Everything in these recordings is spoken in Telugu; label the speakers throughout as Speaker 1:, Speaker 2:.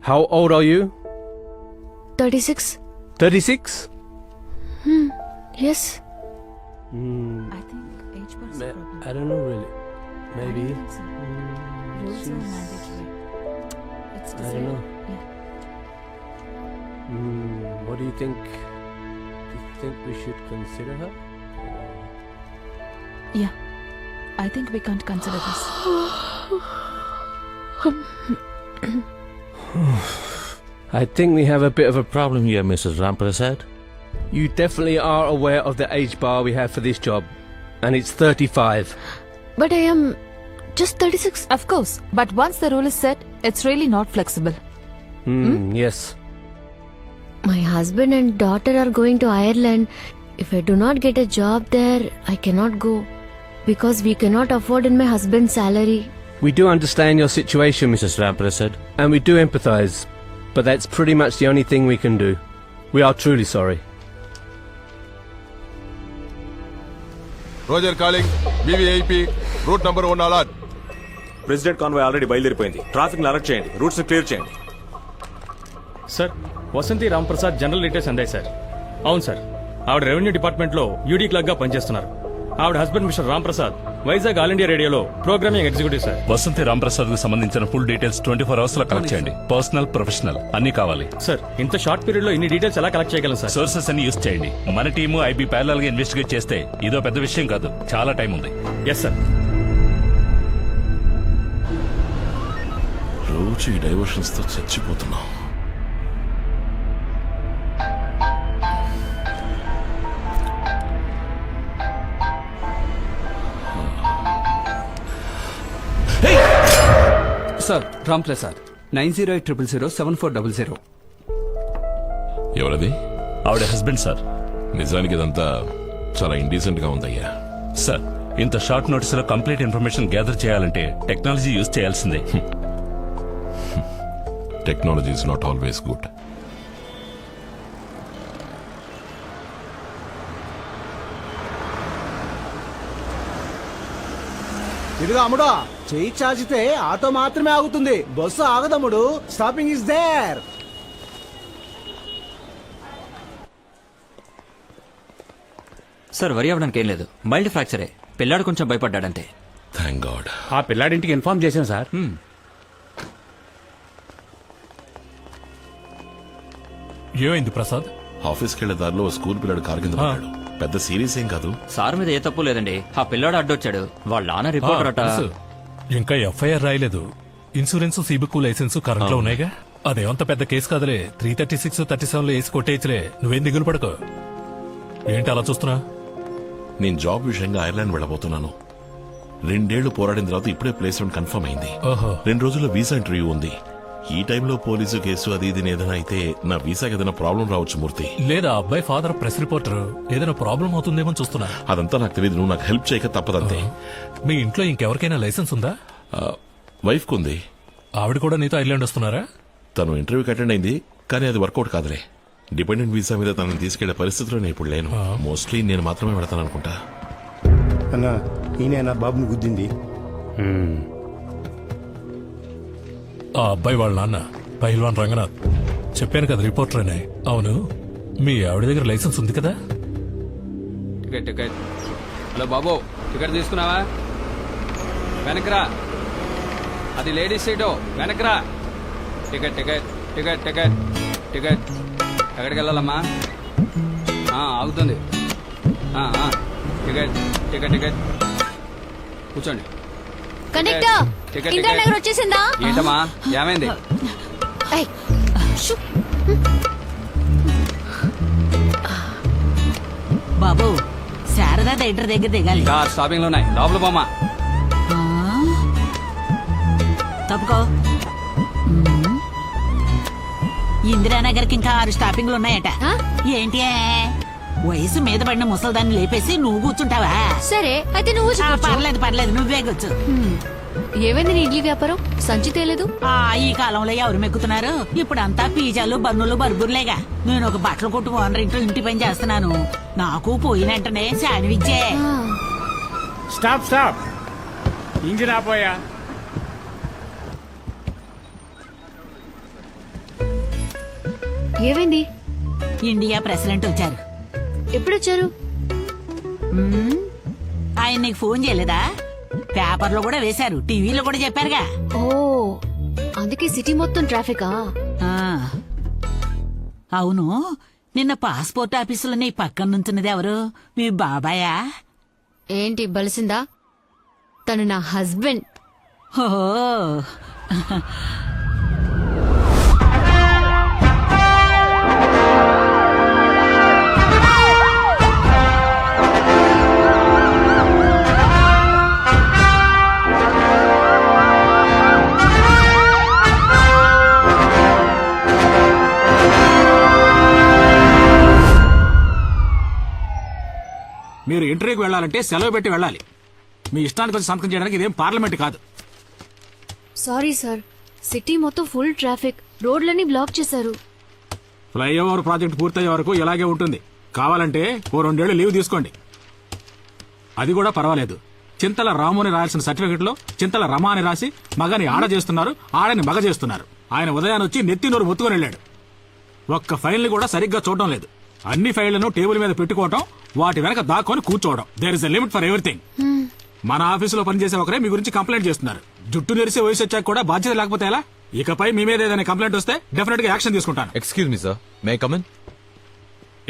Speaker 1: How old are you?
Speaker 2: 36.
Speaker 1: 36?
Speaker 2: Yes.
Speaker 3: I think age was
Speaker 1: I
Speaker 3: problem.
Speaker 1: don't know really. Maybe.
Speaker 3: I don't think so. Rules are mandatory. It's
Speaker 1: I don't know.
Speaker 3: Yeah.
Speaker 1: What do you think? Do you think we should consider her?
Speaker 3: Yeah. I think we can't consider this.
Speaker 1: I think we have a bit of a
Speaker 4: Problem here, Mrs. Ramprasad.
Speaker 1: You definitely are aware of the age bar we have for this job, and it's 35.
Speaker 2: But I am just 36.
Speaker 3: Of course. But once the rule is set, it's really not flexible.
Speaker 1: Yes.
Speaker 2: My husband and daughter are going to Ireland. If I do not get a job there, I cannot go. Because we cannot afford in my husband's salary.
Speaker 1: We do understand your situation,
Speaker 4: Mrs. Ramprasad.
Speaker 1: and we do empathize, but that's pretty much the only thing we can do. We are truly sorry.
Speaker 5: Roger calling BVIP route number 1 allot.
Speaker 6: President convoy already బయలుదేరిపోయింది. ట్రాఫిక్ అలర్ట్ చేయండి, రూట్స్ క్లియర్ చేయండి.
Speaker 7: Sir Vasanthi Ramprasad general details అందాయి సార్. అవును సార్, ఆవిడ రెవెన్యూ డిపార్ట్మెంట్లో యూడీ క్లర్క్ గా పనిచేస్తున్నారు. ఆవిడ husband mister Ramprasad Vizag all India రేడియోలో programming executive sir.
Speaker 8: Vasanthi Ramprasad కు సంబంధించిన ఫుల్ డీటెయిల్స్ 24 అవర్స్ లో కలెక్ట్ చేయండి. పర్సనల్, ప్రొఫెషనల్ అన్ని కావాలి.
Speaker 7: సార్ ఇంత షార్ట్ పీరియడ్ లో ఇన్ని డీటెయిల్స్ ఎలా కలెక్ట్ చేయగలం సార్?
Speaker 8: సోర్సెస్ అన్ని యూస్ చేయండి. మన టీము ఐబీ ప్యారలల్ గా ఇన్వెస్టిగేట్ చేస్తే ఇదో పెద్ద విషయం కాదు, చాలా టైం ఉంది.
Speaker 7: Yes sir.
Speaker 5: రోజు ఈ డైవర్షన్స్ తో చచ్చిపోతున్నాం.
Speaker 9: సార్ రామ్ ప్రసాద్ 9080007400.
Speaker 5: ఎవరది?
Speaker 8: ఆవిడ హస్బెండ్ సార్.
Speaker 5: నిజానికి ఇదంతా చాలా ఇండీసెంట్ గా ఉందయ్యా.
Speaker 8: సార్ ఇంత షార్ట్ నోటీస్ లో కంప్లీట్ ఇన్ఫర్మేషన్ గ్యాదర్ చేయాలంటే టెక్నాలజీ యూజ్ చేయాల్సిందే.
Speaker 5: Technology is not always good.
Speaker 10: ఇదిగో అమ్ముడు, చెయ్యి చాచితే ఆటో మాత్రమే ఆగుతుంది, బస్సు ఆగదమ్ముడు. Stopping is there.
Speaker 11: సార్ వరి అవ్వడానికి ఏం లేదు, మైల్డ్ ఫ్రాక్చరే. పిల్లాడు కొంచెం భయపడ్డాడంతే.
Speaker 5: Thank God.
Speaker 9: ఆ పిల్లాడింటికి ఇన్ఫార్మ్ చేశాను సార్.
Speaker 8: ఏమైంది ప్రసాద్?
Speaker 5: ఆఫీస్కి వెళ్లే దారిలో స్కూల్ పిల్లడు కారు కింద పడ్డాడు. పెద్ద సీరియస్ ఏం కాదు.
Speaker 11: సార్ మీద ఏ తప్పు లేదండి. ఆ పిల్లాడు అడ్డొచ్చాడు. వాళ్ళ నాన్న రిపోర్టర్ అట.
Speaker 8: ఇంకా ఎఫ్ఐఆర్ రాయలేదు. ఇన్సూరెన్స్, సిబుక్, లైసెన్స్ కరెంట్ లో ఉన్నాయిగా. అదేమంత పెద్ద కేసు కాదులే. 336, 37 వేసి కొట్టేయచ్చులే. నువ్వేం దిగులు పడకు. ఏంటి అలా చూస్తున్నా?
Speaker 5: నేను జాబ్ విషయంగా ఐర్లాండ్ వెళ్ళబోతున్నాను. 2 ఏళ్లు పోరాడిన తర్వాత ఇప్పుడే ప్లేస్మెంట్ కన్ఫర్మ్ అయింది. 2 రోజుల్లో వీసా ఇంటర్వ్యూ ఉంది. ఈ టైంలో పోలీసు కేసు అది ఇది ఏదైనా అయితే నా వీసాకి ఏదైనా ప్రాబ్లం రావచ్చు మూర్తి.
Speaker 8: లేదా అబ్బాయి ఫాదర్ ప్రెస్ రిపోర్టర్, ఏదైనా ప్రాబ్లం అవుతుందేమో చూస్తున్నా.
Speaker 5: అదంతా నాకు తెలియదు. నువ్వు నాకు హెల్ప్ చేయక తప్పదంతే.
Speaker 8: మీ ఇంట్లో ఇంకెవరికైనా లైసెన్స్ ఉందా?
Speaker 5: వైఫ్ కుంది.
Speaker 8: ఆవిడ కూడా నీతో ఐర్లాండ్ వస్తున్నారా?
Speaker 5: తను ఇంటర్వ్యూకి అటెండ్ అయింది, కానీ అది వర్కౌట్ కాదులే. డిపెండెంట్ వీసా మీద తనని తీసుకెళ్లే పరిస్థితిలో నేను ఇప్పుడు లేను. మోస్ట్లీ నేను మాత్రమే పెడతాను అనుకుంటా.
Speaker 10: అన్నా, ఈయన నా బాబుని గుద్దింది.
Speaker 8: ఆ అబ్బాయి వాళ్ళ నాన్న పహిల్వాన్ రంగనాథ్. చెప్పాను కదా రిపోర్టర్ అని. అవును, మీ ఆవిడ దగ్గర లైసెన్స్ ఉంది కదా?
Speaker 9: టికెట్. హలో బాబు, టికెట్ తీసుకున్నావా? వెనకరా, అది లేడీస్ సీటు. వెనకరా. టికెట్. ఎక్కడికి వెళ్ళాలమ్మా? ఆగుతుంది. టికెట్. కూర్చోండి.
Speaker 2: కండక్టర్ వచ్చేసిందా?
Speaker 9: ఏంటమ్మా, ఏమైంది?
Speaker 3: బాబు, శారదా థియేటర్ దగ్గర దిగాలి.
Speaker 9: కార్ స్టాపింగ్ లో ఉన్నాయి, లోపల పోమ్మా.
Speaker 3: తప్పుకో. ఇందిరానగర్ కి ఇంకా 6 స్టాపింగ్లు ఉన్నాయట. ఏంటి వయసు మీద పడిన ముసల్దాన్ని లేపేసి నువ్వు కూర్చుంటావా?
Speaker 2: సరే అయితే నువ్వు
Speaker 3: పర్లేదు నువ్వే కూర్చో.
Speaker 2: ఏమైంది నీ ఇడ్లీ వ్యాపారం? సంచి తేలేదు.
Speaker 3: ఈ కాలంలో ఎవరు మెక్కుతున్నారు? ఇప్పుడంతా పిజ్జాలు, బన్నులు, బర్బుర్లేగా. నేను ఒక బట్టలు కొట్టు ఓనర్ ఇంటి పని చేస్తున్నాను. నాకు పోయిన వెంటనే శాండ్విచ్చే.
Speaker 9: స్టాప్. ఇంజిన్ ఆపోయా.
Speaker 2: ఏమైంది?
Speaker 3: ఇండియా ప్రెసిడెంట్ వచ్చారు.
Speaker 2: ఎప్పుడొచ్చారు?
Speaker 3: ఆయన నీకు ఫోన్ చేయలేదా? పేపర్లో కూడా వేశారు, టీవీలో కూడా చెప్పారుగా.
Speaker 2: ఓ, అందుకే సిటీ మొత్తం ట్రాఫికా?
Speaker 3: ఆ. అవును, నిన్న పాస్పోర్ట్ ఆఫీసులో నీ పక్కన నుంచున్నది ఎవరు? మీ బాబాయా?
Speaker 2: ఏంటి బలిసిందా? తను నా హస్బెండ్.
Speaker 3: ఓహో.
Speaker 10: మీరు ఇంటర్వ్యూకి వెళ్ళాలంటే సెలవు పెట్టి వెళ్ళాలి. మీ ఇష్టానికి వచ్చి సంతకం చేయడానికి ఇదేం పార్లమెంట్ కాదు.
Speaker 2: సారీ సార్, సిటీ మొత్తం ఫుల్ ట్రాఫిక్, రోడ్లన్నీ బ్లాక్ చేశారు.
Speaker 10: ఫ్లైఓవర్ ప్రాజెక్ట్ పూర్తయ్యే వరకు ఇలాగే ఉంటుంది. కావాలంటే ఓ 2 ఏళ్లు లీవ్ తీసుకోండి. అది కూడా పర్వాలేదు. చింతల రాము అని రాయాల్సిన సర్టిఫికెట్ లో చింతల రమ అని రాసి మగని ఆడ చేస్తున్నారు, ఆడని మగ చేస్తున్నారు. ఆయన ఉదయాన్ని వచ్చి నెత్తి నోరు మొత్తుకొని వెళ్ళాడు. ఒక్క ఫైల్ని కూడా సరిగ్గా చూడటం లేదు. అన్ని ఫైళ్లను టేబుల్ మీద పెట్టుకోవటం, వాటి వెనక దాక్కొని కూర్చోవడం. There is a limit for everything. మన ఆఫీసులో పనిచేసే ఒకరే మీ గురించి కంప్లైంట్ చేస్తున్నారు. జుట్టు నెరిసే వయసు వచ్చాక కూడా బాధ్యత లేకపోతే ఎలా? ఇకపై మీ మీద ఏదైనా కంప్లైంట్ వస్తే డెఫినెట్ గా యాక్షన్ తీసుకుంటాను.
Speaker 4: Excuse me sir, may come in?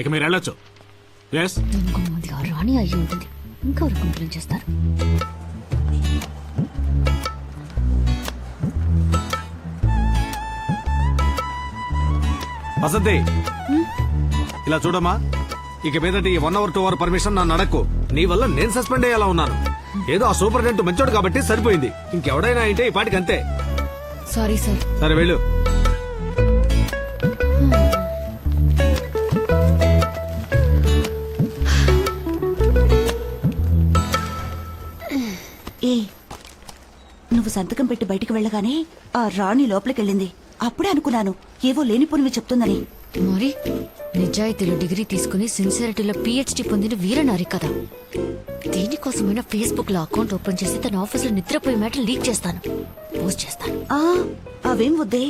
Speaker 10: ఇక మీరు వెళ్ళొచ్చు. ఎస్.
Speaker 2: ఇంకొంతమంది ఆ రాణి అయ్యి ఉంటుంది, ఇంకెవరు కంప్లైంట్ చేస్తారు?
Speaker 10: వసంతి, ఇలా చూడమ్మా, ఇక మీదటి 1 hour 2 hour పర్మిషన్ నన్ను అడక్కు. నీ వల్ల నేను సస్పెండ్ అయ్యేలా ఉన్నాను. ఏదో ఆ సూపరింటెండెంట్ మంచోడు కాబట్టి సరిపోయింది. ఇంకెవడైనా అయితే ఈ పాటికి అంతే.
Speaker 2: Sorry sir.
Speaker 10: సరే వెళ్ళు.
Speaker 12: ఏ, నువ్వు సంతకం పెట్టి బయటికి వెళ్ళగానే ఆ రాణి లోపలికెళ్ళింది. అప్పుడే అనుకున్నాను ఏవో లేనిపోనివి చెప్తుందని.
Speaker 2: మరి నిజాయితీలో డిగ్రీ తీసుకుని సిన్సియరిటీలో PhD పొందిన వీరనారి కదా. దేనికోసమైనా ఫేస్బుక్ లో అకౌంట్ ఓపెన్ చేసి తన ఆఫీస్ లో నిద్రపోయే మ్యాటర్ లీక్ చేస్తాను, పోస్ట్ చేస్తాను.
Speaker 12: అవేం వద్దే,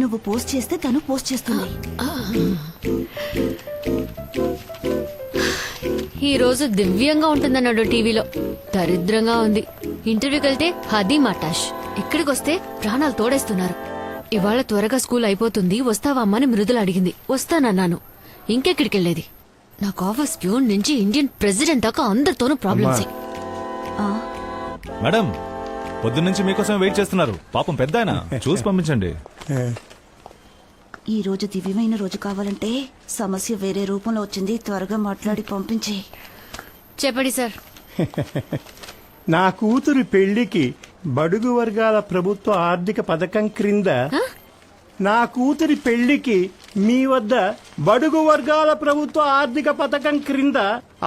Speaker 12: నువ్వు పోస్ట్ చేస్తే తను పోస్ట్ చేస్తుంది.
Speaker 2: ఈ రోజు దివ్యంగా ఉంటుందన్నాడు టీవీలో, దరిద్రంగా ఉంది. ఇంటర్వ్యూకి వెళ్తే హదీ మటాష్, ఇక్కడికి వస్తే ప్రాణాలు తోడేస్తున్నారు. ఇవాళ త్వరగా స్కూల్ అయిపోతుంది, వస్తావా అమ్మని మృదుల అడిగింది. వస్తానన్నాను. ఇంకెక్కడికి వెళ్ళేది? నాకు ఆఫీస్ ప్యూన్ నుంచి ఇండియన్ ప్రెసిడెంట్ దాకా అందరితోనూ ప్రాబ్లమ్స్.
Speaker 13: మేడం, పొద్దున్నుంచి మీకోసం వెయిట్ చేస్తున్నారు. పాపం పెద్ద ఆయన, చూసి పంపించండి.
Speaker 12: ఈ రోజు దివ్యమైన రోజు కావాలంటే సమస్య వేరే రూపంలో వచ్చింది. త్వరగా మాట్లాడి పంపించే.
Speaker 2: చెప్పండి సార్.
Speaker 14: నా కూతురు పెళ్లికి బడుగు వర్గాల ప్రభుత్వ ఆర్థిక పథకం క్రింద నా కూతురి పెళ్లికి మీ వద్ద బడుగు వర్గాల ప్రభుత్వ ఆర్థిక పథకం క్రింద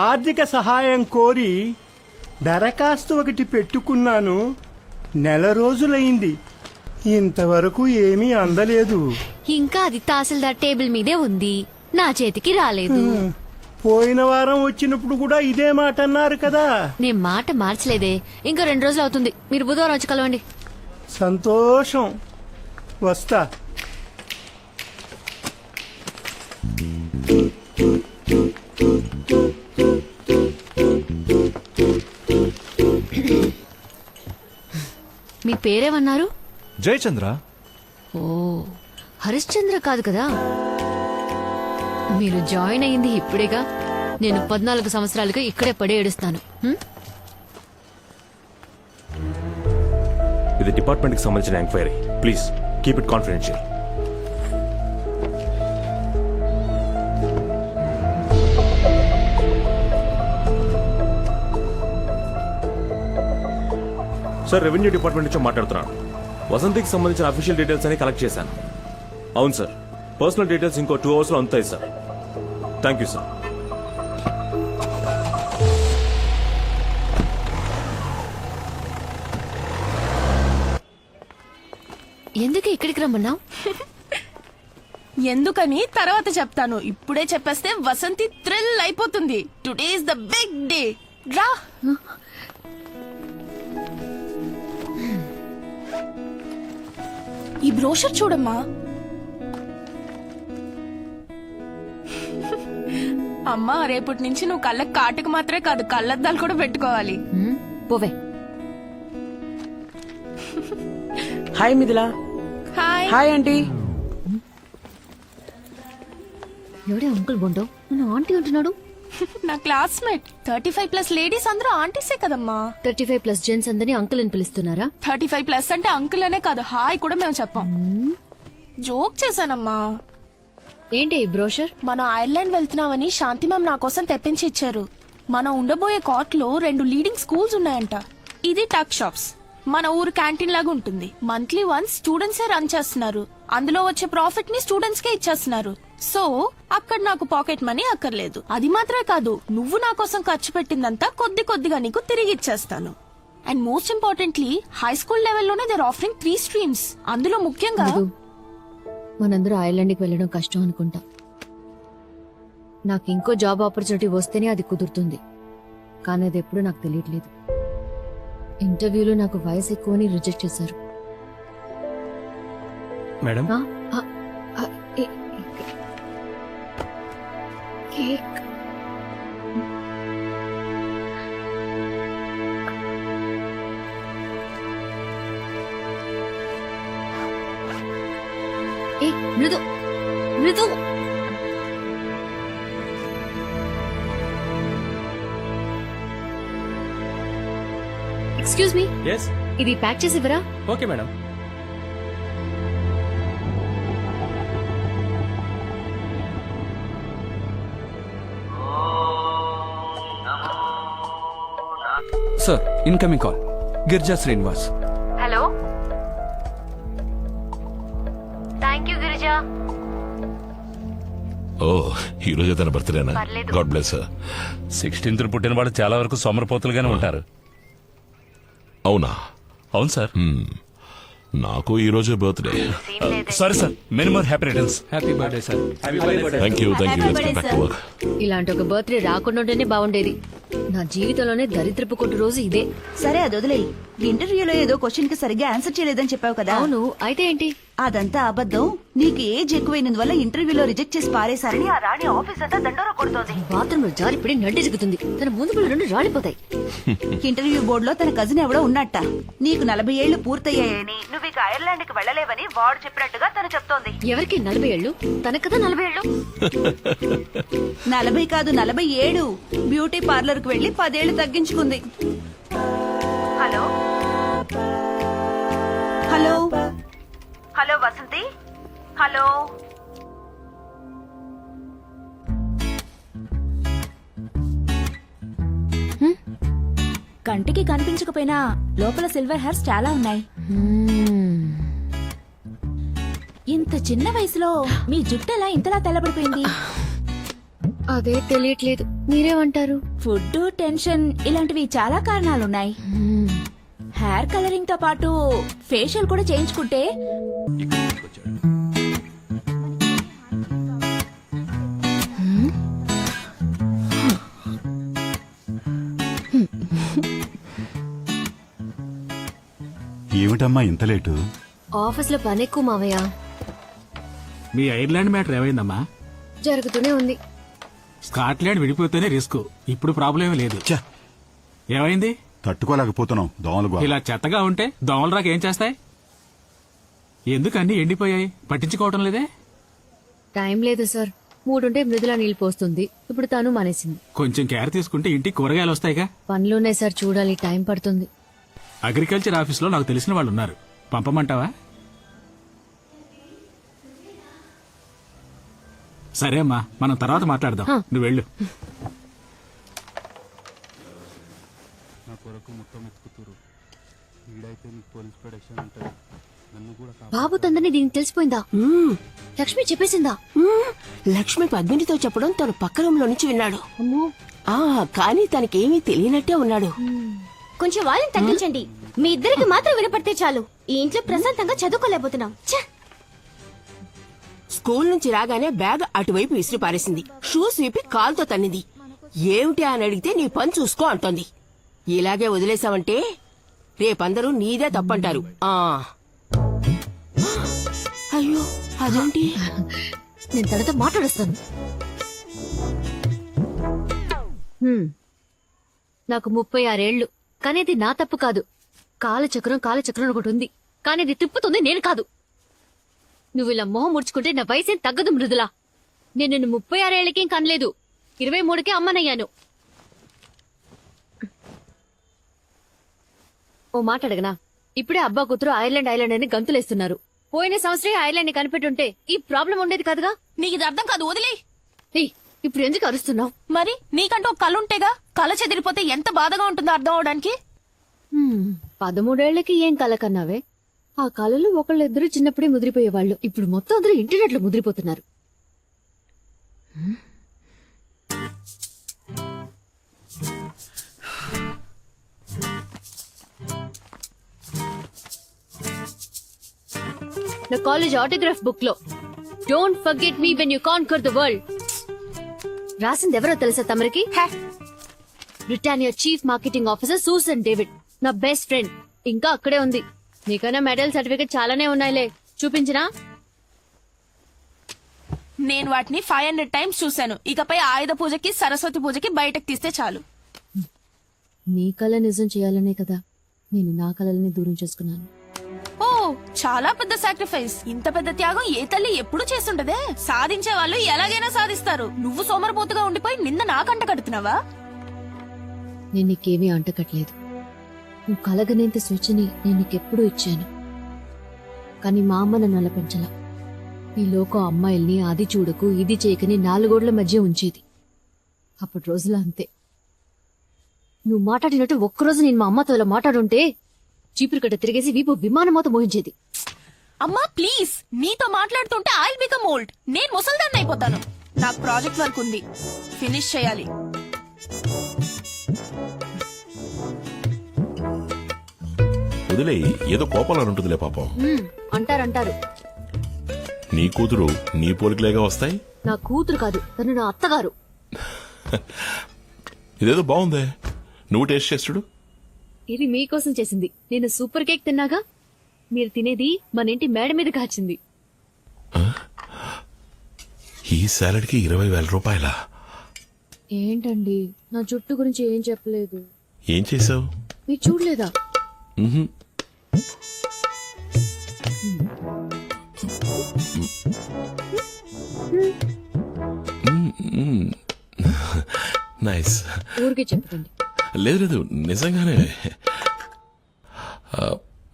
Speaker 14: ఆర్థిక సహాయం కోరి దరఖాస్తు ఒకటి పెట్టుకున్నాను. 1 నెల రోజులైంది, ఇంతవరకు ఏమీ అందలేదు.
Speaker 2: ఇంకా అది తహసీల్దార్ టేబుల్ మీదే ఉంది, నా చేతికి రాలేదు.
Speaker 14: పోయిన వారం వచ్చినప్పుడు కూడా ఇదే మాట అన్నారు కదా.
Speaker 2: నేను మాట మార్చలేదే. ఇంకా 2 రోజులు అవుతుంది. మీరు బుధవారం వచ్చి కలవండి.
Speaker 14: సంతోషం, వస్తా.
Speaker 2: మీ పేరేమన్నారు?
Speaker 13: జయచంద్ర.
Speaker 2: ఓ, హరిశ్చంద్ర కాదు కదా. మీరు జాయిన్ అయింది ఇప్పుడేగా. నేను 14 సంవత్సరాలుగా ఇక్కడే పడి ఏడుస్తాను.
Speaker 6: ఇది డిపార్ట్మెంట్ కి సంబంధించిన enquiry. Please keep it confidential. Sir, revenue department నుంచి మాట్లాడుతున్నాను. వసంతికి సంబంధించిన అఫీషియల్ డీటెయిల్స్ అని కలెక్ట్ చేశాను. అవును సార్, పర్సనల్ డీటెయిల్స్ ఇంకో 2 hours లో అందుతాయి సార్. Thank you sir.
Speaker 2: ఎందుకు ఇక్కడికి రమ్మన్నావు?
Speaker 12: ఎందుకని తర్వాత చెప్తాను. ఇప్పుడే చెప్పేస్తే వసంతి థ్రిల్ అయిపోతుంది. Today is the big day. రా. ఈ బ్రోషర్ చూడమ్మా.
Speaker 15: అమ్మా రేపటి నుంచి నువ్వు కళ్ళకి కాటుకు మాత్రమే కాదు కళ్ళద్దాలు కూడా పెట్టుకోవాలి.
Speaker 2: పోవే.
Speaker 16: Hi Mithila.
Speaker 15: Hi.
Speaker 16: Hi aunty.
Speaker 2: ఎవడే అంకుల్ బొండో నన్ను ఆంటీ అంటున్నాడు?
Speaker 15: నా క్లాస్మేట్. 35+ లేడీస్ అందరూ ఆంటీసే కదమ్మా.
Speaker 2: 35+ జెంట్స్ అందరినీ అంకుల్ అని పిలుస్తున్నారా?
Speaker 15: 35+ అంటే అంకుల్ అనే కాదు హాయ్ కూడా మేము చెప్పాం. జోక్ చేశానమ్మా.
Speaker 2: ఏంటి ఈ బ్రోషర్?
Speaker 15: మనం ఐర్లాండ్ వెళ్తున్నామని శాంతి మ్యామ్ నా కోసం తెప్పించి ఇచ్చారు. మనం ఉండబోయే కాట్ లో 2 లీడింగ్ స్కూల్స్ ఉన్నాయంట. ఇది టక్ షాప్స్, మన ఊరు క్యాంటీన్ లాగా ఉంటుంది. మంత్లీ వన్స్ స్టూడెంట్సే రన్ చేస్తున్నారు. అందులో వచ్చే ప్రాఫిట్ ని స్టూడెంట్స్ కే ఇచ్చేస్తున్నారు. సో అక్కడ నాకు పాకెట్ మనీ అక్కర్లేదు. అది మాత్రమే కాదు, నువ్వు నా కోసం ఖర్చు పెట్టిందంతా కొద్ది కొద్దిగా నీకు తిరిగి ఇచ్చేస్తాను. And most importantly high school లెవెల్లోనే దేర్ ఆఫరింగ్ 3 స్ట్రీమ్స్. అందులో ముఖ్యంగా
Speaker 2: మనందరూ ఐర్లాండ్కి వెళ్ళడం కష్టం అనుకుంటా. నాకు ఇంకో జాబ్ ఆపర్చునిటీ వస్తేనే అది కుదురుతుంది, కానీ అది ఎప్పుడూ నాకు తెలియట్లేదు. ఇంటర్వ్యూలో నాకు వయసు ఎక్కువని రిజెక్ట్ చేశారు.
Speaker 7: మేడం
Speaker 2: ఆ, ఆ, ఆ, కేక్. ఏ మృదు మృదు ఎక్స్క్యూజ్ మీ,
Speaker 7: ఎస్.
Speaker 2: ఇది ప్యాక్ చేసి ఇవ్వరా?
Speaker 7: Okay madam.
Speaker 9: Sir incoming call. Girija Srinivas.
Speaker 2: Hello, thank you Girija.
Speaker 5: ఓ ఈ రోజు తన బర్త్డేనా? God bless.
Speaker 8: 16th పుట్టిన వాళ్ళు చాలా వరకు సోమరపోతులుగానే ఉంటారు.
Speaker 5: అవునా?
Speaker 8: అవును సార్.
Speaker 5: నాకు ఈ రోజే birthday.
Speaker 8: Sorry sir, many more happy returns.
Speaker 9: Happy birthday sir.
Speaker 5: Thank you. Let's get back to work.
Speaker 2: ఇలాంటి ఒక బర్త్డే రాకుండా ఉంటేనే బాగుండేది. నా జీవితంలోనే దరిద్రపు కొట్టు రోజు ఇదే.
Speaker 12: సరే అది వదిలేయి. ఇంటర్వ్యూలో ఏదో క్వశ్చన్ కి సరిగ్గా ఆన్సర్ చేయలేదని చెప్పావు కదా.
Speaker 2: అవును, అయితే ఏంటి?
Speaker 12: అదంతా అబద్ధం. నీకు ఏజ్ ఎక్కువైనందువల్ల ఇంటర్వ్యూలో రిజెక్ట్ చేసి పారేశారని ఆ రాణి ఆఫీస్ అంతా దండోరా కొడుతోంది.
Speaker 2: బాత్రూమ్ లో జారిపడి నడ్డి జిగుతుంది. తన ముందు పళ్ళు 2 రాలిపోతాయి.
Speaker 12: ఇంటర్వ్యూ బోర్డులో తన కజిన్ ఎవడో ఉన్నట్ట. నీకు 40 ఏళ్లు పూర్తయ్యాయని, నువ్వు ఇక ఐర్లాండ్ కి వెళ్ళలేవని వాడు చెప్పినట్టుగా తను చెప్తోంది.
Speaker 2: ఎవరికి 40 ఏళ్ళు? తన కదా 40 ఏళ్ళు.
Speaker 12: 40 కాదు 47. బ్యూటీ పార్లర్ కు వెళ్లి 10 ఏళ్లు తగ్గించుకుంది. Hello hello hello Vasanthi. Hello.
Speaker 15: కంటికి కనిపించకపోయినా లోపల సిల్వర్ హెయిర్స్ చాలా ఉన్నాయి. ఇంత చిన్న వయసులో మీ జుట్టు ఎలా ఇంతలా తెల్లబడిపోయింది?
Speaker 2: అదే తెలియట్లేదు. మీరేమంటారు?
Speaker 15: ఫుడ్, టెన్షన్ ఇలాంటివి చాలా కారణాలున్నాయి. హెయిర్ కలరింగ్ తో పాటు ఫేషియల్ కూడా చేయించుకుంటే
Speaker 13: ఏమిటమ్మా ఇంత లేటు?
Speaker 2: ఆఫీస్ లో పని ఎక్కువ మావయ్య.
Speaker 10: మీ ఐర్లాండ్ మ్యాటర్ ఏమైందమ్మా?
Speaker 2: జరుగుతూనే ఉంది.
Speaker 10: స్కాట్లాండ్ విడిపోతేనే రిస్క్. ఇప్పుడు ప్రాబ్లం లేదు. ఏమైంది?
Speaker 13: తట్టుకోలేకపోతున్నాం. దోమలు
Speaker 10: ఇలా చెత్తగా ఉంటే దోమలు రాక ఏం చేస్తాయి? ఎందుకు అన్ని ఎండిపోయాయి? పట్టించుకోవటం లేదే?
Speaker 2: టైం లేదు సార్. మూడుంటే మృదులా నీళ్ళు పోస్తుంది. ఇప్పుడు తాను మానేసింది.
Speaker 10: కొంచెం కేర్ తీసుకుంటే ఇంటికి కూరగాయలు వస్తాయిగా.
Speaker 2: పనులున్నాయి సార్, చూడాలి. టైం పడుతుంది.
Speaker 10: అగ్రికల్చర్ ఆఫీస్లో నాకు తెలిసిన వాళ్ళు ఉన్నారు. పంపమంటావా? సరే అమ్మా, మనం తర్వాత మాట్లాడదాం. నువ్వు వెళ్ళు.
Speaker 2: బాబు తందని దీనికి తెలిసిపోయిందా? లక్ష్మి చెప్పేసిందా?
Speaker 15: లక్ష్మి పద్మినితో చెప్పడం తను పక్క రూమ్ లో నుంచి విన్నాడు. కానీ తనకేమీ తెలియనట్టే ఉన్నాడు.
Speaker 2: కొంచెం వాళ్ళని తగ్గించండి. మీ ఇద్దరికి మాత్రం వినపడితే చాలు. ఈ ఇంట్లో ప్రశాంతంగా చదువుకోలేకపోతున్నాం.
Speaker 15: స్కూల్ నుంచి రాగానే బ్యాగ్ అటువైపు విసిరి పారేసింది. షూస్ విప్పి కాలుతో తన్నింది. ఏమిటి అని అడిగితే నీ పని చూసుకో అంటోంది. ఇలాగే వదిలేసావంటే రేపందరూ నీదే తప్పంటారు. అయ్యో అదేంటి?
Speaker 2: నేను తనతో మాట్లాడొస్తాను. నాకు 36 ఏళ్లు. కానీ అది నా తప్పు కాదు. కాలచక్రం ఒకటి ఉంది, కానీ అది తిప్పుతుంది నేను కాదు. నువ్వు ఇలా మొహం ముడుచుకుంటే నా వయసేం తగ్గదు మృదులా. నేను నిన్ను 36 ఏళ్లకేం కనలేదు, 23కే అమ్మనయ్యాను. ఓ మాట అడగనా? ఇప్పుడే అబ్బా కూతురు ఐర్లాండ్ అని గంతులేస్తున్నారు. పోయిన సంవత్సరం ఐర్లాండ్ ని కనిపెట్టుంటే ఈ ప్రాబ్లం ఉండేది కాదుగా.
Speaker 15: నీకు ఇది అర్థం కాదు, వదిలే.
Speaker 2: ఇప్పుడు ఎందుకు అరుస్తున్నావు?
Speaker 15: మరి నీకంటూ ఒక కళ ఉంటేగా, కళ చెదిరిపోతే ఎంత బాధగా ఉంటుందో అర్థం అవడానికి.
Speaker 2: 13 ఏళ్లకి ఏం కళ కన్నావే? ఆ కళలు ఒకళ్ళిద్దరు చిన్నప్పుడే ముదిరిపోయేవాళ్ళు. ఇప్పుడు మొత్తం అందరూ ఇంటర్నెట్ లో ముదిరిపోతున్నారు. నా కాలేజ్ ఆటోగ్రాఫ్ బుక్ లో don't forget me when you conquer the world రాసింది ఎవరో తెలుసా తమరికి? Britannia chief marketing officer Susan David, నా బెస్ట్ ఫ్రెండ్. ఇంకా అక్కడే ఉంది. నీకైనా మెడల్ సర్టిఫికేట్ చాలానే ఉన్నాయిలే, చూపించినా?
Speaker 15: నేను వాటిని 500 టైమ్స్ చూశాను. ఇకపై ఆయుధ పూజకి సరస్వతి పూజకి బయటకు తీస్తే చాలు.
Speaker 2: నీ కళ నిజం చేయాలనే కదా నేను నా కళలని దూరం చేసుకున్నాను.
Speaker 15: ఓ, చాలా పెద్ద సాక్రిఫైస్. ఇంత పెద్ద త్యాగం ఏ తల్లి ఎప్పుడు చేస్తుంటదే. సాధించే వాళ్ళు ఎలాగైనా సాధిస్తారు. నువ్వు సోమరపోతుగా ఉండిపోయి నిన్న నాకంట కడుతున్నావా?
Speaker 2: నేను నీకేమీ అంటకట్లేదు. నువ్వు కలగనేంత స్వేచ్ఛని నేను నీకెప్పుడూ ఇచ్చాను. కానీ మా అమ్మ నన్ను అలా పెంచలా. ఈ లోకం అమ్మాయిల్ని అది చూడకు ఇది చేయకని 4 గోడల మధ్య ఉంచేది. అప్పటి రోజులో అంతే. నువ్వు మాట్లాడినట్టు ఒక్కరోజు నేను మా అమ్మతో ఇలా మాట్లాడుంటే చీపురు కట్ట తిరిగేసి వీపు విమానమోత మోహించేది.
Speaker 15: అమ్మా ప్లీజ్, నీతో మాట్లాడుతుంటే ఐల్ బికమ్ ఓల్డ్. నేను ముసల్దాన్ని అయిపోతాను. నాకు ప్రాజెక్ట్ వర్క్ ఉంది, ఫినిష్ చేయాలి.
Speaker 5: వదిలే, ఏదో కోపాలు ఉంటుందిలే పాపం.
Speaker 2: అంటారు.
Speaker 5: నీ కూతురు నీ పోలికలేగా వస్తాయి.
Speaker 2: నా కూతురు కాదు, తను నా అత్తగారు.
Speaker 5: ఇదేదో బాగుందే, నువ్వు టేస్ట్ చేస్తుడు.
Speaker 2: ఇది మీకోసం చేసింది. నేను సూపర్ కేక్ తిన్నాగా, మీరు తినేది మన ఇంటి మేడ మీద కాచింది.
Speaker 5: ఈ సాలడ్ కి 20,000 రూపాయలా?
Speaker 2: ఏంటండి, నా జుట్టు గురించి ఏం చెప్పలేదు.
Speaker 5: ఏం చేసావు?
Speaker 2: మీరు చూడలేదా?
Speaker 5: నైస్.
Speaker 2: ఊరికే చెప్పండి.
Speaker 5: లేదు నిజంగానే.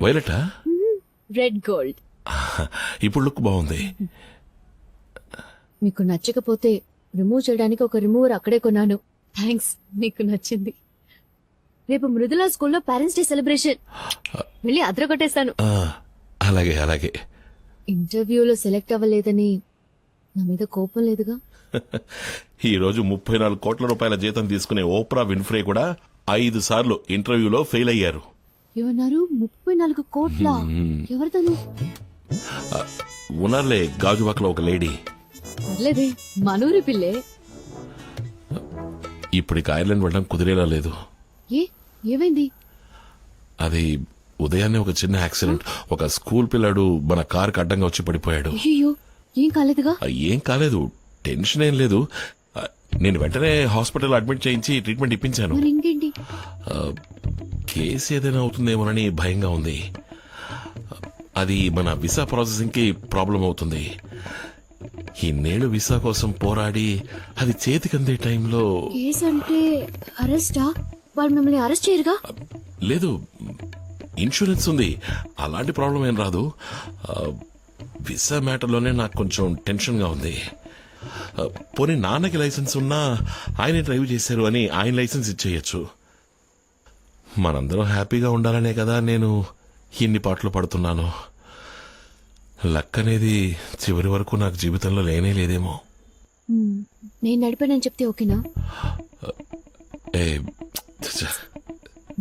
Speaker 5: వైలెటా?
Speaker 2: Red gold.
Speaker 5: ఇప్పుడు లుక్ బాగుంది.
Speaker 2: మీకు నచ్చకపోతే రిమూవ్ చేయడానికి ఒక రిమూవర్ అక్కడే కొన్నాను. థ్యాంక్స్, మీకు నచ్చింది. రేపు మృదులా స్కూల్లో పేరెంట్స్ డే సెలబ్రేషన్, వెళ్ళి అదరగొట్టేస్తాను.
Speaker 5: అలాగే అలాగే.
Speaker 2: ఇంటర్వ్యూలో సెలెక్ట్ అవ్వలేదని నా మీద కోపం లేదుగా?
Speaker 5: ఈ రోజు 34 కోట్ల రూపాయల జీతం తీసుకునే ఓప్రా విన్ఫ్రే కూడా 5 సార్లు ఇంటర్వ్యూలో ఫెయిల్ అయ్యారు.
Speaker 2: ఏమన్నారు? 34 కోట్ల? ఎవరితను?
Speaker 5: ఉన్నారులే, గాజువాకలో ఒక లేడీ.
Speaker 2: పర్లేదే, మనూరి పిల్లే.
Speaker 5: ఇప్పటికి ఐర్లాండ్ వెళ్ళడం కుదిరేలా లేదు.
Speaker 2: ఏమైంది?
Speaker 5: అది ఉదయాన్నే ఒక చిన్న యాక్సిడెంట్. ఒక స్కూల్ పిల్లాడు మన కారుకి అడ్డంగా వచ్చి పడిపోయాడు.
Speaker 2: అయ్యో, ఏం కాలేదుగా?
Speaker 5: ఏం కాలేదు, టెన్షన్ ఏం లేదు. నేను వెంటనే హాస్పిటల్ అడ్మిట్ చేయించి ట్రీట్మెంట్ ఇప్పించాను.
Speaker 2: మరి ఇంకేంటి?
Speaker 5: కేసు ఏదైనా అవుతుందేమోనని భయంగా ఉంది. అది మన వీసా ప్రాసెసింగ్ కి ప్రాబ్లం అవుతుంది. ఇన్నేళ్లు వీసా కోసం పోరాడి అది చేతికందే టైంలో.
Speaker 2: కేసు అంటే అరెస్టా? వాళ్ళు మిమ్మల్ని అరెస్ట్ చేయరుగా?
Speaker 5: లేదు, ఇన్సూరెన్స్ ఉంది, అలాంటి ప్రాబ్లం ఏం రాదు. వీసా మ్యాటర్లోనే నాకు కొంచెం టెన్షన్ గా ఉంది. పోనీ నాన్నకి లైసెన్స్ ఉన్నా ఆయనే డ్రైవ్ చేశారు అని ఆయన లైసెన్స్ ఇచ్చేయచ్చు. మనందరం హ్యాపీగా ఉండాలనే కదా నేను ఇన్ని పాటలు పడుతున్నాను. లక్ అనేది చివరి వరకు నాకు జీవితంలో లేనే లేదేమో.
Speaker 2: నేను నడిపానని చెప్తే ఓకేనా?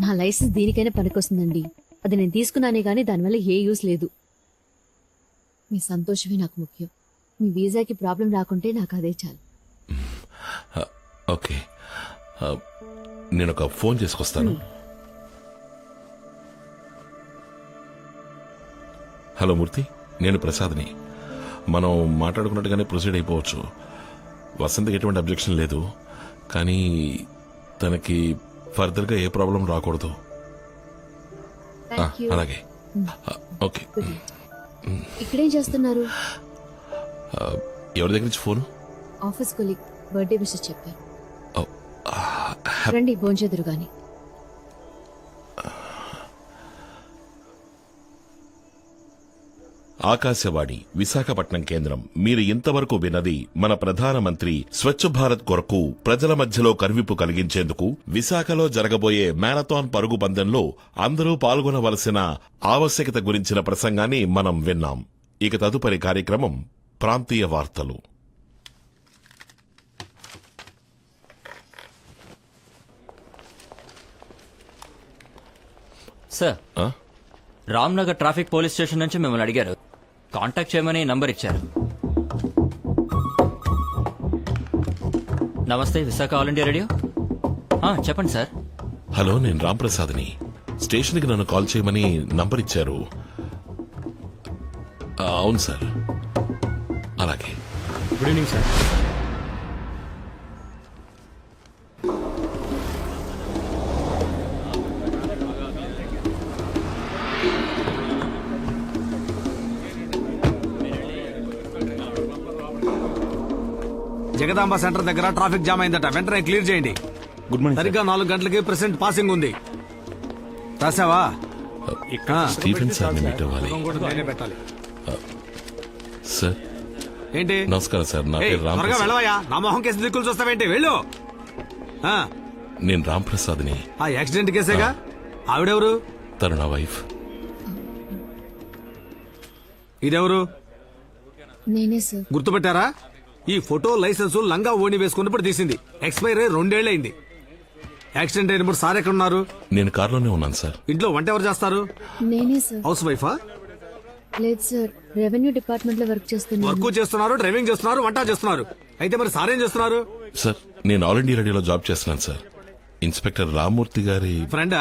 Speaker 2: నా లైసెన్స్ దీనికైనా పనికొస్తుందండి. అది నేను తీసుకున్నానే గానీ దానివల్ల ఏ యూస్ లేదు. మీ సంతోషమే నాకు ముఖ్యం. మీ వీసాకి ప్రాబ్లం రాకుంటే నాకు అదే చాలు.
Speaker 5: ఓకే, నేను ఒక ఫోన్ చేసుకొస్తాను. హలో మూర్తి, నేను ప్రసాద్ని. మనం మాట్లాడుకున్నట్టుగానే ప్రొసీడ్ అయిపోవచ్చు. వసంతకి ఎటువంటి అబ్జెక్షన్ లేదు. కానీ తనకి ఫర్దర్ గా ఏ ప్రాబ్లం రాకూడదు. అలాగే ఓకే.
Speaker 2: ఇక్కడేం చేస్తున్నారు?
Speaker 5: ఎవరి దగ్గర నుంచి phone?
Speaker 2: Office colleague birthday wishes చెప్పారు. రండి భోంచెదురు గాని.
Speaker 5: ఆకాశవాణి విశాఖపట్నం కేంద్రం. మీరు ఇంతవరకు విన్నది మన ప్రధానమంత్రి స్వచ్ఛ భారత్ కొరకు ప్రజల మధ్యలో కనువిప్పు కలిగించేందుకు విశాఖలో జరగబోయే మ్యారథాన్ పరుగు పందెంలో అందరూ పాల్గొనవలసిన ఆవశ్యకత గురించిన ప్రసంగాన్ని మనం విన్నాం. ఇక తదుపరి కార్యక్రమం ప్రాంతీయ వార్తలు.
Speaker 11: Sir, Ramnagar traffic police station నుంచి మిమ్మల్ని అడిగారు. కాంటాక్ట్ చేయమని నంబర్ ఇచ్చారు. నమస్తే, విశాఖ ఆల్ ఇండియా రేడియో. చెప్పండి సార్.
Speaker 5: హలో, నేను రాంప్రసాద్ని. స్టేషన్కి నన్ను కాల్ చేయమని నంబర్ ఇచ్చారు. అవును సార్. అలాగే.
Speaker 7: Good evening sir.
Speaker 10: Jagadamba centre దగ్గర ట్రాఫిక్ జామ్ అయిందట, వెంటనే క్లియర్ చేయండి.
Speaker 6: Good morning.
Speaker 10: సరిగ్గా 4 గంటలకి ప్రెసెంట్ పాసింగ్ ఉంది. రాసావా?
Speaker 5: స్టీఫెన్ సార్ మీట్ అవ్వాలి.
Speaker 10: నేనే పెట్టాలి.
Speaker 5: సార్
Speaker 10: ఏంటి?
Speaker 5: నమస్కారం సార్. నా
Speaker 10: ఏయ్,
Speaker 5: పేరు
Speaker 10: త్వరగా
Speaker 5: రాంప్రసాద్.
Speaker 10: వెళ్ళవయ్యా. నా మొహం కేసు దిక్కులు చూస్తావేంటి? వెళ్ళు.
Speaker 5: నేను రాంప్రసాద్ని.
Speaker 10: ఆ యాక్సిడెంట్ కేసేగా. ఆవిడెవరు?
Speaker 5: తను నా వైఫ్.
Speaker 10: ఇదెవరు?
Speaker 2: నేనే సార్.
Speaker 10: గుర్తుపెట్టారా? ఈ ఫోటో లైసెన్స్ లంగా ఓణి వేసుకున్నప్పుడు తీసింది. ఎక్స్పైర్ అయ్యి 2 ఏళ్లైంది. యాక్సిడెంట్ అయినప్పుడు సార్ ఎక్కడున్నారు?
Speaker 5: నేను కారులోనే ఉన్నాను సార్.
Speaker 10: ఇంట్లో వంట ఎవరు చేస్తారు?
Speaker 2: నేనే సార్.
Speaker 10: హౌస్ వైఫా?
Speaker 2: లేదు సార్, రెవెన్యూ డిపార్ట్మెంట్ లో వర్క్ చేస్తున్నాను.
Speaker 10: వర్క్ చేస్తున్నారు, డ్రైవింగ్ చేస్తున్నారు, వంట చేస్తున్నారు. అయితే మరి సార్ ఏం చేస్తున్నారు?
Speaker 5: సార్, నేను ఆల్ ఇండియా రేడియోలో జాబ్ చేస్తున్నాను సార్. ఇన్స్పెక్టర్ రామ్మూర్తి గారి
Speaker 10: ఫ్రెండా?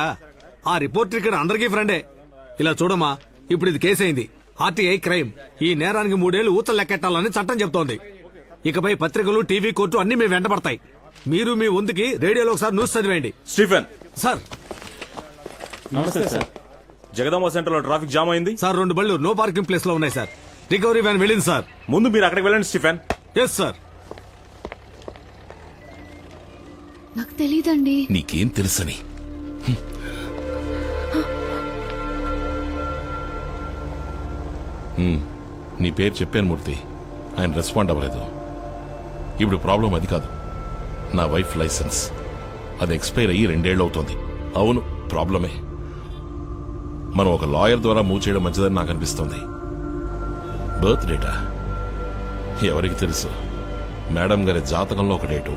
Speaker 10: ఆ రిపోర్టర్ ఇక్కడ అందరికీ ఫ్రెండే. ఇలా చూడమ్మా, ఇప్పుడు ఇది కేసు అయింది. RTI crime. ఈ నేరానికి 3 ఏళ్లు ఊతలు లెక్కెట్టాలని చట్టం చెప్తోంది. ఇకపై పత్రికలు, టీవీ, కోర్టు అన్ని మేము వెంటబడతాయి. మీరు మీ వంతుకి రేడియోలో ఒకసారి న్యూస్ చదివేయండి.
Speaker 6: Stephen
Speaker 10: sir.
Speaker 6: నమస్తే సార్. జగదాంబ సెంటర్ లో ట్రాఫిక్ జామ్ అయింది
Speaker 10: సార్. 2 బళ్ళు నో పార్కింగ్ ప్లేస్ లో ఉన్నాయి సార్. రికవరీ వ్యాన్ వెళ్ళింది సార్.
Speaker 6: ముందు మీరు అక్కడికి వెళ్ళండి స్టీఫెన్.
Speaker 10: Yes sir.
Speaker 2: నాకు తెలీదండి.
Speaker 5: నీకేం తెలుసని? నీ పేరు చెప్పాను మూర్తి. ఆయన రెస్పాండ్ అవ్వలేదు. ఇప్పుడు ప్రాబ్లం అది కాదు. నా వైఫ్ లైసెన్స్ అది ఎక్స్పైర్ అయ్యి 2 ఏళ్ళు అవుతోంది. అవును, ప్రాబ్లమే. మనం ఒక లాయర్ ద్వారా మూవ్ చేయడం మంచిదని నాకు అనిపిస్తోంది. బర్త్ డేటా ఎవరికి తెలుసు? మేడం గారి జాతకంలో ఒక డేటు,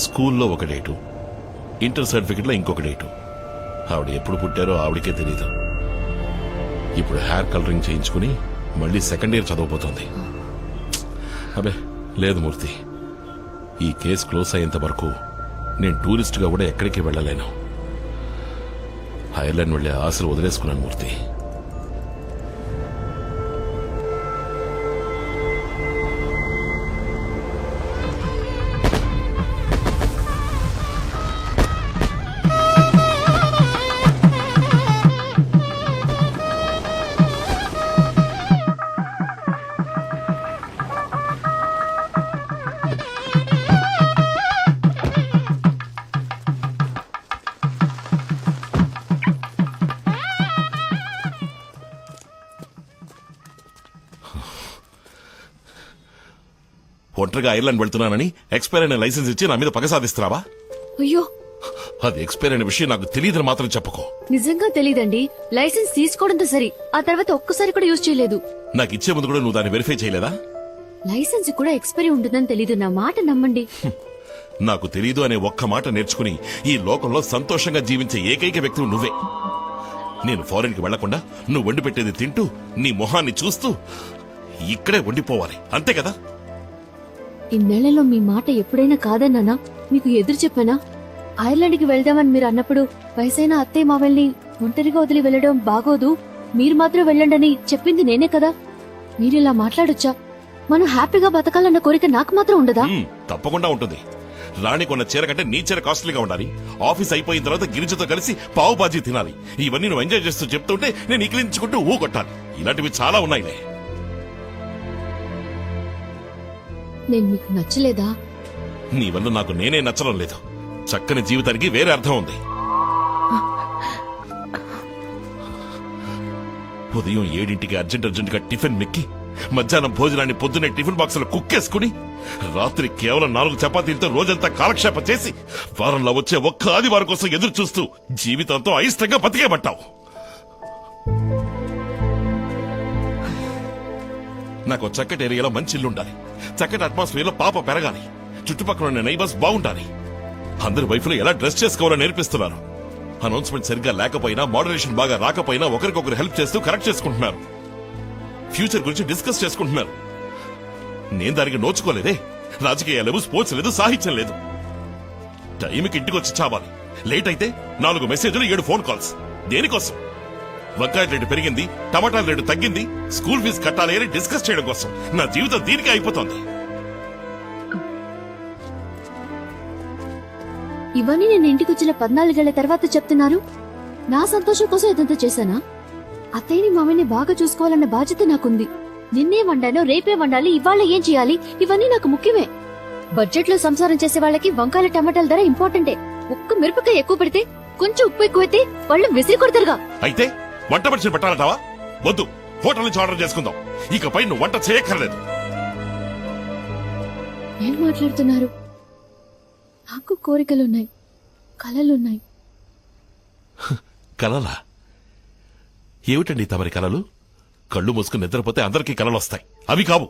Speaker 5: స్కూల్లో ఒక డేటు, ఇంటర్ సర్టిఫికెట్లో ఇంకొక డేటు. ఆవిడ ఎప్పుడు పుట్టారో ఆవిడకే తెలియదు. ఇప్పుడు హెయిర్ కలరింగ్ చేయించుకుని మళ్ళీ 2nd ఇయర్ చదవబోతోంది. అబే లేదు మూర్తి, ఈ కేసు క్లోజ్ అయ్యేంత వరకు నేను టూరిస్ట్గా కూడా ఎక్కడికి వెళ్ళలేను. ఐర్లాండ్ వెళ్లే ఆశలు వదిలేసుకున్నాను మూర్తి. ఒంటరిగా ఐర్లాండ్ వెళ్తున్నానని ఎక్స్పైర్ అయిన లైసెన్స్ ఇచ్చి నా మీద పగ సాధిస్తున్నావా?
Speaker 2: అయ్యో,
Speaker 5: అది ఎక్స్పైర్ అయిన విషయం నాకు తెలియదని మాత్రం చెప్పుకో.
Speaker 2: నిజంగా తెలీదండి. లైసెన్స్ తీసుకోవడంతో సరి, ఆ తర్వాత ఒక్కసారి కూడా యూజ్ చేయలేదు.
Speaker 5: నాకు ఇచ్చే ముందు కూడా నువ్వు దాన్ని వెరిఫై చేయలేదా?
Speaker 2: లైసెన్స్ కూడా ఎక్స్పైరీ ఉంటుందని తెలీదు. నా మాట నమ్మండి.
Speaker 5: నాకు తెలీదు అనే ఒక్క మాట నేర్చుకుని ఈ లోకంలో సంతోషంగా జీవించే ఏకైక వ్యక్తి నువ్వే. నేను ఫారెన్ కి వెళ్లకుండా నువ్వు వండి పెట్టేది తింటూ నీ మొహాన్ని చూస్తూ ఇక్కడే వండిపోవాలి, అంతే కదా?
Speaker 2: ఇన్నేళ్లలో మీ మాట ఎప్పుడైనా కాదన్నానా? మీకు ఎదురు చెప్పానా? ఐర్లాండ్కి వెళ్దామని మీరు అన్నప్పుడు వయసైన అత్తయ్య మావల్ని ఒంటరిగా వదిలి వెళ్లడం బాగోదు, మీరు మాత్రం వెళ్ళండని చెప్పింది నేనే కదా. మీరిలా మాట్లాడొచ్చా? మనం హ్యాపీగా బతకాలన్న కోరిక నాకు మాత్రం ఉండదా?
Speaker 5: తప్పకుండా ఉంటుంది. రాణి కొన్న చీర కంటే నీ చీర కాస్ట్లీగా ఉండాలి, ఆఫీస్ అయిపోయిన తర్వాత గిరిజతో కలిసి పావు బాజీ తినాలి, ఇవన్నీ నువ్వు ఎంజాయ్ చేస్తూ చెప్తుంటే నేను ఇకిలించుకుంటూ ఊ కొట్టాలి. ఇలాంటివి చాలా ఉన్నాయిలే.
Speaker 2: నేను మీకు నచ్చలేదా?
Speaker 5: నీ వల్ల నాకు నేనే నచ్చడం లేదు. చక్కని జీవితానికి వేరే అర్థం ఉంది. ఉదయం 7ంటికి అర్జెంటుగా టిఫిన్ మెక్కి, మధ్యాహ్నం భోజనాన్ని పొద్దునే టిఫిన్ బాక్సులో కుక్కేసుకుని, రాత్రి కేవలం 4 చపాతీలతో రోజంతా కాలక్షేపం చేసి, వారంలో వచ్చే ఒక్క ఆదివారం కోసం ఎదురు చూస్తూ జీవితంతో అయిష్టంగా బతికేబట్టావు. నాకు చక్కటి ఏరియాలో మంచి ఇల్లు ఉండాలి, చక్కటి అట్మాస్ఫియర్ లో పాప పెరగాలి, చుట్టుపక్కల ఉన్న నైబర్స్ బాగుండాలి. అందరి వైఫ్లు ఎలా డ్రెస్ చేసుకోవాలో నేర్పిస్తున్నారు. అనౌన్స్మెంట్ సరిగ్గా లేకపోయినా, మోడరేషన్ బాగా రాకపోయినా ఒకరికొకరు హెల్ప్ చేస్తూ కరెక్ట్ చేసుకుంటున్నారు. ఫ్యూచర్ గురించి డిస్కస్ చేసుకుంటున్నారు. నేను దానికి నోచుకోలేదే. రాజకీయాలు లేవు, స్పోర్ట్స్ లేదు, సాహిత్యం లేదు. టైంకి ఇంటికి వచ్చి చావాలి. లేట్ అయితే 4 మెసేజ్లు, 7 ఫోన్ కాల్స్. దేనికోసం? వంకాయ రేటు పెరిగింది, టమాటాల రేటు తగ్గింది, స్కూల్ ఫీజు కట్టాలి అని డిస్కస్ చేయడం కోసం. నా జీవితం దీనికే అయిపోతుంది.
Speaker 2: ఇవన్నీ నేను ఇంటికి వచ్చిన 14 ఏళ్ల తర్వాత చెప్తున్నారు. నా సంతోషం కోసం ఇదంతా చేశానా? అత్తయ్యని మామని బాగా చూసుకోవాలన్న బాధ్యత నాకుంది. నిన్నే వండానో, రేపే వండాలి, ఇవాళ ఏం చేయాలి, ఇవన్నీ నాకు ముఖ్యమే. బడ్జెట్ లో సంసారం చేసే వాళ్ళకి వంకాయల టమాటాల ధర ఇంపార్టెంటే. ఒక్క మిరపకాయ ఎక్కువ పెడితే, కొంచెం ఉప్పు ఎక్కువైతే వాళ్ళు విసిరి కొడతారుగా.
Speaker 5: అయితే వంట మనిషిని పెట్టాలంటావా? వద్దు, హోటల్ నుంచి ఆర్డర్ చేసుకుందాం. ఇకపై నువ్వు వంట చేయక్కర్లేదు.
Speaker 2: ఏం మాట్లాడుతున్నారు? నాకు కోరికలున్నాయి, కలలున్నాయి.
Speaker 5: కలలా? ఏమిటండి తమరి కలలు? కళ్ళు మూసుకుని నిద్రపోతే అందరికీ కలలు వస్తాయి. అవి కావు.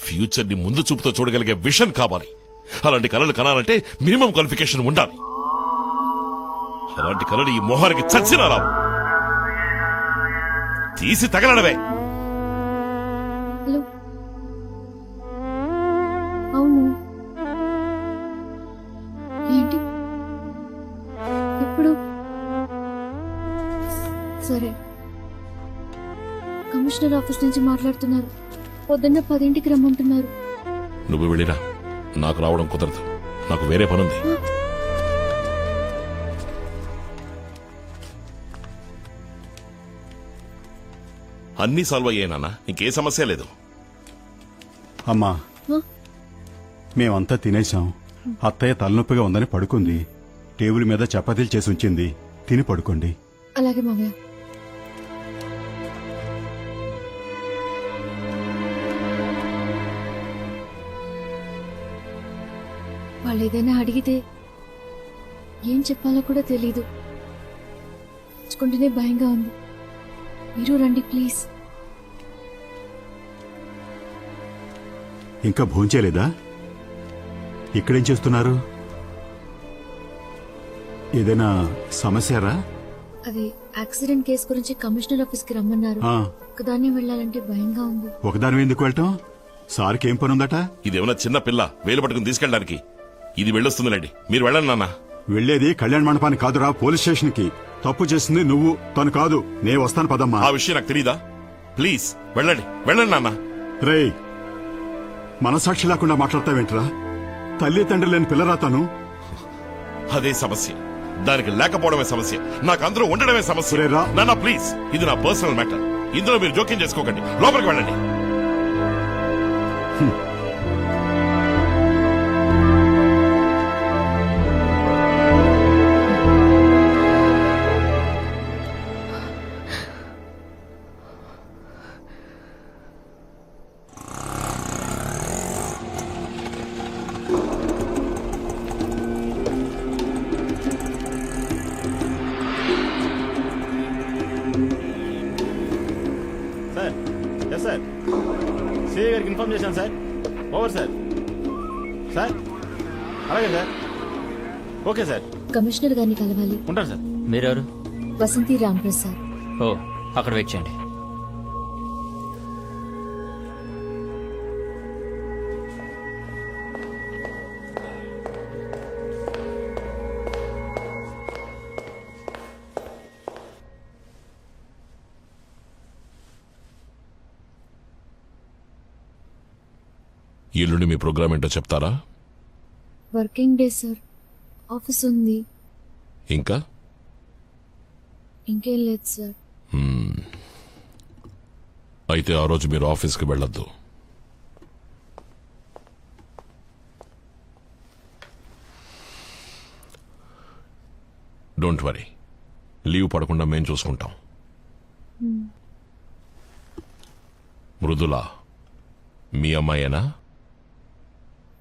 Speaker 5: ఫ్యూచర్ ని ముందు చూపుతో చూడగలిగే విషన్ కావాలి. అలాంటి కలలు కనాలంటే మినిమం క్వాలిఫికేషన్ ఉండాలి. అలాంటి కలలు ఈ మొహానికి చచ్చినా రావు. తీసి తగలడవే.
Speaker 2: హలో, అవును, ఏంటి ఎప్పుడు? సరే, కమిషనర్ ఆఫీస్ నుంచి మాట్లాడుతున్నారు. పొద్దున్న 10ంటికి రమ్మంటున్నారు.
Speaker 5: నువ్వు వెళ్ళిరా, నాకు రావడం కుదరదు. నాకు వేరే పనుంది. అన్నీ సాల్వ్ అయ్యాయి నాన్న, ఇంకే సమస్య లేదు.
Speaker 14: అమ్మా, మేమంతా తినేశాం. అత్తయ్య తలనొప్పిగా ఉందని పడుకుంది. టేబుల్ మీద చపాతీలు చేసి ఉంచింది, తిని పడుకోండి.
Speaker 2: అలాగే మామయ్య. వాళ్ళు ఏదైనా అడిగితే ఏం చెప్పాలో కూడా తెలీదు. తెచ్చుకుంటేనే భయంగా ఉంది. మీరు రండి ప్లీజ్.
Speaker 14: ఇంకా భోంచేలేదా? ఇక్కడేం చేస్తున్నారు? ఏదైనా సమస్యరా?
Speaker 2: అది యాక్సిడెంట్ కేసు గురించి కమిషనర్ ఆఫీస్ కి రమ్మన్నారు.
Speaker 14: ఆ.
Speaker 2: ఒకదాన్ని వెళ్ళాలంటే భయంగా ఉంది.
Speaker 14: ఒకదాని ఎందుకు వెళ్ళటం? సార్కి ఏం పని ఉందట?
Speaker 5: ఇదేమన్నా చిన్న పిల్ల వేలు పట్టుకుని తీసుకెళ్ళడానికి? ఇది వెళ్ళొస్తుందిలేండి, మీరు వెళ్ళండి నాన్న.
Speaker 14: వెళ్లేది కళ్యాణ మండపానికి కాదురా, పోలీస్ స్టేషన్ కి. తప్పు చేసింది నువ్వు, తను కాదు. నే వస్తాను పదమ్మా.
Speaker 5: ఆ విషయం నాకు తెలీదా? ప్లీజ్ వెళ్ళండి, వెళ్ళండి నాన్న.
Speaker 14: రేయ్, మనసాక్షి లేకుండా మాట్లాడతావేంట్రా? తల్లి తండ్రి లేని పిల్లరా తను.
Speaker 5: అదే సమస్య, దానికి లేకపోవడమే సమస్య, నాకు అందరూ ఉండడమే సమస్య. నాన్న ప్లీజ్, ఇది నా పర్సనల్ మ్యాటర్. ఇందులో మీరు జోక్యం చేసుకోకండి. లోపలికి వెళ్ళండి.
Speaker 13: సార్, సిఐ గారికి ఇన్ఫార్మ్ చేశాను సార్. Over sir. సార్, అలాగే సార్. Okay sir.
Speaker 2: కమిషనర్ గారిని కలవాలి.
Speaker 13: ఉంటాను సార్.
Speaker 11: మీరెవరు?
Speaker 2: వసంతి రాంప్రసాద్.
Speaker 11: ఓ, అక్కడ వెయిట్ చేయండి.
Speaker 5: ఎల్లుండి మీ ప్రోగ్రామ్ ఏంటో చెప్తారా?
Speaker 2: వర్కింగ్ డే సార్, ఆఫీస్ ఉంది.
Speaker 5: ఇంకా
Speaker 2: ఇంకేం లేదు సార్.
Speaker 5: అయితే ఆ రోజు మీరు ఆఫీస్కి వెళ్ళొద్దు. డోంట్ వరీ, లీవ్ పడకుండా మేం చూసుకుంటాం. మృదుల మీ అమ్మాయేనా?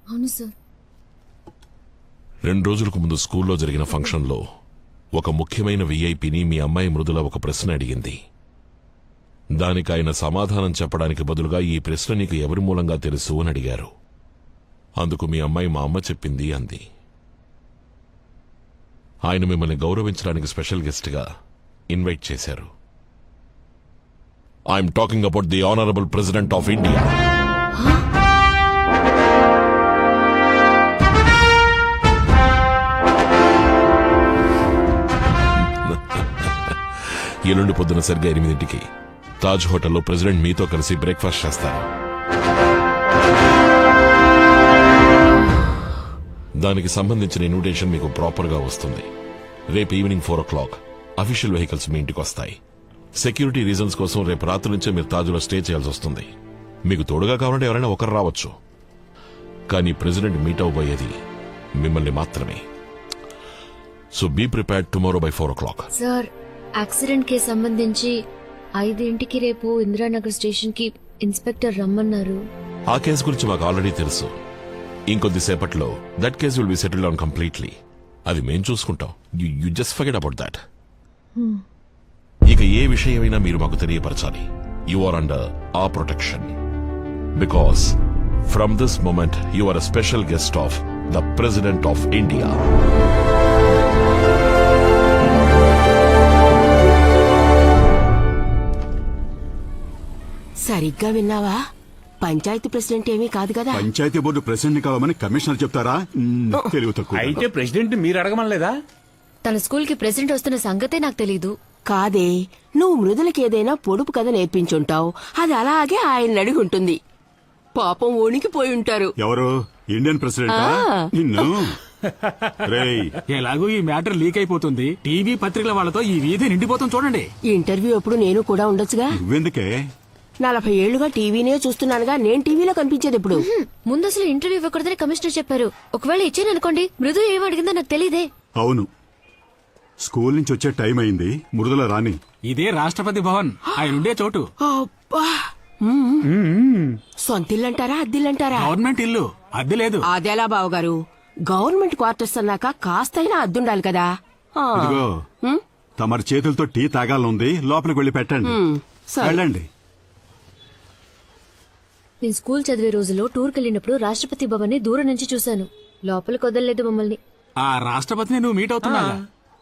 Speaker 2: అవును సార్.
Speaker 5: 2 రోజులకు ముందు స్కూల్లో జరిగిన ఫంక్షన్లో ఒక ముఖ్యమైన విఐపిని మీ అమ్మాయి మృదుల ఒక ప్రశ్న అడిగింది. దానికి ఆయన సమాధానం చెప్పడానికి బదులుగా ఈ ప్రశ్న నీకు ఎవరి మూలంగా తెలుసు అని అడిగారు. అందుకు మీ అమ్మాయి మా అమ్మ చెప్పింది అంది. ఆయన మిమ్మల్ని గౌరవించడానికి స్పెషల్ గెస్ట్గా ఇన్వైట్ చేశారు. I'm talking about the honourable president of India. ఎల్లుండి పొద్దున సరిగ్గా 8ంటికి తాజ్ హోటల్లో ప్రెసిడెంట్ మీతో కలిసి బ్రేక్ఫాస్ట్ చేస్తారు. దానికి సంబంధించిన ఇన్విటేషన్ మీకు ప్రాపర్గా వస్తుంది. రేపు ఈవినింగ్ 4 o'clock అఫీషియల్ వెహికల్స్ మీ ఇంటికి వస్తాయి. సెక్యూరిటీ రీజన్స్ కోసం రేపు రాత్రి నుంచే మీరు తాజ్లో స్టే చేయాల్సి వస్తుంది. మీకు తోడుగా కావాలంటే ఎవరైనా ఒకరు రావచ్చు, కానీ ప్రెసిడెంట్ మీట్ అవ్వబోయేది మిమ్మల్ని మాత్రమే. So be prepared tomorrow by 4 o'clock.
Speaker 2: Sir, accident కి సంబంధించి 5ంటికి రేపు ఇందిరానగర్ స్టేషన్ కి ఇన్స్పెక్టర్ రమ్మన్నారు.
Speaker 5: ఆ కేసు గురించి మాకు ఆల్రెడీ తెలుసు. ఇంకొద్దిసేపట్లో that case will be settled on completely. అది మేం చూసుకుంటాం. You just forget about that. ఇక ఏ విషయమైనా మీరు మాకు తెలియపరచాలి. You are under a protection. Because from this moment you are a special guest of the president of India.
Speaker 16: సరిగ్గా విన్నావా? పంచాయతీ ప్రెసిడెంట్ ఏమీ కాదు కదా.
Speaker 14: పంచాయతీ బోర్డు ప్రెసిడెంట్ కావాలని కమిషనర్ చెప్తారా? తెలివి తక్కువ.
Speaker 10: అయితే ప్రెసిడెంట్ మీరు అడగమనలేదా?
Speaker 2: తన స్కూల్ కి ప్రెసిడెంట్ వస్తున్న సంగతే నాకు తెలీదు.
Speaker 16: కాదే, నువ్వు మృదులకి ఏదైనా పొడుపు కథ నేర్పించుంటావు. అది అలాగే ఆయన అడిగి ఉంటుంది. పాపం వణికిపోయి ఉంటారు.
Speaker 14: ఎవరు? Indian president? నిన్ను రేయ్,
Speaker 10: ఎలాగూ ఈ మ్యాటర్ లీక్ అయిపోతుంది. టీవీ పత్రికల వాళ్ళతో ఈ వీధి నిండిపోతుంది చూడండి.
Speaker 16: ఇంటర్వ్యూ అప్పుడు నేను కూడా ఉండొచ్చుగా.
Speaker 14: నువ్వెందుకే?
Speaker 16: 40 ఏళ్లుగా టీవీనే చూస్తున్నానుగా, నేను టీవీలో కనిపించేది ఇప్పుడు.
Speaker 2: ముందు అసలు ఇంటర్వ్యూ ఇవ్వకూడదని కమిషనర్ చెప్పారు. ఒకవేళ ఇచ్చాను అనుకోండి, మృదు ఏం అడిగిందో నాకు తెలీదే.
Speaker 14: అవును, స్కూల్ నుంచి వచ్చే టైం అయింది. మృదుల రాని.
Speaker 10: ఇదే రాష్ట్రపతి భవన్, ఆయన ఉండే చోటు.
Speaker 16: అబ్బా, సొంతిల్లంటారా అద్దిల్లంటారా?
Speaker 10: గవర్నమెంట్ ఇల్లు, అద్దె లేదు.
Speaker 16: అదేలా బావగారు, గవర్నమెంట్ క్వార్టర్స్ అన్నాక కాస్తైనా అద్దుండాలి కదా.
Speaker 14: ఇదిగో, తమరి చేతులతో టీ తాగాలనుంది. లోపలికి వెళ్ళి పెట్టండి. వెళ్ళండి.
Speaker 2: నేను స్కూల్ చదివే రోజుల్లో టూర్కి వెళ్ళినప్పుడు రాష్ట్రపతి భవన్ ని దూరం నుంచి చూశాను. లోపలికి వదలలేదు మమ్మల్ని.
Speaker 10: ఆ రాష్ట్రపతిని నువ్వు మీట్ అవుతున్నా?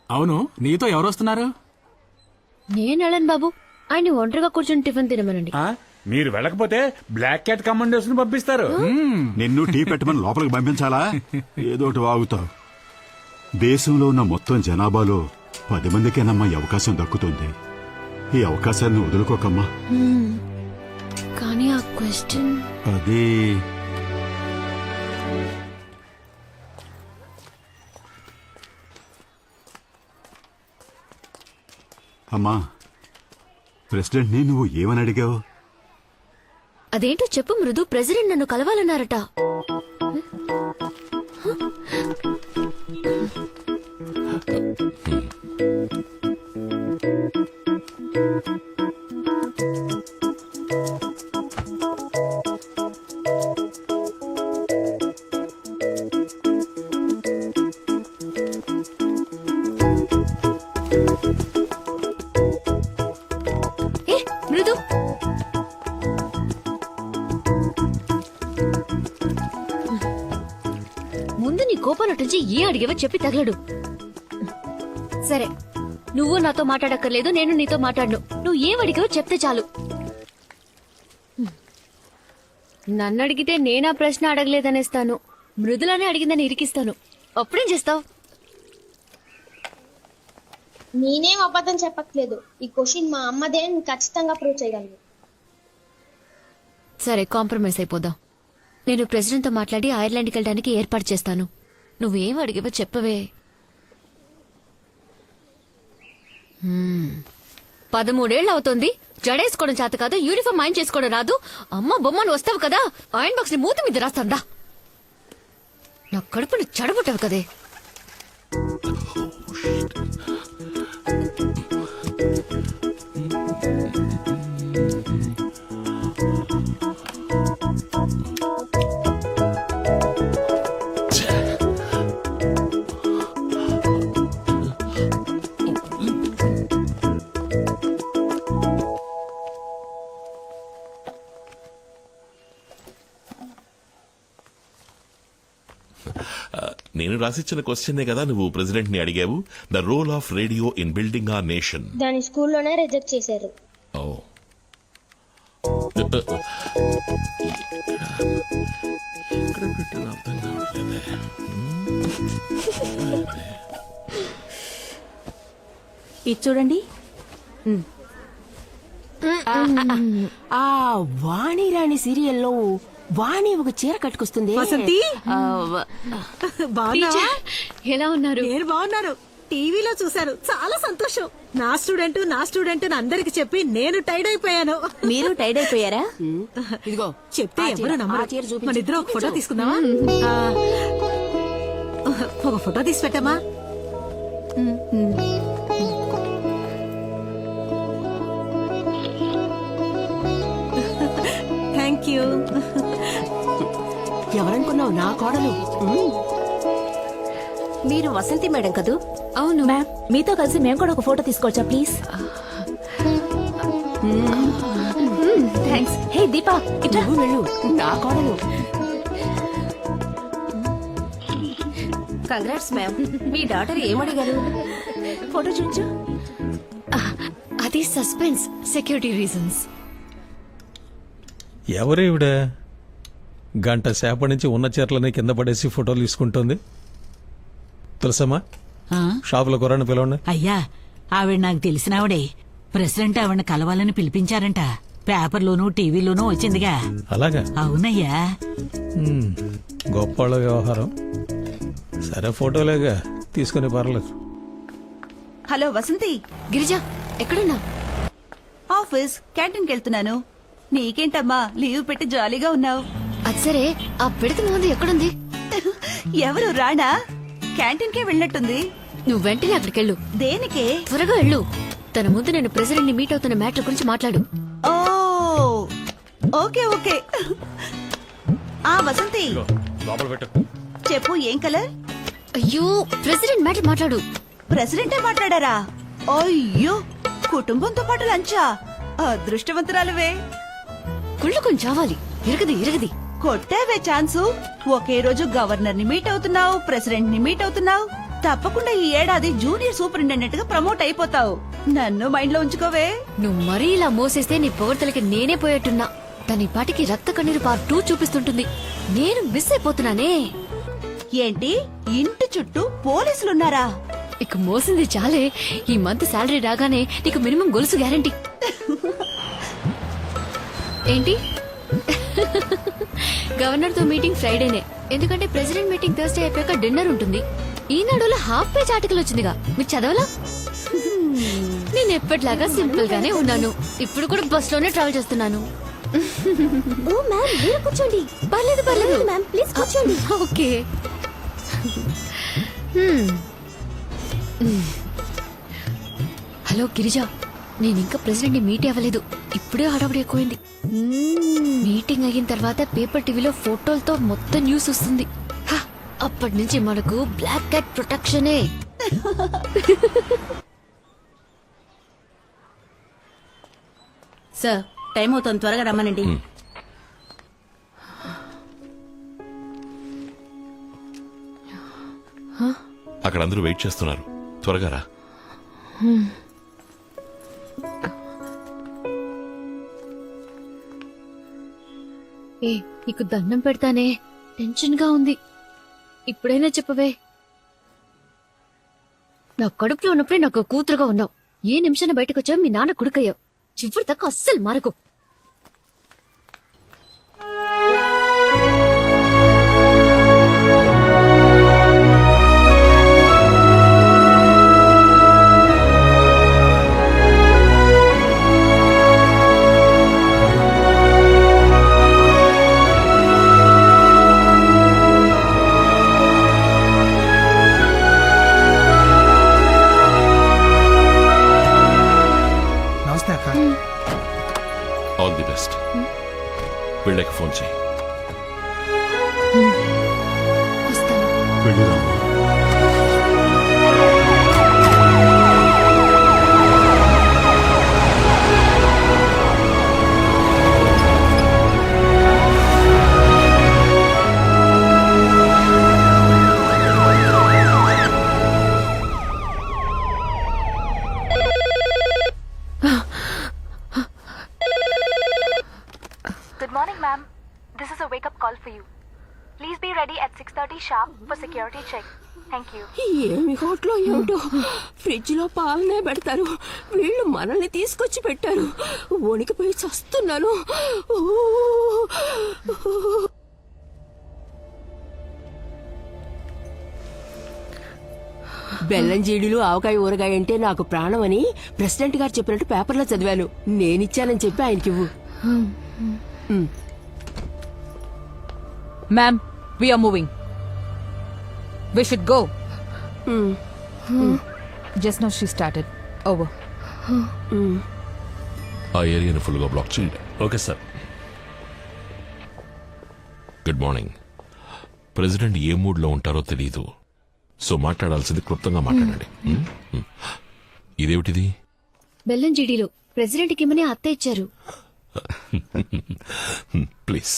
Speaker 10: అవును, నీతో ఎవరు వస్తున్నారు?
Speaker 2: నేను వెళ్ళను బాబు, ఆయన ఒంటరిగా కూర్చొని టిఫిన్ తినమనండి.
Speaker 10: మీరు వెళ్ళకపోతే బ్లాక్ క్యాట్ కమాండర్స్ ని పంపిస్తారు.
Speaker 14: నిన్ను టీ పెట్టమని లోపలికి పంపించాలా? ఏదోటి వాగుతావు. దేశంలో ఉన్న మొత్తం జనాభాలో 10 మందికేనమ్మా ఈ అవకాశం దక్కుతుంది. ఈ అవకాశాన్ని వదులుకోకమ్మా.
Speaker 2: కానీ ఆ క్వశ్చన్
Speaker 14: అది అమ్మా, ప్రెసిడెంట్ ని నువ్వు ఏమని అడిగావు?
Speaker 2: అదేంటో చెప్పు మృదు. ప్రెసిడెంట్ నన్ను కలవాలన్నారట. మృదు, ముందు నీ కోపం నటించి ఏ అడిగేవో చెప్పి తగలడు. సరే, నువ్వు నాతో మాట్లాడక్కర్లేదు, నేను నీతో మాట్లాడను. నువ్వు ఏం అడిగావో చెప్తే చాలు. నన్ను అడిగితే నేనా ప్రశ్న అడగలేదనేస్తాను. మృదులానే అడిగిందని ఇరికిస్తాను. అప్పుడేం చేస్తావు?
Speaker 17: నేనేం అబద్ధం చెప్పట్లేదు. ఈ క్వశ్చన్ మా అమ్మదే, ఖచ్చితంగా ప్రూవ్ చేయగలను.
Speaker 2: సరే, కాంప్రమైజ్ అయిపోదాం. నేను ప్రెసిడెంట్ తో మాట్లాడి ఐర్లాండ్కి వెళ్ళడానికి ఏర్పాటు చేస్తాను. నువ్వేం అడిగావో చెప్పవే. 13 అవుతోంది, జడేసుకోవడం చేత కాదు, యూనిఫామ్ ఆయన చేసుకోవడం రాదు. అమ్మ బొమ్మను వస్తావు కదా, ఆయన బాక్స్ ని మూతి మీద రాస్తాందా. నా కడుపును చెడబుట్టావు కదే.
Speaker 5: నేను రాసిచ్చిన క్వశ్చనే కదా నువ్వు ప్రెసిడెంట్ ని అడిగావు. The role of radio in building our nation.
Speaker 17: దాని స్కూల్లోనే రిజెక్ట్ చేశారు.
Speaker 5: ఎక్కడ పెట్టాను అర్థం కావట్లేదే.
Speaker 12: ఇది చూడండి.
Speaker 16: ఆ వాణిరాణి సీరియల్లో వాణి ఒక చీర కట్టుకొస్తుంది.
Speaker 3: వసంతి?
Speaker 2: టీచర్, ఎలా ఉన్నారు?
Speaker 3: నేను బాగున్నాను. టీవీలో చూశాను, చాలా సంతోషం. నా స్టూడెంట్ అందరికి చెప్పి నేను టైడ్ అయిపోయాను.
Speaker 12: మీరు టైడ్ అయిపోయారా?
Speaker 16: ఇదిగో
Speaker 3: చెప్తే ఎవరు నమ్మరు. మన ఇద్దరు ఒక ఫోటో తీసుకుందామా? ఒక ఫోటో తీసి పెట్టమ్మా. Thank you.
Speaker 16: ఎవరనుకున్నావు? నా కోడలు.
Speaker 12: మీరు వసంతి మేడం కదూ?
Speaker 2: అవును
Speaker 12: మ్యామ్, మీతో కలిసి మేము కూడా ఒక ఫోటో తీసుకోవచ్చా ప్లీజ్? థ్యాంక్స్. హే దీపా, ఇట్లా
Speaker 16: వెళ్ళు. నా కోడలు.
Speaker 12: Congrats ma'am. మీ డాటర్ ఏమడిగారు? ఫోటో చూచు.
Speaker 2: అది సస్పెన్స్, సెక్యూరిటీ రీజన్స్.
Speaker 13: ఎవరేవిడ గంట సేపటి నుంచి ఉన్న చీరలని కింద పడేసి ఫోటోలు తీసుకుంటుంది? తెలుసమ్మా, షాపులో కుర్రాన్ని పిలవండి.
Speaker 3: అయ్యా, ఆవిడ నాకు తెలిసినావిడే. ప్రెసిడెంట్ ఆవిడని కలవాలని పిలిపించారంట. పేపర్లోనూ టీవీలోనూ వచ్చిందిగా.
Speaker 13: అలాగా?
Speaker 3: అవునయ్యా.
Speaker 13: గొప్ప వ్యవహారం. సరే, ఫోటోలేగా తీసుకుని పర్లేదు.
Speaker 12: హలో వసంతి.
Speaker 2: గిరిజా, ఎక్కడున్నా?
Speaker 12: ఆఫీస్ క్యాంటీన్కి వెళ్తున్నాను. నీకేంటమ్మా లీవ్ పెట్టి జాలీగా ఉన్నావు?
Speaker 2: అది సరే, ఆ పిడత ముందు ఎక్కడుంది?
Speaker 12: ఎవరు రాణా? క్యాంటీన్కే వెళ్ళినట్టుంది.
Speaker 2: నువ్వు వెంటనే అక్కడికెళ్ళు.
Speaker 12: దేనికే?
Speaker 2: త్వరగా వెళ్ళు. తన ముందు నేను ప్రెసిడెంట్ ని మీట్ అవుతున్న మ్యాటర్ గురించి మాట్లాడు.
Speaker 12: ఓ ఓకే ఓకే. ఆ వసంతి, చెప్పు, ఏం కలర్?
Speaker 2: అయ్యో, ప్రెసిడెంట్ మ్యాటర్ మాట్లాడు.
Speaker 12: ప్రెసిడెంటే మాట్లాడారా? అయ్యో, కుటుంబంతో పాటు లంచా? అదృష్టవంతురాలువే.
Speaker 2: కుళ్ళు కొంచెం చావాలి. ఇరగది.
Speaker 12: కొట్టావే ఛాన్సు. ఒకే రోజు గవర్నర్ ని మీట్ అవుతున్నావు, ప్రెసిడెంట్ ని మీట్ అవుతున్నావు. తప్పకుండా ఈ ఏడాది జూనియర్ సూపరింటెండెంట్ గా ప్రమోట్ అయిపోతావు. నన్ను మైండ్ లో ఉంచుకోవే.
Speaker 2: నువ్వు మరీ ఇలా మోసేస్తే నీ పొగడ్తలకి నేనే పోయేట్టున్నా. తన పాటికి రక్త కన్నీరు పార్ట్ 2 చూపిస్తుంటుంది. నేను మిస్ అయిపోతున్నానే.
Speaker 12: ఏంటి, ఇంటి చుట్టూ పోలీసులున్నారా?
Speaker 2: ఇక మోసింది చాలే. ఈ మంత్ శాలరీ రాగానే నీకు మినిమం గొలుసు గ్యారంటీ. ఏంటి? గవర్నర్ తో మీటింగ్ ఫ్రైడేనే, ఎందుకంటే ప్రెసిడెంట్ మీటింగ్ థర్స్డే అయిపోయాక డిన్నర్ ఉంటుంది. ఈనాడులో హాఫ్ పేజ్ ఆర్టికల్ వచ్చిందిగా, మీరు చదవలా? నేను ఎప్పటిలాగా సింపుల్ గానే ఉన్నాను. ఇప్పుడు కూడా బస్ లోనే ట్రావెల్ చేస్తున్నాను.
Speaker 12: కూర్చోండి.
Speaker 2: పర్లేదు
Speaker 12: మ్యామ్, ప్లీజ్ కూర్చోండి.
Speaker 2: ఓకే. హలో గిరిజా, నేను ఇంకా ప్రెసిడెంట్ ని మీట్ అవ్వలేదు. ఇప్పుడే హడావుడి ఎక్కువైంది. మీటింగ్ అయిన తర్వాత పేపర్ టీవీలో ఫోటోలతో మొత్తం న్యూస్ వస్తుంది. అప్పటి నుంచి మనకు బ్లాక్ క్యాట్ ప్రొటెక్షనే.
Speaker 12: సార్, టైం అవుతుంది, త్వరగా రమ్మనండి.
Speaker 5: అక్కడ అందరూ వెయిట్ చేస్తున్నారు, త్వరగా రా.
Speaker 2: ఏ, నీకు దండం పెడతానే, టెన్షన్ గా ఉంది. ఇప్పుడైనా చెప్పవే. నా కడుపులో ఉన్నప్పుడే నాకు కూతురుగా ఉన్నావు. ఏ నిమిషాన్ని బయటకు వచ్చావు మీ నాన్న కొడుకయ్యావు. చివరి దాకా అస్సలు మారకు.
Speaker 15: for you. Please be ready at 6:30 sharp for security check. Thank you.
Speaker 16: ఏమి హోటలో ఏమిటో ఫ్రిడ్జ్ లో పాలనే పెడతారు, వీళ్ళు మనల్ని తీసుకొచ్చి పెట్టారు. వణికిపోయి చస్తున్నాను. బెల్లం జీడులు ఆవకాయ ఊరగాయ అంటే నాకు ప్రాణం అని ప్రెసిడెంట్ గారు చెప్పినట్టు పేపర్లో చదివాను. నేనిచ్చానని చెప్పి ఆయనకివ్వు.
Speaker 18: Ma'am, we are moving. We should go. Just now she started. Over.
Speaker 5: ఆ ఏరియాను ఫుల్గా బ్లాక్ చేయండి.
Speaker 13: Okay sir.
Speaker 5: Good morning. President ఏ మూడ్లో ఉంటారో తెలియదు, సో మాట్లాడాల్సింది క్లుప్తంగా మాట్లాడండి. ఇదేమిటిది?
Speaker 2: బెల్లం జీడీలో ప్రెసిడెంట్కి ఇమ్మని అత్త ఇచ్చారు.
Speaker 5: Please.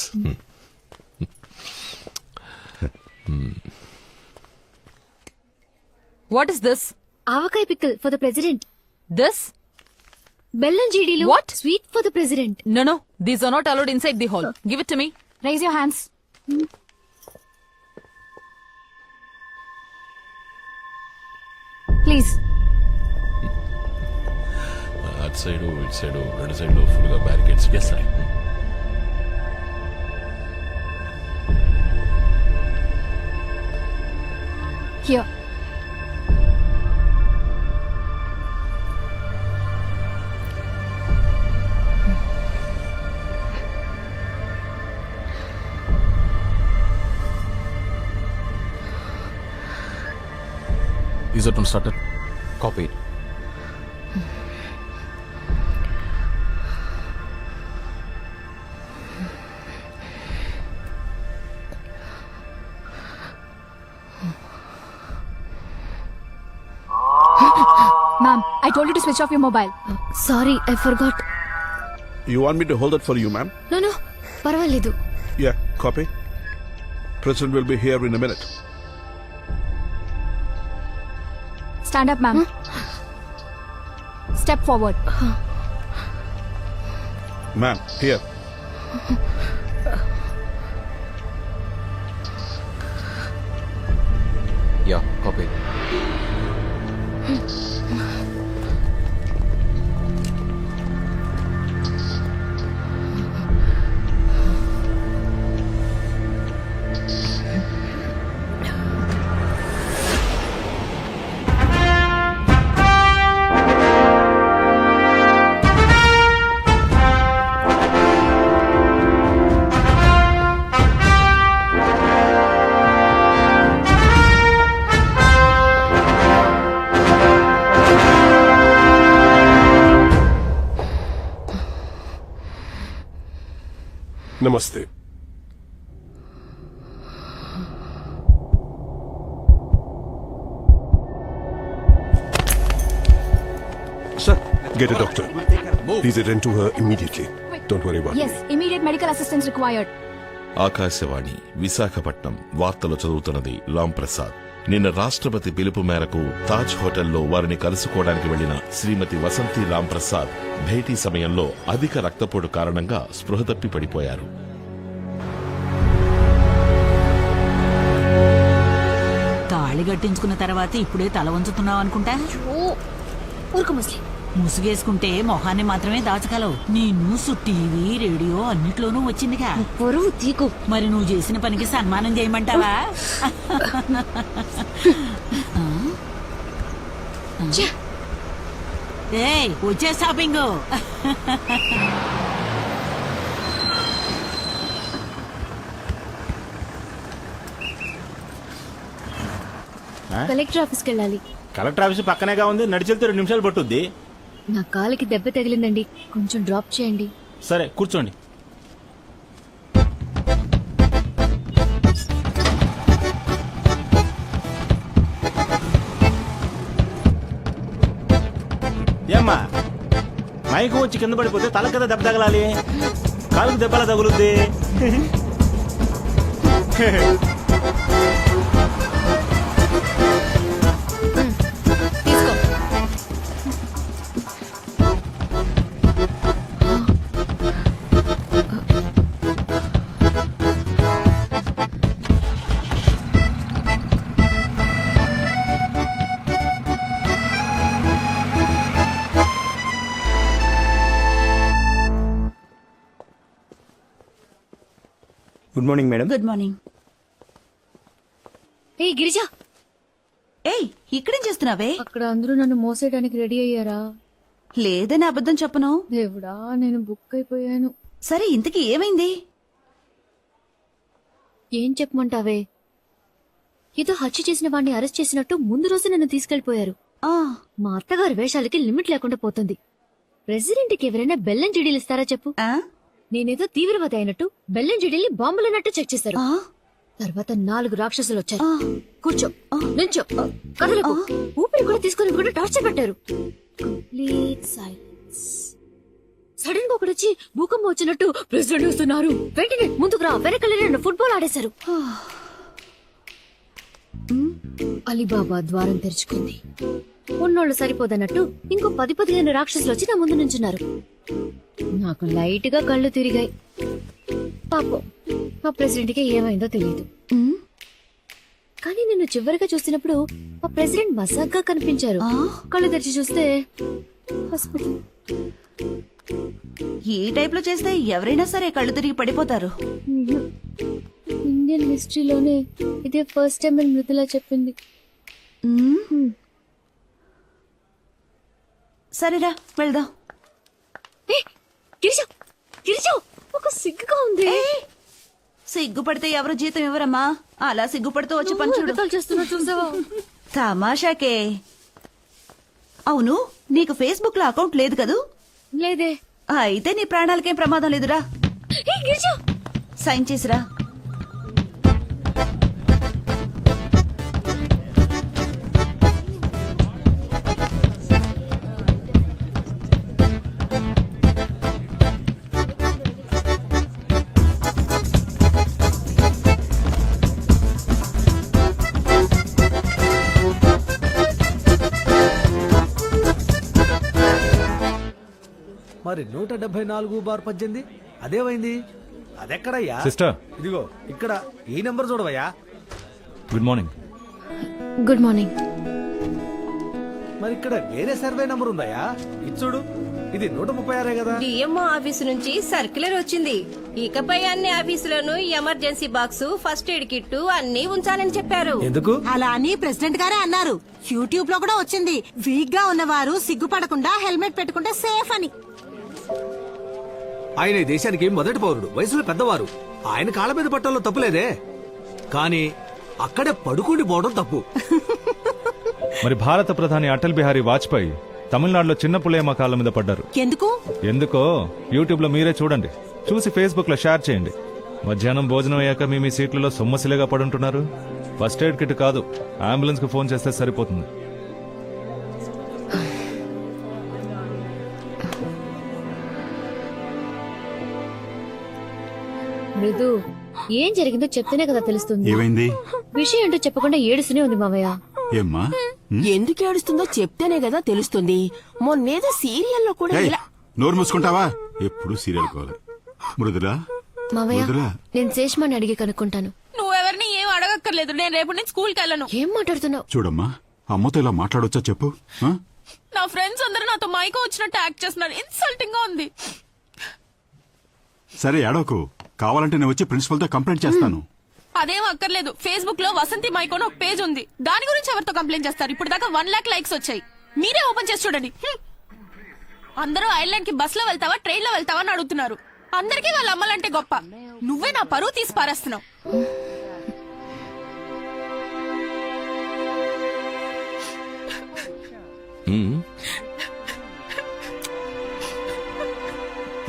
Speaker 18: What is this?
Speaker 2: Avakaya pickle for the president.
Speaker 18: This?
Speaker 2: బెల్లం జీడీలో
Speaker 18: What?
Speaker 2: Sweet for the president.
Speaker 18: No, no. These are not allowed inside the hall. Give it to me. Raise your hands. Please.
Speaker 5: అటు సైడు ఇటు సైడు రెండు సైడ్లో ఫుల్గా barricades.
Speaker 13: Yes sir.
Speaker 18: Here.
Speaker 10: Is it started?
Speaker 9: Copied.
Speaker 18: Ma'am, I told you to switch off your mobile.
Speaker 2: Sorry, I forgot.
Speaker 14: You want me to hold it for you, ma'am?
Speaker 2: No పర్వాలేదు.
Speaker 14: Yeah, copy. President will be here in a minute.
Speaker 18: Stand up, ma'am. Step forward.
Speaker 14: Ma'am, here.
Speaker 9: Yeah, copied.
Speaker 14: Namaste. Sir, get a doctor. Please attend to her immediately. Don't worry about
Speaker 18: Yes, immediate medical assistance required.
Speaker 5: Akashvani Visakhapatnam వార్తలు చదువుతున్నది రామ్ ప్రసాద్. నిన్న రాష్ట్రపతి పిలుపు మేరకు తాజ్ హోటల్లో వారిని కలుసుకోవడానికి వెళ్లిన శ్రీమతి వసంతి రామ్ ప్రసాద్ భేటీ సమయంలో అధిక రక్తపోటు కారణంగా స్పృహ తప్పి పడిపోయారు.
Speaker 3: తాళి కట్టించుకున్న తర్వాత ఇప్పుడే తల వంచుతున్నావు అనుకుంటా.
Speaker 2: ఊరుకు ముస్లిం.
Speaker 3: ముసుగేసుకుంటే మొహాన్ని మాత్రమే దాచగలవు. నీ న్యూస్, టీవీ, రేడియో అన్నిట్లోనూ వచ్చిందిగా.
Speaker 2: పొరువు తీకు.
Speaker 3: మరి నువ్వు చేసిన పనికి సన్మానం చేయమంటావా? ఏయ్, వచ్చే షాపింగ్.
Speaker 2: కలెక్టర్ ఆఫీస్కి వెళ్ళాలి.
Speaker 6: కలెక్టర్ ఆఫీస్ పక్కనేగా ఉంది, నడిచెళ్తే 2 నిమిషాలు పట్టుద్ది.
Speaker 2: నా కాలికి దెబ్బ తగిలిందండి, కొంచెం డ్రాప్ చేయండి.
Speaker 6: సరే కూర్చోండి. ఏమ్మా, మైకు వచ్చి కింద పడిపోతే తల కదా దెబ్బ తగలాలి, కాలుకు దెబ్బలా తగులుద్ది.
Speaker 2: తీసుకో.
Speaker 6: Good morning madam.
Speaker 12: Good morning.
Speaker 2: ఏ గిరిజా,
Speaker 12: ఏయ్ ఇక్కడేం చేస్తున్నావే?
Speaker 2: అక్కడ అందరూ నన్ను మోసేయడానికి రెడీ అయ్యారా?
Speaker 12: లేదని అబద్ధం చెప్పను.
Speaker 2: దేవుడా, నేను బుక్ అయిపోయాను.
Speaker 12: సరే ఇంతకీ ఏమైంది?
Speaker 2: ఏం చెప్పమంటావే? ఏదో హత్య చేసిన వాడిని అరెస్ట్ చేసినట్టు ముందు రోజు నన్ను తీసుకెళ్లిపోయారు. మా అత్తగారి వేషాలకి లిమిట్ లేకుండా పోతుంది. ప్రెసిడెంట్ కి ఎవరైనా బెల్లం చెడీలు ఇస్తారా చెప్పు? నేనేదో తీవ్రవాది అయినట్టు బెల్లం చెడీల్ని బాంబులన్నట్టు చెక్ చేశారు. తర్వాత 4 రాక్షసులు వచ్చారు. కూర్చో, నిల్చో, కదలకు, ఊపిరి కూడా తీసుకుని కూడా టార్చర్ పెట్టారు. Complete silence. సడన్ గా ఒకటి వచ్చి భూకంపం వచ్చినట్టు ప్రెసిడెంట్ వస్తున్నారు, వెంటనే ముందుకు రా, వెనకాల నన్ను ఫుట్బాల్ ఆడేశారు. అలీబాబా ద్వారం తెరుచుకుంది. ఉన్నోళ్ళు సరిపోదన్నట్టు ఇంకో 10-15 రాక్షసులు వచ్చి నా ముందు నుంచున్నారు. నాకు లైట్ గా కళ్ళు తిరిగాయి. పాపం మా ప్రెసిడెంట్ కి ఏమైందో తెలియదు. కానీ నిన్ను చివరిగా చూసినప్పుడు మా ప్రెసిడెంట్ మసాగ్గా కనిపించారు. కళ్ళు తెరిచి చూస్తే హాస్పిటల్.
Speaker 12: ఈ టైప్ లో చేస్తే ఎవరైనా సరే కళ్ళు తిరిగి పడిపోతారు.
Speaker 2: ఇండియన్ హిస్టరీలోనే ఇదే ఫస్ట్ టైం అని మృదులా చెప్పింది.
Speaker 12: సరేరా వెళ్దాం.
Speaker 2: ఒక సిగ్గుగా ఉంది.
Speaker 12: సిగ్గుపడితే ఎవరు జీతం ఇవ్వరమ్మా. అలా సిగ్గుపడుతూ వచ్చి పంచుడు
Speaker 2: చేస్తున్నా చూసావా?
Speaker 12: తమాషాకే. అవును, నీకు ఫేస్బుక్ లో అకౌంట్ లేదు కదూ?
Speaker 2: లేదే.
Speaker 12: అయితే నీ ప్రాణాలకేం ప్రమాదం లేదురా. సైన్ చేసిరా.
Speaker 19: మరి 174/18 అదేమైంది? అదెక్కడయ్యా?
Speaker 4: సిస్టర్,
Speaker 19: ఇదిగో ఇక్కడ ఈ నెంబర్ చూడవయ్యా.
Speaker 4: Good morning.
Speaker 2: Good morning.
Speaker 19: మరి ఇక్కడ వేరే సర్వే నంబర్ ఉందయ్యా. ఇది చూడు, ఇది 136 కదా.
Speaker 16: డిఎంఓ ఆఫీసు నుంచి సర్క్యులర్ వచ్చింది. ఇకపై అన్ని ఆఫీసులను emergency box, first aid kit అన్ని ఉంచాలని చెప్పారు.
Speaker 19: ఎందుకు
Speaker 3: అలా అని ప్రెసిడెంట్ గారే అన్నారు. యూట్యూబ్ లో కూడా వచ్చింది. వీక్ గా ఉన్నవారు సిగ్గుపడకుండా హెల్మెట్ పెట్టుకుంటే సేఫ్ అని.
Speaker 19: ఆయన ఈ దేశానికి మొదటి పౌరుడు, వయసులో పెద్దవారు. ఆయన కాళ్ళ మీద పట్టడంలో తప్పులేదే, కానీ అక్కడే పడుకుని పోవడం తప్పు.
Speaker 4: మరి భారత ప్రధాని అటల్ బిహారీ వాజ్పేయి తమిళనాడులో చిన్న పులేమ కాళ్ళ మీద పడ్డారు. ఎందుకో యూట్యూబ్ లో మీరే చూడండి. చూసి ఫేస్బుక్ లో షేర్ చేయండి. మధ్యాహ్నం భోజనం అయ్యాక మీ సీట్లలో సొమ్మసిలేగా పడుంటున్నారు. ఫస్ట్ ఎయిడ్ కిట్ కాదు, అంబులెన్స్ కు ఫోన్ చేస్తే సరిపోతుంది.
Speaker 2: మృదు, ఏం జరిగిందో చెప్తేనే కదా తెలుస్తుంది.
Speaker 14: ఏమైంది?
Speaker 2: విషయం ఏంటో చెప్పకుండా ఏడుస్తూనే ఉంది మావయ్య.
Speaker 14: ఏమ్మా?
Speaker 16: ఎందుకు ఏడుస్తుందో చెప్తేనే కదా తెలుస్తుంది. మొన్నేదో సీరియల్లో కూడా
Speaker 14: ఏయ్,
Speaker 16: ఇలా.
Speaker 14: నోరు మూసుకుంటావా? ఎప్పుడు సీరియల్ కావాలి. మృదులా,
Speaker 2: మావయ్య,
Speaker 14: మృదులా,
Speaker 2: నేను శేష్మాని అడిగి కనుక్కుంటాను.
Speaker 15: నువ్వెవరిని ఏం అడగక్కర్లేదు. నేను రేపు నుంచి స్కూల్కి వెళ్ళను.
Speaker 2: ఏం మాట్లాడుతున్నావు?
Speaker 14: చూడమ్మా, అమ్మతో ఇలా మాట్లాడొచ్చా చెప్పు. ఆ?
Speaker 15: నా ఫ్రెండ్స్ అందరూ నాతో మైకో వచ్చినట్టు యాక్ట్ చేస్తున్నారు. ఇన్సల్టింగ్ గా ఉంది.
Speaker 14: సరే ఏడవకు, కావాలంటే నేను వచ్చి ప్రిన్సిపల్ తో కంప్లైంట్ చేస్తాను.
Speaker 15: అదేం అక్కర్లేదు. ఫేస్బుక్ లో వసంతి మైకోన్ ఒక పేజ్ ఉంది. దాని గురించి ఎవరితో కంప్లైంట్ చేస్తారు? ఇప్పుడు దాకా 1 lakh లైక్స్ వచ్చాయి. మీరే ఓపెన్ చేసి చూడండి. అందరూ ఐర్లాండ్ కి బస్ లో వెళ్తావా, ట్రైన్ లో వెళ్తావా అని అడుగుతున్నారు. అందరికీ వాళ్ళ అమ్మలంటే గొప్ప. నువ్వే నా పరువు తీసి పారేస్తున్నావు.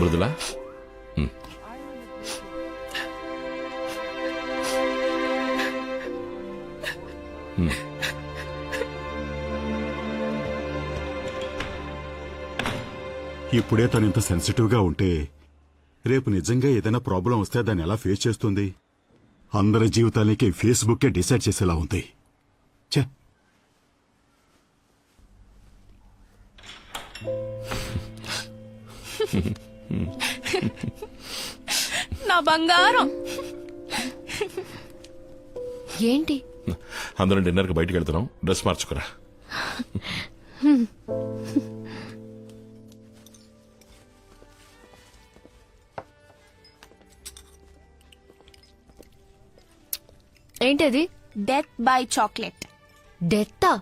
Speaker 5: మృదులా,
Speaker 14: ఇప్పుడే తను ఇంత సెన్సిటివ్ గా ఉంటే రేపు నిజంగా ఏదైనా ప్రాబ్లం వస్తే దాన్ని ఎలా ఫేస్ చేస్తుంది? అందరి జీవితానికి ఫేస్బుక్కే డిసైడ్ చేసేలా ఉంది. ఛే,
Speaker 15: నా బంగారం.
Speaker 2: ఏంటి?
Speaker 5: అందరం డిన్నర్ కి బయటకు వెళ్తున్నాం. డ్రెస్ మార్చుకురా.
Speaker 2: ఏంటది?
Speaker 15: Death by chocolate.
Speaker 2: డెత్తా?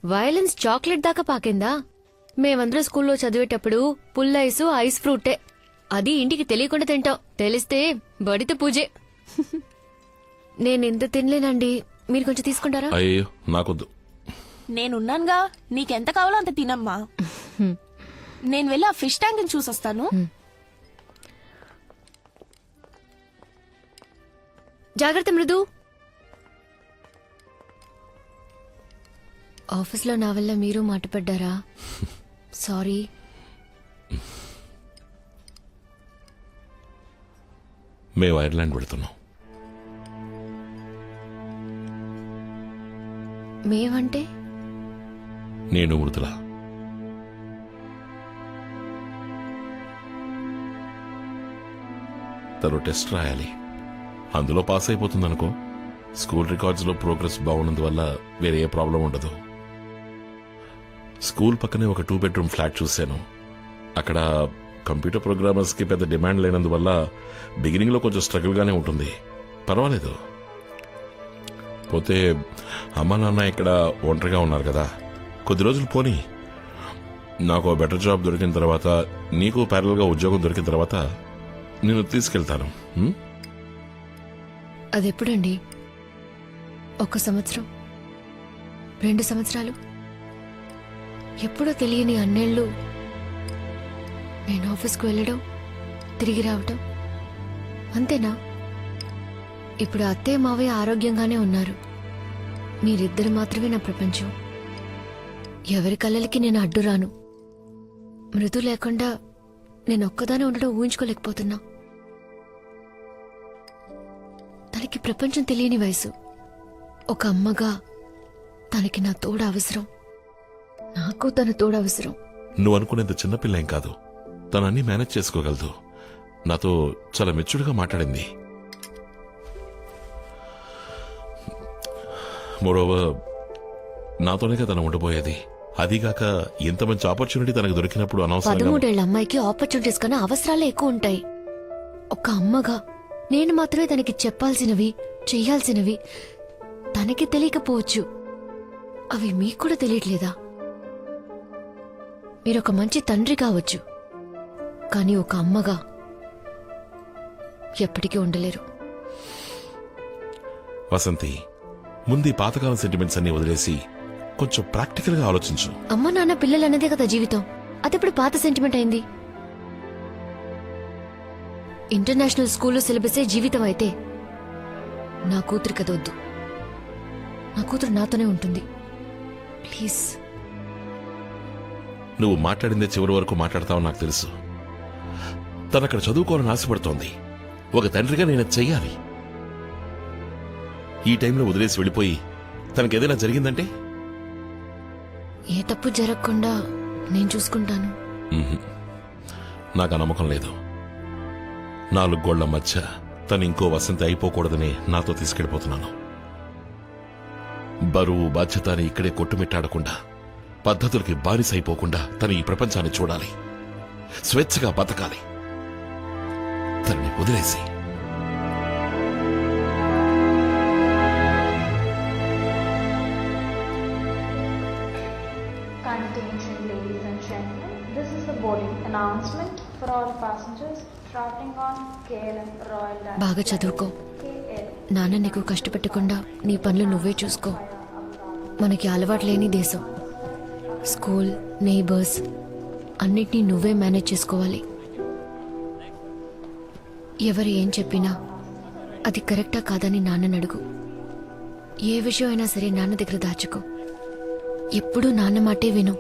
Speaker 2: వైలెన్స్ చాక్లెట్ దాకా పాకిందా? మేమందరం స్కూల్లో చదివేటప్పుడు పుల్ల ఐస్ ఫ్రూటే. అది ఇంటికి తెలియకుండా తింటాం, తెలిస్తే బడిత పూజే. నేనెంత తినలేనండి, మీరు కొంచెం తీసుకుంటారా?
Speaker 5: అయ్యో నాకొద్దు.
Speaker 15: నేనున్నానుగా, నీకెంత కావాలో అంత తినమ్మా. నేను వెళ్ళి ఆ ఫిష్ ట్యాంక్ చూసొస్తాను.
Speaker 2: జాగ్రత్త మృదు. ఆఫీస్లో నా వల్ల మీరు మాటపడ్డారా? సారీ.
Speaker 5: మేము ఐర్లాండ్ వెళుతున్నాం.
Speaker 2: మేమంటే?
Speaker 5: నేను మృదుల. తను టెస్ట్ రాయాలి, అందులో పాస్ అయిపోతుందనుకో. స్కూల్ రికార్డ్స్లో ప్రోగ్రెస్ బాగున్నందువల్ల వేరే ఏ ప్రాబ్లం ఉండదు. స్కూల్ పక్కనే ఒక 2 బెడ్రూమ్ ఫ్లాట్ చూశాను. అక్కడ కంప్యూటర్ ప్రోగ్రామర్స్కి పెద్ద డిమాండ్ లేనందువల్ల బిగినింగ్లో కొంచెం స్ట్రగుల్గానే ఉంటుంది. పర్వాలేదు. పోతే అమ్మ నాన్న ఇక్కడ ఒంటరిగా ఉన్నారు కదా, కొద్ది రోజులు పోనీ. నాకు బెటర్ జాబ్ దొరికిన తర్వాత, నీకు ప్యారల్గా ఉద్యోగం దొరికిన తర్వాత నేను తీసుకెళ్తాను.
Speaker 2: అదెప్పుడండి? 1 సంవత్సరం, 2 సంవత్సరాలు, ఎప్పుడో తెలియని అన్నేళ్ళు నేను ఆఫీస్కు వెళ్ళడం, తిరిగి రావటం, అంతేనా? ఇప్పుడు అత్తయ్య మావయ్య ఆరోగ్యంగానే ఉన్నారు. మీరిద్దరు మాత్రమే నా ప్రపంచం. ఎవరి కళ్ళకి నేను అడ్డు రాను. మృదు లేకుండా నేను ఒక్కదానే ఉండడం ఊహించుకోలేకపోతున్నా. తనకి ప్రపంచం తెలియని వయసు. ఒక అమ్మగా తనకి నా తోడు అవసరం, నాకు తన తోడు అవసరం.
Speaker 5: నువ్వు అనుకునేంత చిన్నపిల్ల ఏం కాదు. తను అన్నీ మేనేజ్ చేసుకోగలదు. నాతో చాలా మెచ్యూర్డ్గా మాట్లాడింది. మోరోవర్ నాతోనే కదా తను ఉండబోయేది. అదిగాక ఎంత మంచి ఆపర్చునిటీ తనకు దొరికినప్పుడు అనవసరంగా
Speaker 2: 13 ఏళ్ల అమ్మాయికి ఆపర్చునిటీస్ కన్నా అవసరాలే ఎక్కువ ఉంటాయి. ఒక అమ్మగా నేను మాత్రమే తనకి చెప్పాల్సినవి, చెయ్యాల్సినవి తనకి తెలియకపోవచ్చు. అవి మీకు కూడా తెలియట్లేదా? మీరొక మంచి తండ్రి కావచ్చు, కానీ ఒక అమ్మగా ఎప్పటికీ ఉండలేరు.
Speaker 5: వసంతి, ముందు పాతకాలం సెంటిమెంట్స్ అన్ని వదిలేసి కొంచెం ప్రాక్టికల్ గా ఆలోచించు.
Speaker 2: అమ్మ నాన్న పిల్లలు అన్నదే కదా జీవితం. అదెప్పుడు పాత సెంటిమెంట్ అయింది? ఇంటర్నేషనల్ స్కూల్లో సిలబసే జీవితం అయితే నా కూతురు కదొద్దు. నా కూతురు నాతోనే ఉంటుంది. ప్లీజ్.
Speaker 5: నువ్వు మాట్లాడిందే చివరి వరకు మాట్లాడతావు నాకు తెలుసు. తనక్కడ చదువుకోవాలని ఆశపడుతోంది. ఒక తండ్రిగా నేను చెయ్యాలి. ఈ టైంలో వదిలేసి వెళ్ళిపోయి తనకేదైనా జరిగిందంటే?
Speaker 2: ఏ తప్పు జరగకుండా నేను చూసుకుంటాను.
Speaker 5: నాకు ఆ నమ్మకం లేదు. 4 గోళ్ల మధ్య తను ఇంకో వసంతి అయిపోకూడదని నాతో తీసుకెళ్లిపోతున్నాను. బరువు బాధ్యత అని ఇక్కడే కొట్టుమిట్టాడకుండా, పద్ధతులకి బానిస అయిపోకుండా తను ఈ ప్రపంచాన్ని చూడాలి, స్వేచ్ఛగా బతకాలి. తనని వదిలేసి
Speaker 20: Attention ladies and gentlemen, this is the boarding announcement for all passengers traveling on KLM Royal Dutch
Speaker 2: బాగా చదువుకో. నాన్న నీకు కష్టపెట్టకుండా నీ పనులు నువ్వే చూసుకో. మనకి అలవాటు లేని దేశం. స్కూల్, నేబర్స్ అన్నిటినీ నువ్వే మేనేజ్ చేసుకోవాలి. ఎవరు ఏం చెప్పినా అది కరెక్టా కాదని నాన్నని అడుగు. ఏ విషయం అయినా సరే నాన్న దగ్గర దాచుకో. ఎప్పుడూ నాన్న మాటే విను.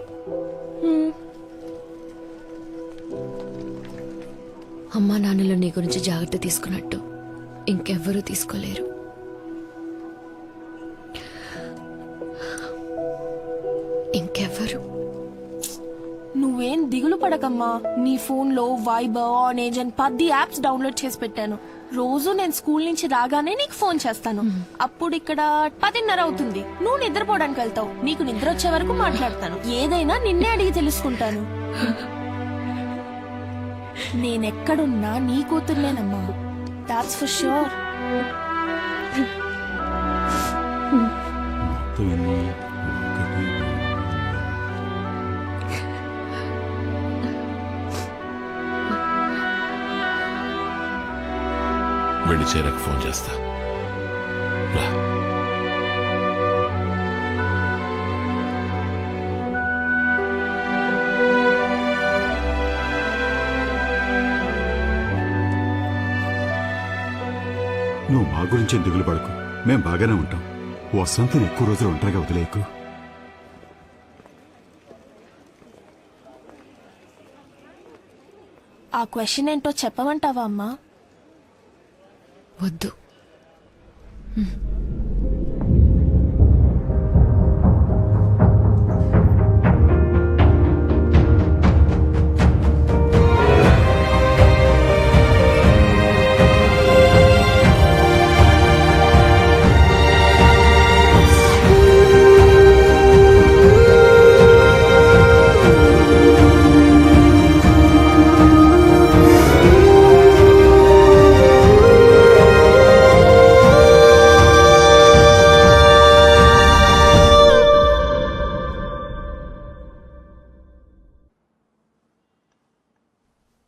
Speaker 2: అమ్మా నాన్నలు నీ గురించి జాగ్రత్త తీసుకున్నట్టు ఇంకెవ్వరూ తీసుకోలేరు. ఇంకెవ్వరు.
Speaker 15: నువ్వేం దిగులు పడకమ్మా. నీ ఫోన్ లో వైబర్, ఆనేజ్ అని 10 యాప్స్ డౌన్లోడ్ చేసి పెట్టాను. రోజు నేను స్కూల్ నుంచి రాగానే నీకు ఫోన్ చేస్తాను. అప్పుడు ఇక్కడ 10:30 అవుతుంది. నువ్వు నిద్రపోవడానికి వెళ్తావు. నీకు నిద్ర వచ్చే వరకు మాట్లాడతాను. ఏదైనా నిన్నే అడిగి తెలుసుకుంటాను. నేనెక్కడున్నా నీ కూతుర్నేనమ్మా. That's for sure.
Speaker 5: వెళ్ళి చేరాక ఫోన్ చేస్తా. రా.
Speaker 14: నువ్వు మా గురించి దిగులు పడకు, మేం బాగానే ఉంటాం. వసంతిని ఎక్కువ రోజులు ఒంటరిగా వదిలేయకు.
Speaker 15: ఆ క్వశ్చన్ ఏంటో చెప్పమంటావా అమ్మా?
Speaker 2: వద్దు.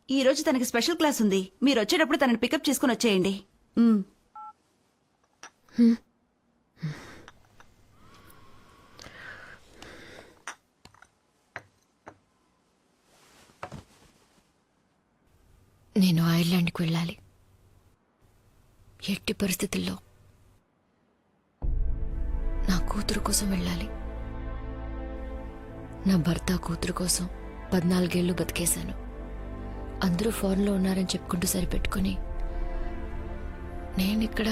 Speaker 12: ఈ రోజు తనకి స్పెషల్ క్లాస్ ఉంది. మీరు వచ్చేటప్పుడు తనని పికప్ చేసుకుని వచ్చేయండి.
Speaker 2: నేను ఐర్లాండ్కి వెళ్ళాలి. ఎట్టి పరిస్థితుల్లో నా కూతురు కోసం వెళ్ళాలి. నా భర్త కూతురు కోసం 14 ఏళ్ళు బతికేశాను. అందరూ ఫారెన్లో ఉన్నారని చెప్పుకుంటూ సరిపెట్టుకుని నేను ఇక్కడ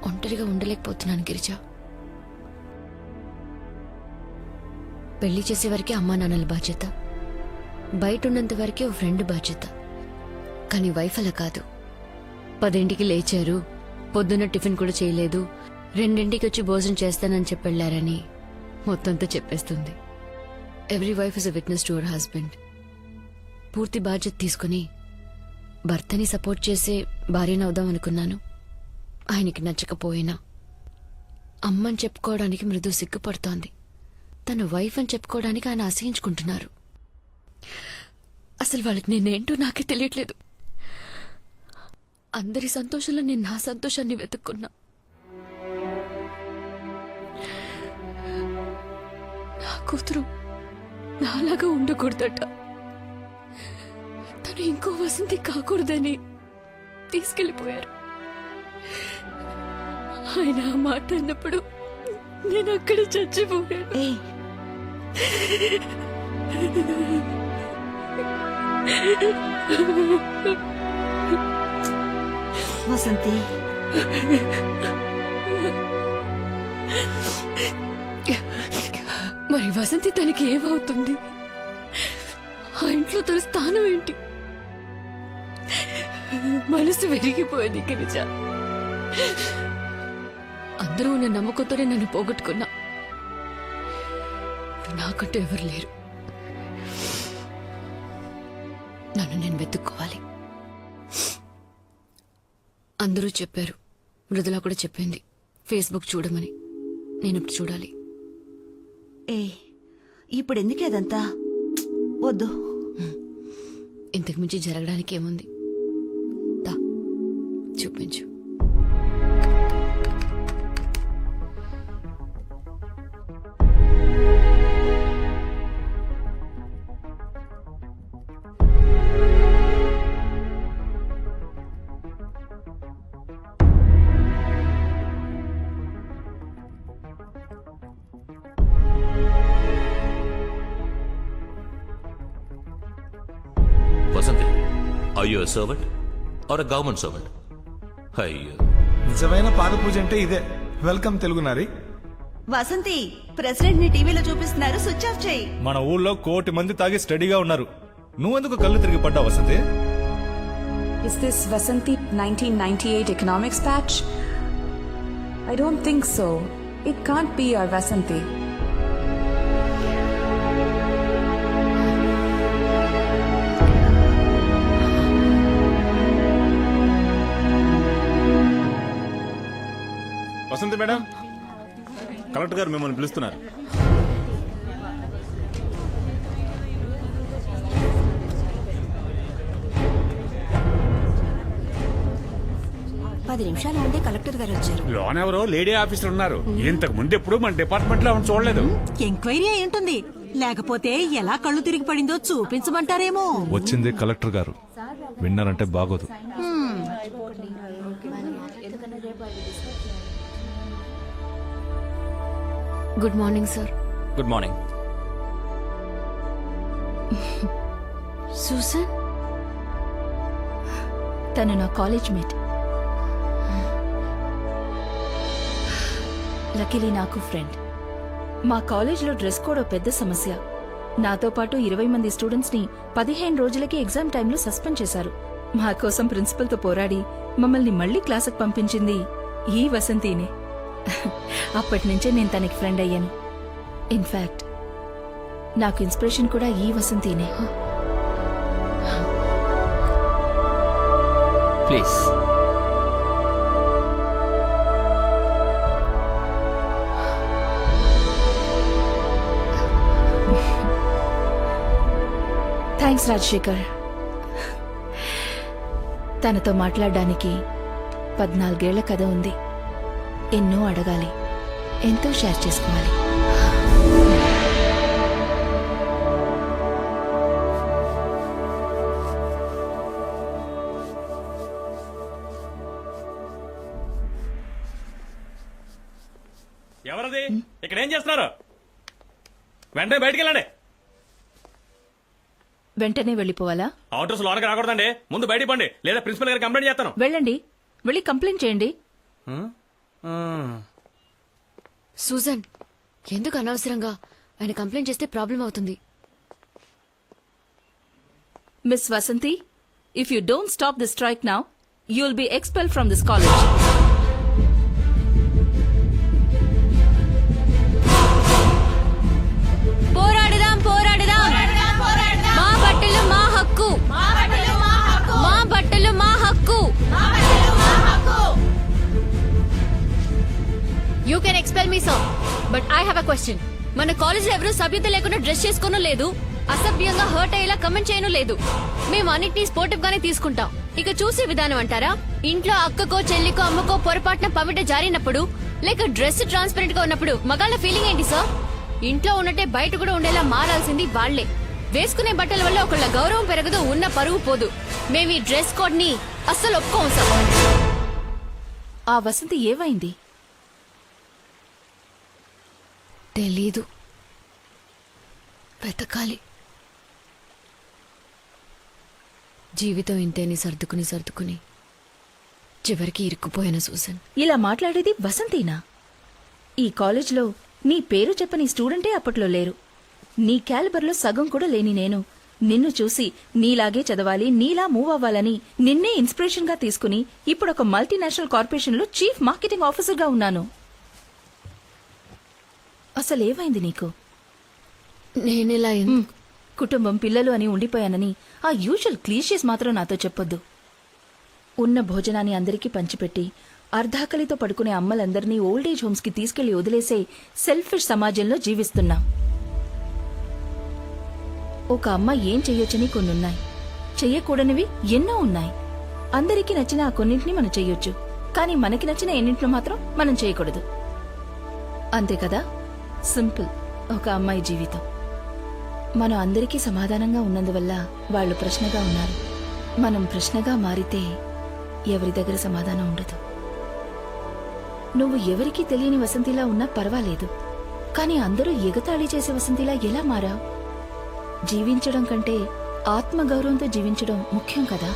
Speaker 2: ఒంటరిగా ఉండలేకపోతున్నాను గిరిజా. పెళ్లి చేసే వరకే అమ్మా నాన్నల బాధ్యత, బయట ఉన్నంత వరకే ఓ ఫ్రెండ్ బాధ్యత. కానీ వైఫ్ అలా కాదు. 10ంటికి లేచారు, పొద్దున్న టిఫిన్ కూడా చేయలేదు, 2ంటికి వచ్చి భోజనం చేస్తానని చెప్పెళ్ళారని మొత్తంతో చెప్పేస్తుంది. Every wife is a witness to our husband. పూర్తి బాధ్యత తీసుకుని భర్తని సపోర్ట్ చేసే భార్యనవుదాం అనుకున్నాను. ఆయనకి నచ్చకపోయినా అమ్మని చెప్పుకోవడానికి మృదు సిగ్గుపడుతోంది. తన వైఫ్ అని చెప్పుకోవడానికి ఆయన అసహించుకుంటున్నారు. అసలు వాళ్ళకి నేనేంటో నాకే తెలియట్లేదు. అందరి సంతోషంలో నేను నా సంతోషాన్ని వెతుక్కున్నా. నా కూతురు నాలాగా ఉండకూడదట. తను ఇంకో వసంతి కాకూడదని తీసుకెళ్లిపోయారు. ఆయన ఆ మాట అన్నప్పుడు నేను అక్కడ చచ్చిపోయాను.
Speaker 12: వసంతి,
Speaker 2: మరి వసంతి తనకి ఏమవుతుంది? ఆ ఇంట్లో తన స్థానం ఏంటి? మనసు విరిగిపోయింది గిరిజ. అందరూ ఉన్న నమ్మకంతోనే నన్ను పోగొట్టుకున్నా. నాకంటూ ఎవరు లేరు. నన్ను నేను వెతుక్కోవాలి. అందరూ చెప్పారు, మృదులా కూడా చెప్పింది ఫేస్బుక్ చూడమని. నేను ఇప్పుడు చూడాలి.
Speaker 12: ఇప్పుడు ఎందుకు అదంతా? వద్దు.
Speaker 2: ఇంతకు మించి జరగడానికి ఏముంది? చూపించు.
Speaker 21: Vasanthi, are you a servant or a government servant? అయ్యో,
Speaker 22: నిజమైన పాద పూజ అంటే ఇదే. వెల్కమ్ తెలుగు నారి.
Speaker 12: వసంతి, ప్రెసిడెంట్ ని టీవీలో చూపిస్తున్నారు, స్విచ్ ఆఫ్ చేయి.
Speaker 4: మన ఊళ్ళో 1 కోటి మంది తాగి స్టడీగా ఉన్నారు. నువ్వెందుకు కళ్ళు తిరిగి పడ్డావు Vasanthi?
Speaker 23: Is this Vasanti 1998 economics patch? I don't think so. It can't be our Vasanti.
Speaker 6: Vasanthi madam, collector గారు మిమ్మల్ని పిలుస్తున్నారు.
Speaker 23: 10 నిమిషాలు ముందే కలెక్టర్ గారు వచ్చారు.
Speaker 1: లోన్ ఎవరో లేడీ ఆఫీసర్ ఉన్నారు. ఇంతకు ముందు ఎప్పుడు మన డిపార్ట్మెంట్ లో ఆవిడ చూడలేదు.
Speaker 3: ఎంక్వైరీ అయి ఉంటుంది, లేకపోతే ఎలా కళ్ళు తిరిగి పడిందో చూపించమంటారేమో.
Speaker 4: వచ్చింది కలెక్టర్ గారు, విన్నారంటే బాగోదు.
Speaker 2: Good morning sir.
Speaker 11: Good morning.
Speaker 2: Susan
Speaker 23: తను నా కాలేజ్ మేట్. లక్కీలీ నాకు ఫ్రెండ్. మా కాలేజ్లో డ్రెస్ కోడ్ పెద్ద సమస్య. నాతో పాటు 20 మంది స్టూడెంట్స్ ని 15 రోజులకి ఎగ్జామ్ టైంలో సస్పెండ్ చేశారు. మా కోసం ప్రిన్సిపల్ తో పోరాడి మమ్మల్ని మళ్లీ క్లాసుకు పంపించింది ఈ వసంతినే. అప్పటి నుంచే నేను తనకి ఫ్రెండ్ అయ్యాను. ఇన్ఫాక్ట్ నాకు ఇన్స్పిరేషన్ కూడా ఈ వసంతినే.
Speaker 11: ప్లీజ్.
Speaker 23: థ్యాంక్స్ రాజశేఖర్. తనతో మాట్లాడడానికి 14 ఏళ్ల కథ ఉంది. ఎన్నో అడగాలి, ఎంతో షేర్ చేసుకోవాలి.
Speaker 6: ఎవరది? ఇక్కడ ఏం చేస్తున్నారు? వెంటనే బయటికి వెళ్ళండి.
Speaker 23: వెంటనే వెళ్ళిపోవాలా?
Speaker 6: ఆర్డర్స్ లోనకి రాకూడదండి. ముందు బయటికి పండి, లేదా ప్రిన్సిపల్ గారికి కంప్లైంట్ చేస్తాను.
Speaker 23: వెళ్ళండి, వెళ్ళి కంప్లైంట్ చేయండి.
Speaker 2: సూజన్, ఎందుకు అనవసరంగా ఆయన కంప్లైంట్ చేస్తే ప్రాబ్లం అవుతుంది.
Speaker 23: Miss Vasanthi, if you don't stop the strike now, you will be expelled from this college.
Speaker 2: పోరాడదాం, పోరాడదాం. మా బట్టలు మా హక్కు, మా బట్టలు మా హక్కు. You can expel me sir, but I have a question. మన కాలేజ్ లో ఎవరు సభ్యత లేకుండా డ్రెస్ చేసుకోను లేదు, అసభ్యంగా హర్ట్ అయ్యేలా కమెంట్ చేయను లేదు. మేము అన్నిటినీ స్పోర్టివ్ గానే తీసుకుంటాం. ఇక చూసే విధానం అంటారా? ఇంట్లో అక్కకో చెల్లికో అమ్మకో పొరపాటున పమిట జారినప్పుడు, లేక డ్రెస్ ట్రాన్స్పరెంట్ గా ఉన్నప్పుడు మగాళ్ళ ఫీలింగ్ ఏంటి సార్? ఇంట్లో ఉన్నట్టే బయట కూడా ఉండేలా మారాల్సింది వాళ్లే. వేసుకునే బట్టల వల్ల ఒకళ్ళ గౌరవం పెరగదు, ఉన్న పరువు పోదు. మేము ఈ డ్రెస్ కోడ్ ని అస్సలు ఒప్పుకోం సార్.
Speaker 23: ఆ వసంతి ఏమైంది?
Speaker 2: తెలీదు, వెతకాలి. జీవితం ఇంతేని సర్దుకుని సర్దుకుని చివరికి ఇరుక్కుపోయాను సూసన్.
Speaker 23: ఇలా మాట్లాడేది వసంతినా? ఈ కాలేజ్లో నీ పేరు చెప్పని స్టూడెంటే అప్పట్లో లేరు. నీ క్యాలిబర్లో సగం కూడా లేని నేను నిన్ను చూసి నీలాగే చదవాలి, నీలా మూవ్ అవ్వాలని నిన్నే ఇన్స్పిరేషన్ గా తీసుకుని ఇప్పుడు ఒక మల్టీనేషనల్ కార్పొరేషన్ లో చీఫ్ మార్కెటింగ్ ఆఫీసర్ గా ఉన్నాను. అసలేమైంది నీకు?
Speaker 2: నేనెలా
Speaker 23: కుటుంబం పిల్లలు అని ఉండిపోయానని ఆ యూజువల్ క్లీషీస్ మాత్రం నాతో చెప్పొద్దు. ఉన్న భోజనాన్ని అందరికీ పంచిపెట్టి అర్ధాకలితో పడుకునే అమ్మలందరినీ ఓల్డేజ్ హోమ్స్ కి తీసుకెళ్లి వదిలేసే సెల్ఫిష్ సమాజంలో జీవిస్తున్నాం. ఒక అమ్మ ఏం చెయ్యొచ్చని కొన్నున్నాయి, చెయ్యకూడనివి ఎన్నో ఉన్నాయి. అందరికీ నచ్చిన ఆ కొన్నింటిని మనం చెయ్యొచ్చు, కానీ మనకి నచ్చిన ఎన్నింటిని మాత్రం మనం చేయకూడదు. అంతే కదా? సింపుల్ ఒక అమ్మాయి జీవితం. మనం అందరికీ సమాధానంగా ఉన్నందువల్ల వాళ్ళు ప్రశ్నగా ఉన్నారు. మనం ప్రశ్నగా మారితే ఎవరి దగ్గర సమాధానం ఉండదు. నువ్వు ఎవరికీ తెలియని వసంతిలా ఉన్నా పర్వాలేదు, కానీ అందరూ ఎగతాళి చేసే వసంతిలా ఎలా మారావు? జీవించడం కంటే ఆత్మగౌరవంతో జీవించడం ముఖ్యం కదా.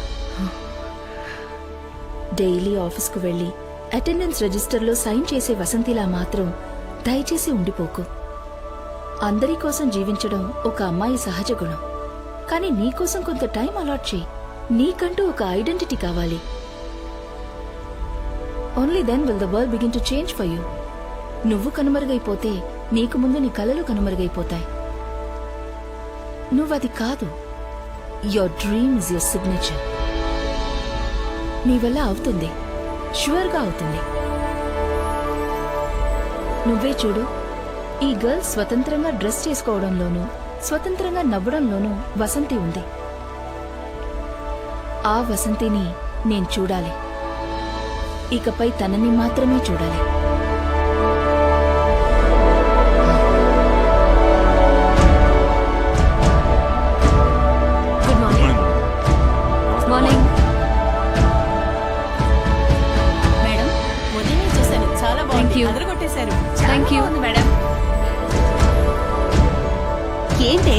Speaker 23: డైలీ ఆఫీస్కు వెళ్లి అటెండెన్స్ రిజిస్టర్లో సైన్ చేసే వసంతిలా మాత్రం దయచేసి ఉండిపోకు. అందరి కోసం జీవించడం ఒక అమ్మాయి సహజ గుణం, కానీ నీకోసం కొంత టైం అలాట్ చేయి. నీకంటూ ఒక ఐడెంటిటీ కావాలి. Only then will the world begin to change for you. నువ్వు కనుమరుగైపోతే నీకు ముందు నీ కలలు కనుమరుగైపోతాయి. నువ్వది కాదు. Your dream is your signature. నీ వల్ల అవుతుంది, ష్యూర్గా అవుతుంది. నువ్వే చూడు, ఈ గర్ల్స్ స్వతంత్రంగా డ్రెస్ చేసుకోవడంలోనూ స్వతంత్రంగా నవ్వడంలోనూ వసంతి ఉంది. ఆ వసంతిని నేను చూడాలి. ఇకపై తనని మాత్రమే చూడాలి.
Speaker 2: Good morning. మార్నింగ్.
Speaker 12: మేడం ఉదయం చూశాను, చాలా
Speaker 2: Thank
Speaker 12: బాగుంది,
Speaker 2: you.
Speaker 12: అదరగొట్టేశారు.
Speaker 2: Thank you.
Speaker 12: మేడం ఏంటే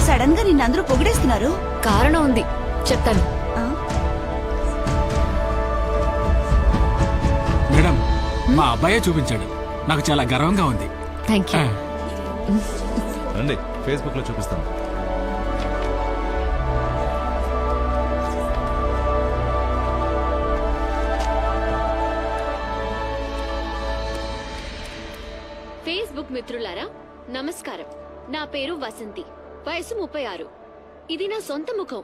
Speaker 12: సడన్ గా నిన్నందరూ పొగిడేస్తున్నారు?
Speaker 2: కారణం ఉంది, చెప్తాను.
Speaker 10: మేడం మా అబ్బాయే చూపించాడు, నాకు చాలా గర్వంగా ఉంది.
Speaker 2: Thank you.
Speaker 4: రండి, ఫేస్బుక్ లో చూపిస్తాను.
Speaker 2: ఫేస్బుక్ మిత్రులారా నమస్కారం. నా పేరు వసంతి, వయసు 36. ఇది నా సొంత ముఖం.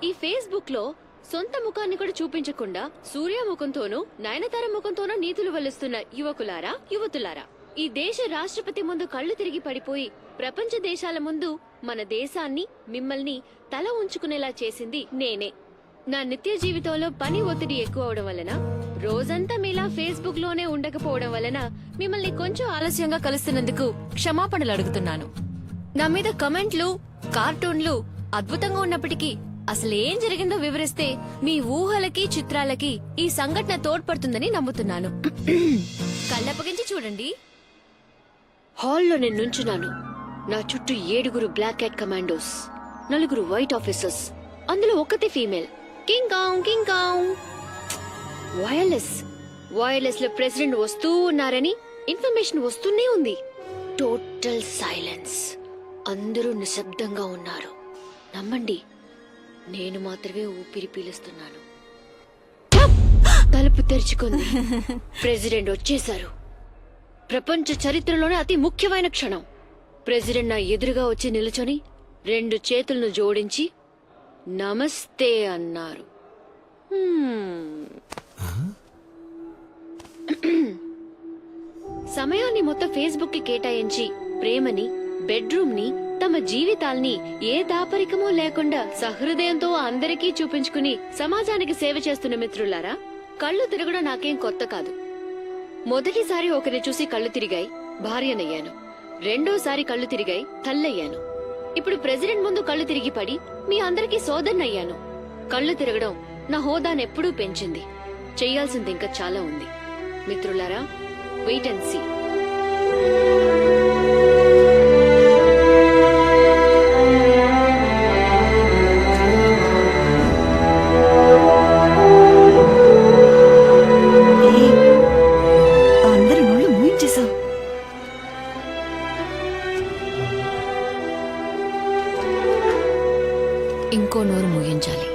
Speaker 2: ఈ ఫేస్బుక్ లో సొంత ముఖాన్ని కూడా చూపించకుండా సూర్య ముఖంతోనూ నయనతార ముఖంతోనూ నీతులు వల్లిస్తున్న యువకులారా, యువతులారా, ఈ దేశ రాష్ట్రపతి ముందు కళ్ళు తిరిగి పడిపోయి ప్రపంచ దేశాల ముందు మన దేశాన్ని, మిమ్మల్ని తల ఉంచుకునేలా చేసింది నేనే. నా నిత్య జీవితంలో పని ఒత్తిడి ఎక్కువ అవడం వలన, రోజంతా మీలా ఫేస్బుక్ లోనే ఉండకపోవడం వలన మిమ్మల్ని కొంచెం ఆలస్యంగా కలుస్తున్నందుకు క్షమాపణలు అడుగుతున్నాను. నా మీద కమెంట్లు, కార్టూన్లు అద్భుతంగా ఉన్నప్పటికీ అసలు ఏం జరిగిందో వివరిస్తే మీ ఊహలకి, చిత్రాలకి ఈ సంఘటన తోడ్పడుతుందని నమ్ముతున్నాను. కళ్ళప్పగించి చూడండి. హాల్లో నేను నుంచున్నాను. నా చుట్టూ 7 black cat commandos, 4 white officers, అందులో ఒక్కతే female. King Kong King Kong. Wireless లో ప్రెసిడెంట్ వస్తూ ఉన్నారని ఇన్ఫర్మేషన్ వస్తూనే ఉంది. Total silence. అందరూ నిశ్శబ్దంగా ఉన్నారు. నమ్మండి, నేను మాత్రమే ఊపిరి పీలుస్తున్నాను. తలుపు తెరుచుకుంది. ప్రెసిడెంట్ వచ్చేశారు. ప్రపంచ చరిత్రలోనే అతి ముఖ్యమైన క్షణం. ప్రెసిడెంట్ నా ఎదురుగా వచ్చి నిలుచొని 2 చేతులను జోడించి నమస్తే అన్నారు. సమయాన్ని మొత్తం ఫేస్బుక్ కి కేటాయించి ప్రేమని, బెడ్రూమ్ ని, తమ జీవితాల్ని ఏ దాపరికమూ లేకుండా సహృదయంతో అందరికీ చూపించుకుని సమాజానికి సేవ చేస్తున్న మిత్రులారా, కళ్ళు తిరగడం నాకేం కొత్త కాదు. మొదటిసారి ఒకరిని చూసి కళ్ళు తిరిగాయి, భార్యనయ్యాను. రెండోసారి కళ్ళు తిరిగాయి, తల్లయ్యాను. ఇప్పుడు ప్రెసిడెంట్ ముందు కళ్ళు తిరిగి పడి మీ అందరికీ సోదరునయ్యాను. కళ్ళు తిరగడం నా హోదానెప్పుడూ పెంచింది. చెయ్యాల్సింది ఇంకా చాలా ఉంది. మిత్రులారా, వెయిట్ అండ్ సీ.
Speaker 12: అందరి నోళ్ళు మూయించేశావు.
Speaker 2: ఇంకో నోరు ముగించాలి.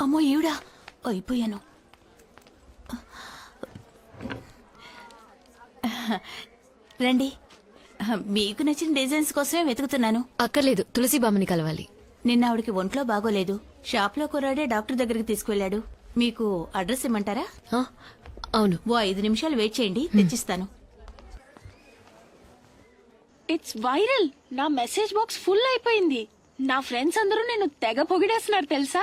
Speaker 23: అమ్మో ఈవిడా, అయిపోయాను.
Speaker 12: రండి, మీకు నచ్చిన డిజైన్స్ కోసమే వెతుకుతున్నాను.
Speaker 2: అక్కర్లేదు, తులసి బామ్మని కలవాలి.
Speaker 12: నిన్న ఆవిడకి ఒంట్లో బాగోలేదు. షాప్ లో కుర్రాడే డాక్టర్ దగ్గరికి తీసుకువెళ్ళాడు. మీకు అడ్రస్ ఇమ్మంటారా?
Speaker 2: అవును.
Speaker 12: ఓ 5 నిమిషాలు వెయిట్ చేయండి, తెచ్చిస్తాను.
Speaker 15: It's viral. నా మెసేజ్ బాక్స్ ఫుల్ అయిపోయింది. నా ఫ్రెండ్స్ అందరూ నేను తెగ పొగిడేస్తున్నారు తెలుసా.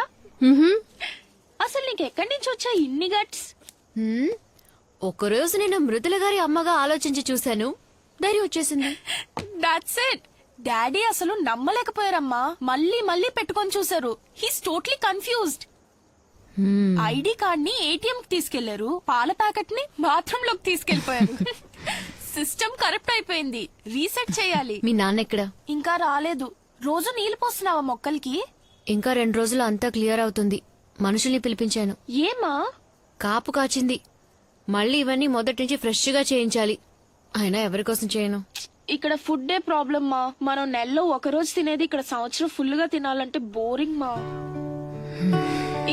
Speaker 15: అసలు నీకు ఎక్కడి నుంచి వచ్చా ఇన్ని గట్స్?
Speaker 2: ఒకరోజు నేను మృదుల గారి అమ్మగా ఆలోచించి చూశాను, ధైర్యం వచ్చేసింది.
Speaker 15: That's it. డాడీ అసలు నమ్మలేకపోయారమ్మా. మళ్ళీ మళ్ళీ పెట్టుకొని చూసారు. He's totally confused. ID card ని ఏటీఎం కి తీసుకెళ్లారు, పాల ప్యాకెట్ ని బాత్రూమ్ లోకి తీసుకెళ్లిపోయారు. సిస్టమ్ కరప్ట్ అయిపోయింది, రీసెట్ చేయాలి.
Speaker 2: మీ నాన్న ఎక్కడ?
Speaker 15: ఇంకా రాలేదు. రోజు నీళ్లు పోస్తున్నావా మొక్కలకి?
Speaker 2: ఇంకా 2 రోజులు అంతా క్లియర్ అవుతుంది. మనుషుల్ని పిలిపించాను.
Speaker 15: ఏమా?
Speaker 2: కాపు కాచింది. మళ్ళీ ఇవన్నీ మొదటి నుంచి ఫ్రెష్ గా చేయించాలి. అయినా ఎవరి కోసం చేయను.
Speaker 15: ఇక్కడ ఫుడ్ ప్రాబ్లమ్ మా. మనం నెలలో 1 రోజు తినేది ఇక్కడ సంవత్సరం ఫుల్ గా తినాలంటే బోరింగ్ మా.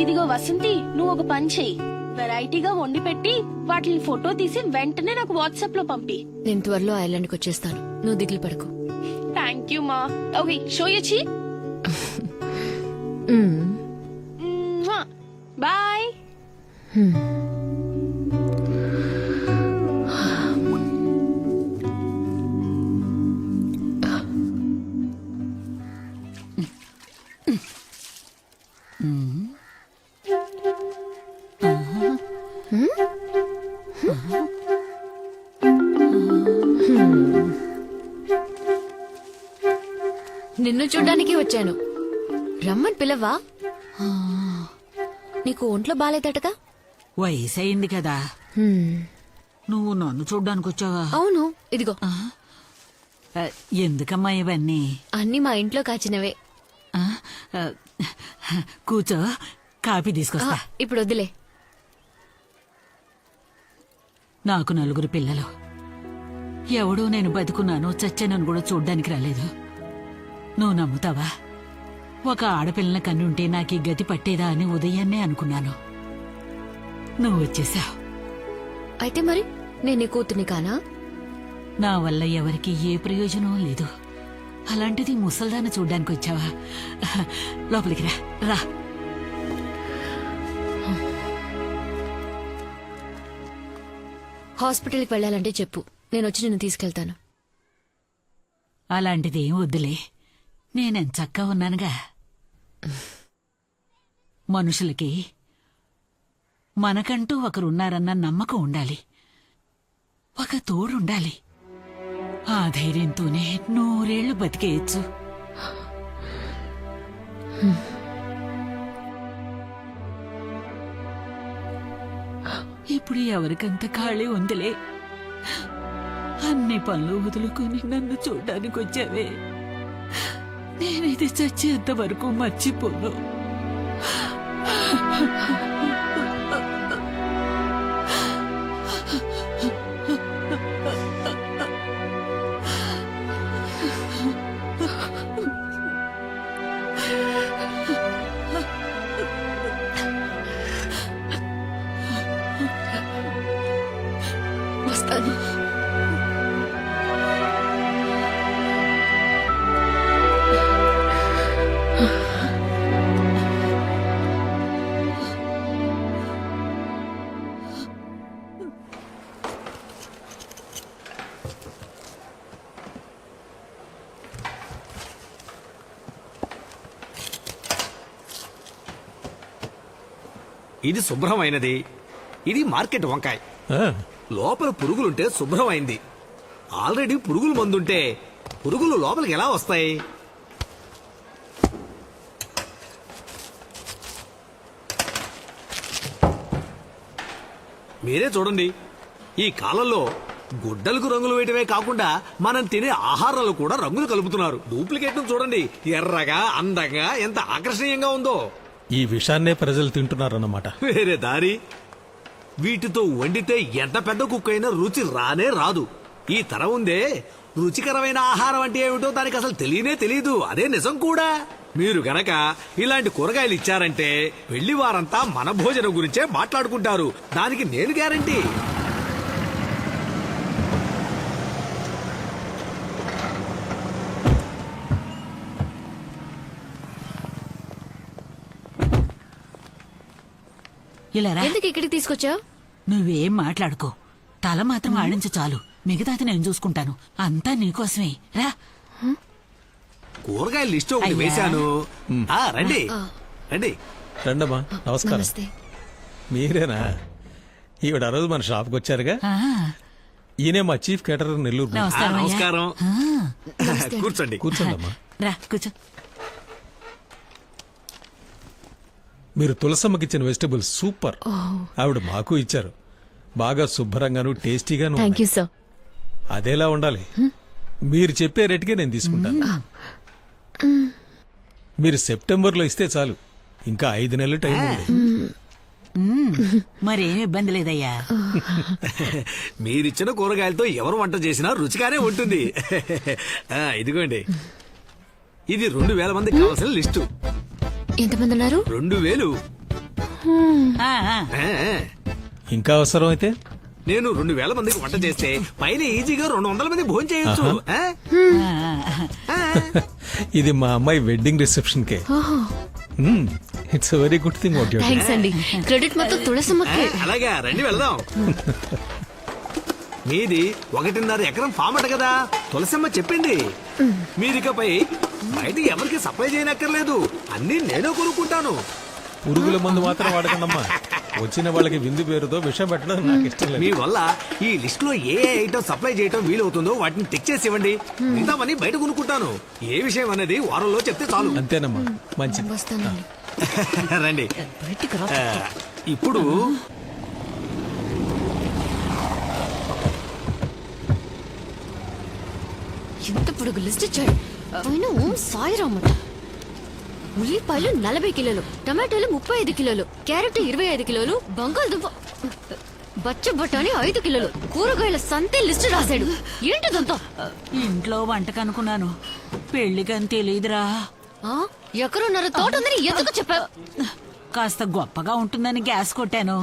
Speaker 15: ఇదిగో వసంతి, నువ్వు ఒక పని చెయ్యి. వెరైటీగా వండి పెట్టి వాటిని ఫోటో తీసి వెంటనే నాకు వాట్సాప్ లో పంపి.
Speaker 2: నేను త్వరలో ఐలాండ్కి వచ్చేస్తాను, నువ్వు దిగులు పడకు.
Speaker 15: థ్యాంక్ యూ మా. ఓకే, షో యూ చీ. బాయ్.
Speaker 2: నిన్ను చూడ్డానికి వచ్చాను. రమ్మని పిలవా? నీకు ఒంట్లో బాలేదటగా?
Speaker 3: వయసు అయింది కదా, నువ్వు నన్ను చూడ్డానికి వచ్చావా?
Speaker 2: అవును, ఇదిగో.
Speaker 3: ఎందుకమ్మా ఇవన్నీ?
Speaker 2: అన్ని మా ఇంట్లో కాచినవే.
Speaker 3: కూర్చో, కాఫీ తీసుకొస్తా.
Speaker 2: ఇప్పుడు వద్దులే.
Speaker 3: నాకు 4 పిల్లలు. ఎవడో నేను బతుకున్నాను చచ్చానని కూడా చూడ్డానికి రాలేదు. నువ్వు నమ్ముతావా? ఒక ఆడపిల్లని కన్నుంటే నాకు ఈ గతి పట్టేదా అని ఉదయాన్నే అనుకున్నాను. నువ్వు వచ్చేసావు.
Speaker 2: అయితే మరి నేను నీ కూతుర్ని కానా?
Speaker 3: నా వల్ల ఎవరికి ఏ ప్రయోజనం లేదు. అలాంటిది ముసల్దాన్ని చూడ్డానికి వచ్చావా? లోపలికి రా రా.
Speaker 2: హాస్పిటల్కి వెళ్ళాలంటే చెప్పు, నేను వచ్చి నిన్ను తీసుకెళ్తాను.
Speaker 3: అలాంటిది ఏం వద్దులే, నేనెంచక్కా ఉన్నానుగా. మనుషులకి మనకంటూ ఒకరున్నారన్న నమ్మకం ఉండాలి, ఒక తోడుండాలి. ఆ ధైర్యంతోనే 100 ఏళ్లు బతికేయచ్చు. ఇప్పుడు ఎవరికంత ఖాళీ ఉందిలే. అన్ని పనులు వదులుకొని నన్ను చూడ్డానికి వచ్చావే. నేనిది చచ్చేంత వరకు మర్చిపోను.
Speaker 2: వస్తాను.
Speaker 19: ఇది శుభ్రమైనది, ఇది మార్కెట్ వంకాయ. లోపల పురుగులుంటే శుభ్రమైంది. ఆల్రెడీ పురుగుల మందుంటే పురుగులు లోపలికి ఎలా వస్తాయి? మీరే చూడండి, ఈ కాలంలో గుడ్డలకు రంగులు వేయటమే కాకుండా మనం తినే ఆహారాలు కూడా రంగులు కలుపుతున్నారు. డూప్లికేట్ చూడండి, ఎర్రగా అందంగా ఎంత ఆకర్షణీయంగా ఉందో.
Speaker 13: ఈ విషాన్నే ప్రజలు తింటున్నారన్నమాట.
Speaker 19: వేరే దారి. వీటితో వండితే ఎంత పెద్ద కుక్ అయినా రుచి రానే రాదు. ఈ తరం ఉందే, రుచికరమైన ఆహారం అంటే ఏమిటో దానికి అసలు తెలియదు. అదే నిజం కూడా. మీరు గనక ఇలాంటి కూరగాయలు ఇచ్చారంటే వెళ్లి వారంతా మన భోజనం గురించే మాట్లాడుకుంటారు. దానికి నేను గ్యారంటీ.
Speaker 2: ఎందుకు ఇక్కడికి తీసుకొచ్చావు?
Speaker 3: నువ్వేం మాట్లాడుకో, తల మాత్రం ఆడించు చాలు. మిగతాది నేను చూసుకుంటాను. అంతా నీకోసమే. రా.
Speaker 19: కూరగాయల లిస్ట్ ఒకటి వేశాను. రండి రండి.
Speaker 13: రండమ్మా, నమస్కారం. మీరేనా? ఈవిడ ఆ రోజు మన షాప్కి వచ్చారుగా. ఈయనే మా చీఫ్ కేటరర్ నెల్లూరు.
Speaker 19: నమస్కారం. కూర్చోండి.
Speaker 13: కూర్చోండమ్మా.
Speaker 3: రా కూర్చో.
Speaker 13: మీరు తులసమ్మకి ఇచ్చిన వెజిటబుల్స్ సూపర్. ఆవిడ మాకు ఇచ్చారు. బాగా శుభ్రంగాను టేస్టీగాను.
Speaker 2: Thank you sir.
Speaker 13: అదేలా ఉండాలి. మీరు చెప్పే రేటుకే నేను తీసుకుంటాను. మీరు సెప్టెంబర్లో ఇస్తే చాలు. ఇంకా 5 నెలలు టైం ఉంది.
Speaker 3: మరేం ఇబ్బంది లేదయ్యా.
Speaker 19: మీరిచ్చిన కూరగాయలతో ఎవరు వంట చేసినా రుచిగానే ఉంటుంది. ఇదిగోండి, ఇది 2000 మందికి కావాల్సిన లిస్టు.
Speaker 2: ఎంతమంది ఉన్నారు?
Speaker 19: 2000.
Speaker 13: ఇంకా అవసరం అయితే
Speaker 19: నేను 2000 మందికి వంట చేస్తే పైన ఈజీగా 200 మంది భోజనం చేయొచ్చు.
Speaker 13: ఇది మా అమ్మాయి wedding reception K. It's very good thing.
Speaker 2: Thanks అండి. క్రెడిట్ మొత్తం తులసమ్మకి.
Speaker 19: అలాగా, రండి వెళ్దాం. మీది 1.5 ఎకరం ఫామ్ అట కదా, తులసమ్మ చెప్పింది. మీరికపై బయట ఎవరికి సప్లై చేయనక్కర్లేదు. అన్ని నేనే కొనుక్కుంటాను.
Speaker 13: పురుగుల మందు మాత్రం వాడకండమ్మా. వచ్చిన వాళ్ళకి విందు పేరుతో విషయం పెట్టడం నాకు ఇష్టం
Speaker 19: మీ
Speaker 13: లేదు.
Speaker 19: వల్ల ఈ లిస్ట్ లో ఏ ఐటమ్ సప్లై చేయటం వీలవుతుందో వాటిని టిక్ చేసి ఇవ్వండి. మిగతావన్నీ బయట కొనుక్కుంటాను. ఏ విషయం అనేది వారంలో చెప్తే చాలు.
Speaker 13: అంతేనమ్మా, మంచిది.
Speaker 2: వస్తానండి.
Speaker 19: రండి.
Speaker 2: బయటికి రా.
Speaker 19: ఇప్పుడు
Speaker 2: ఎంత పొడుగు లిస్ట్ ఇచ్చాడు. పైన ఓం సాయిరామట. ఉల్లిపాయలు 40 కిలోలు, టమాటాలు 35 కిలోలు, క్యారెట్ 25 కిలోలు, బంగాళదుంప బచ్చ బఠానీ 5 కిలోలు, కూరగాయల సంతే లిస్ట్ రాశాడు. ఏంటిదంతా?
Speaker 3: ఇంట్లో వంటకు అనుకున్నాను, పెళ్లికని తెలియదురా.
Speaker 2: ఎక్కడున్నారు తోట ఉందని ఎందుకు చెప్పావు?
Speaker 3: కాస్త గొప్పగా ఉంటుందని గ్యాస్ కొట్టాను.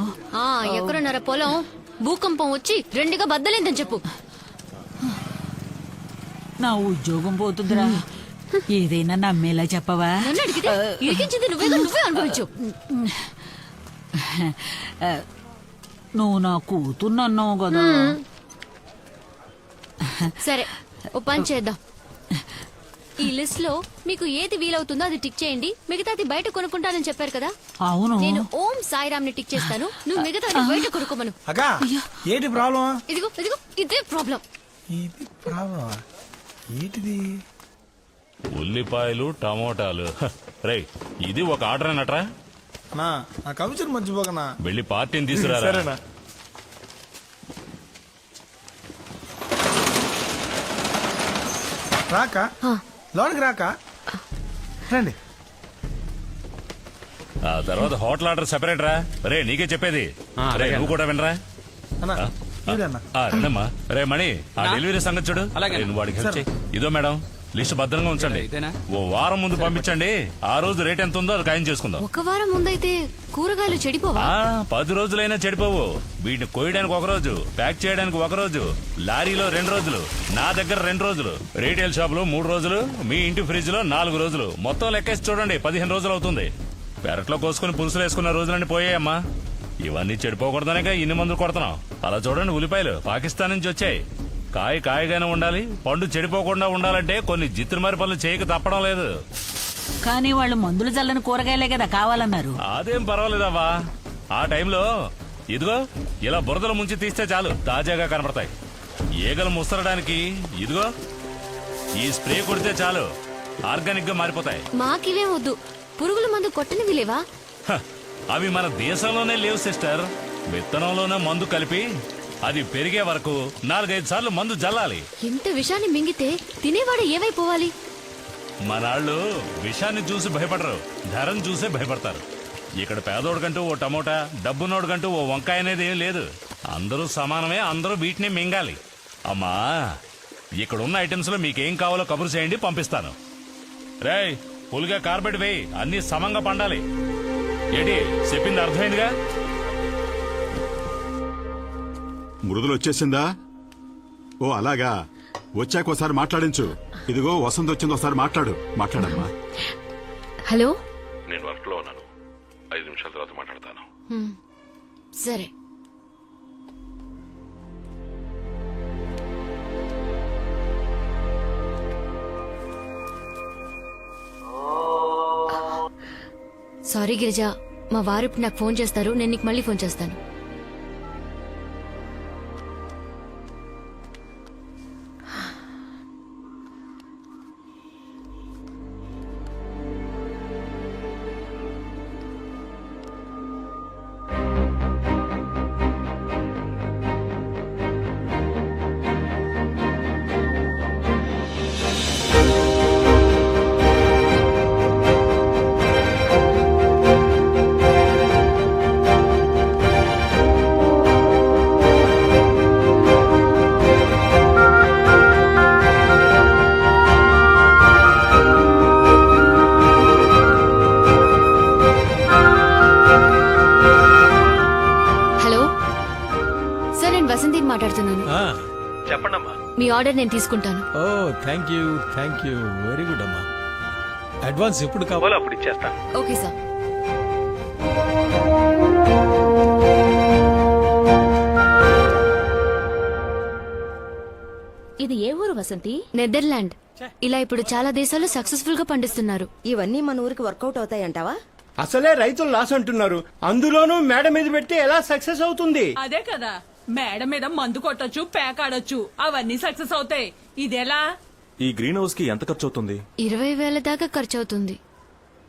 Speaker 2: ఎక్కడున్నారా పొలం? భూకంపం వచ్చి 2గా బద్దలేందని చెప్పు.
Speaker 3: నా ఉద్యోగం పోతుందిరా. ఏదైనా నమ్మేలా చెప్పవా?
Speaker 2: నన్ను అడిగితే ఇరికించింది నువ్వే అనుభవించు.
Speaker 3: నువ్వు నా కూతుర్నన్నావు కదా.
Speaker 2: సరే, ఓ పని చేద్దాం. ఈ లిస్ట్ లో మీకు ఏది వీలవుతుందో అది టిక్ చేయండి. మిగతాది బయట కొనుక్కుంటానని చెప్పారు కదా.
Speaker 3: అవును.
Speaker 2: నేను ఓం సాయిరామ్ ని టిక్ చేస్తాను. నువ్వు మిగతాది బయట కొనుక్కోమను.
Speaker 22: అగా ఏంటి ప్రాబ్లం?
Speaker 2: ఇదిగో ఇదిగో ఇదే ప్రాబ్లం.
Speaker 22: ఇది ప్రాబ్లం ఏంటిది?
Speaker 1: ఉల్లిపాయలు టమోటాలు. రై, ఇది ఒక ఆర్డర్ అన్నట్రా?
Speaker 22: నా కమిషన్ మర్చిపోకనా.
Speaker 1: వెళ్ళి పార్టీని తీసుకురా.
Speaker 22: సరేనా? రాక లోనికి రాక రండి.
Speaker 1: ఆ తర్వాత హోటల్ ఆర్డర్ సెపరేట్ రా. రే, నీకే చెప్పేది. రే, నువ్వు కూడా వినరా?
Speaker 22: అన్నా ఇదన్నా.
Speaker 1: రండమ్మా. రే మణి, ఆ డెలివరీ సంగతి చూడు. నువ్వు వాడికి హెల్ప్ చెయ్. ఇదో మేడం, లిస్ట్ భద్రంగా ఉంచండి. ఓ వారం ముందు పంపించండి. ఆ రోజు రేట్ ఎంత ఉందో అది ఖాయం చేసుకుందాం.
Speaker 2: ఒక వారం ముందైతే కూరగాయలు చెడిపోవా?
Speaker 1: 10 రోజులైనా చెడిపోవు. వీటిని కోయడానికి 1 రోజు, ప్యాక్ చేయడానికి 1 రోజు, లారీలో 2 రోజులు, నా దగ్గర 2 రోజులు, రీటైల్ షాప్ లో 3 రోజులు, మీ ఇంటి ఫ్రిడ్జ్ లో 4 రోజులు. మొత్తం లెక్కేసి చూడండి, 15 రోజులు అవుతుంది. పెరట్లో కోసుకుని పులుసులు వేసుకున్న రోజులన్నీ పోయాయమ్మా. ఇవన్నీ చెడిపోకూడదనేగా ఇన్ని మందులు కొడుతున్నాం. అలా చూడండి, ఉల్లిపాయలు పాకిస్తాన్ నుంచి వచ్చాయి. కాయగానే ఉండాలి, పండు చెడిపోకుండా ఉండాలంటే కొన్ని జిత్తుమారి పనులు చేయక తప్పడం లేదు.
Speaker 3: కానీ వాళ్ళు మందులు చల్లని కూరగాయలే కదా కావాలన్నారు.
Speaker 1: అదేం పర్వాలేదవ్వా. ఆ టైంలో ఇదిగో ఇలా బురదలు ముంచి తీస్తే చాలు, తాజాగా కనపడతాయి. ఈగలు ముసరడానికి ఇదిగో ఈ స్ప్రే కొడితే చాలు, ఆర్గానిక్ గా మారిపోతాయి.
Speaker 2: మాకివే వద్దు. పురుగుల మందు కొట్టనివి లేవా?
Speaker 1: అవి మన దేశంలోనే లేవు సిస్టర్. విత్తనంలోనే మందు కలిపి అది పెరిగే వరకు 4-5 సార్లు మందు జల్లాలి.
Speaker 2: ఇంత విషాన్ని మింగితే తినేవాడు ఏమైపోవాలి?
Speaker 1: మనాళ్ళు విషాన్ని చూసి భయపడరు, ధరను చూసే భయపడతారు. ఇక్కడ పేదోడికంటూ ఓ టమోటా, డబ్బునోడికంటూ ఓ వంకాయ అనేది ఏం లేదు. అందరూ సమానమే, అందరూ వీటిని మింగాలి. అమ్మా, ఇక్కడ ఉన్న ఐటమ్స్ లో మీకేం కావాలో కబురు చేయండి, పంపిస్తాను. రేయ్, పులిగా కార్బెట్ వేయి, అన్ని సమంగా పండాలి. ఏంటి చెప్పింది అర్థమైందిగా?
Speaker 14: మృదులు వచ్చేసిందా? ఓ అలాగా, వచ్చాక ఒకసారి మాట్లాడించు. ఇదిగో వసంత్ వచ్చింది, ఒకసారి మాట్లాడమ్మా.
Speaker 2: హలో,
Speaker 5: నేను వర్క్ లో ఉన్నాను. 5 నిమిషాల తర్వాత మాట్లాడతాను.
Speaker 2: సరే. సారీ గిరిజ, మా వారు ఇప్పుడు నాకు ఫోన్ చేస్తారు. నేను నీకు మళ్ళీ ఫోన్ చేస్తాను. మాట్లాడుతున్నాను.
Speaker 13: చెప్పండమ్మా.
Speaker 2: మీ ఆర్డర్ నేను తీసుకుంటాను.
Speaker 13: ఓ థ్యాంక్ యూ వెరీ గుడ్ అమ్మా. అడ్వాన్స్ ఎప్పుడు కావాలో అప్పుడు ఇచ్చేస్తాను.
Speaker 2: Okay sir.
Speaker 23: ఇది ఏ ఊరు వసంతి?
Speaker 2: నెదర్లాండ్. ఇలా ఇప్పుడు చాలా దేశాలు సక్సెస్ఫుల్ గా పండిస్తున్నారు.
Speaker 7: ఇవన్నీ మన ఊరికి వర్కౌట్ అవుతాయంటావా? అసలే రైతులు లాస్ అంటున్నారు, అందులోనూ మేడ మీద పెట్టి ఎలా సక్సెస్ అవుతుంది?
Speaker 3: అదే కదా, మేడ మీద మందు కొట్టొచ్చు, పేకాడొచ్చు, అవన్నీ సక్సెస్ అవుతాయి. ఇదెలా?
Speaker 6: ఈ గ్రీన్ హౌస్ కి ఎంత ఖర్చు అవుతుంది?
Speaker 2: 20,000 దాకా ఖర్చు అవుతుంది.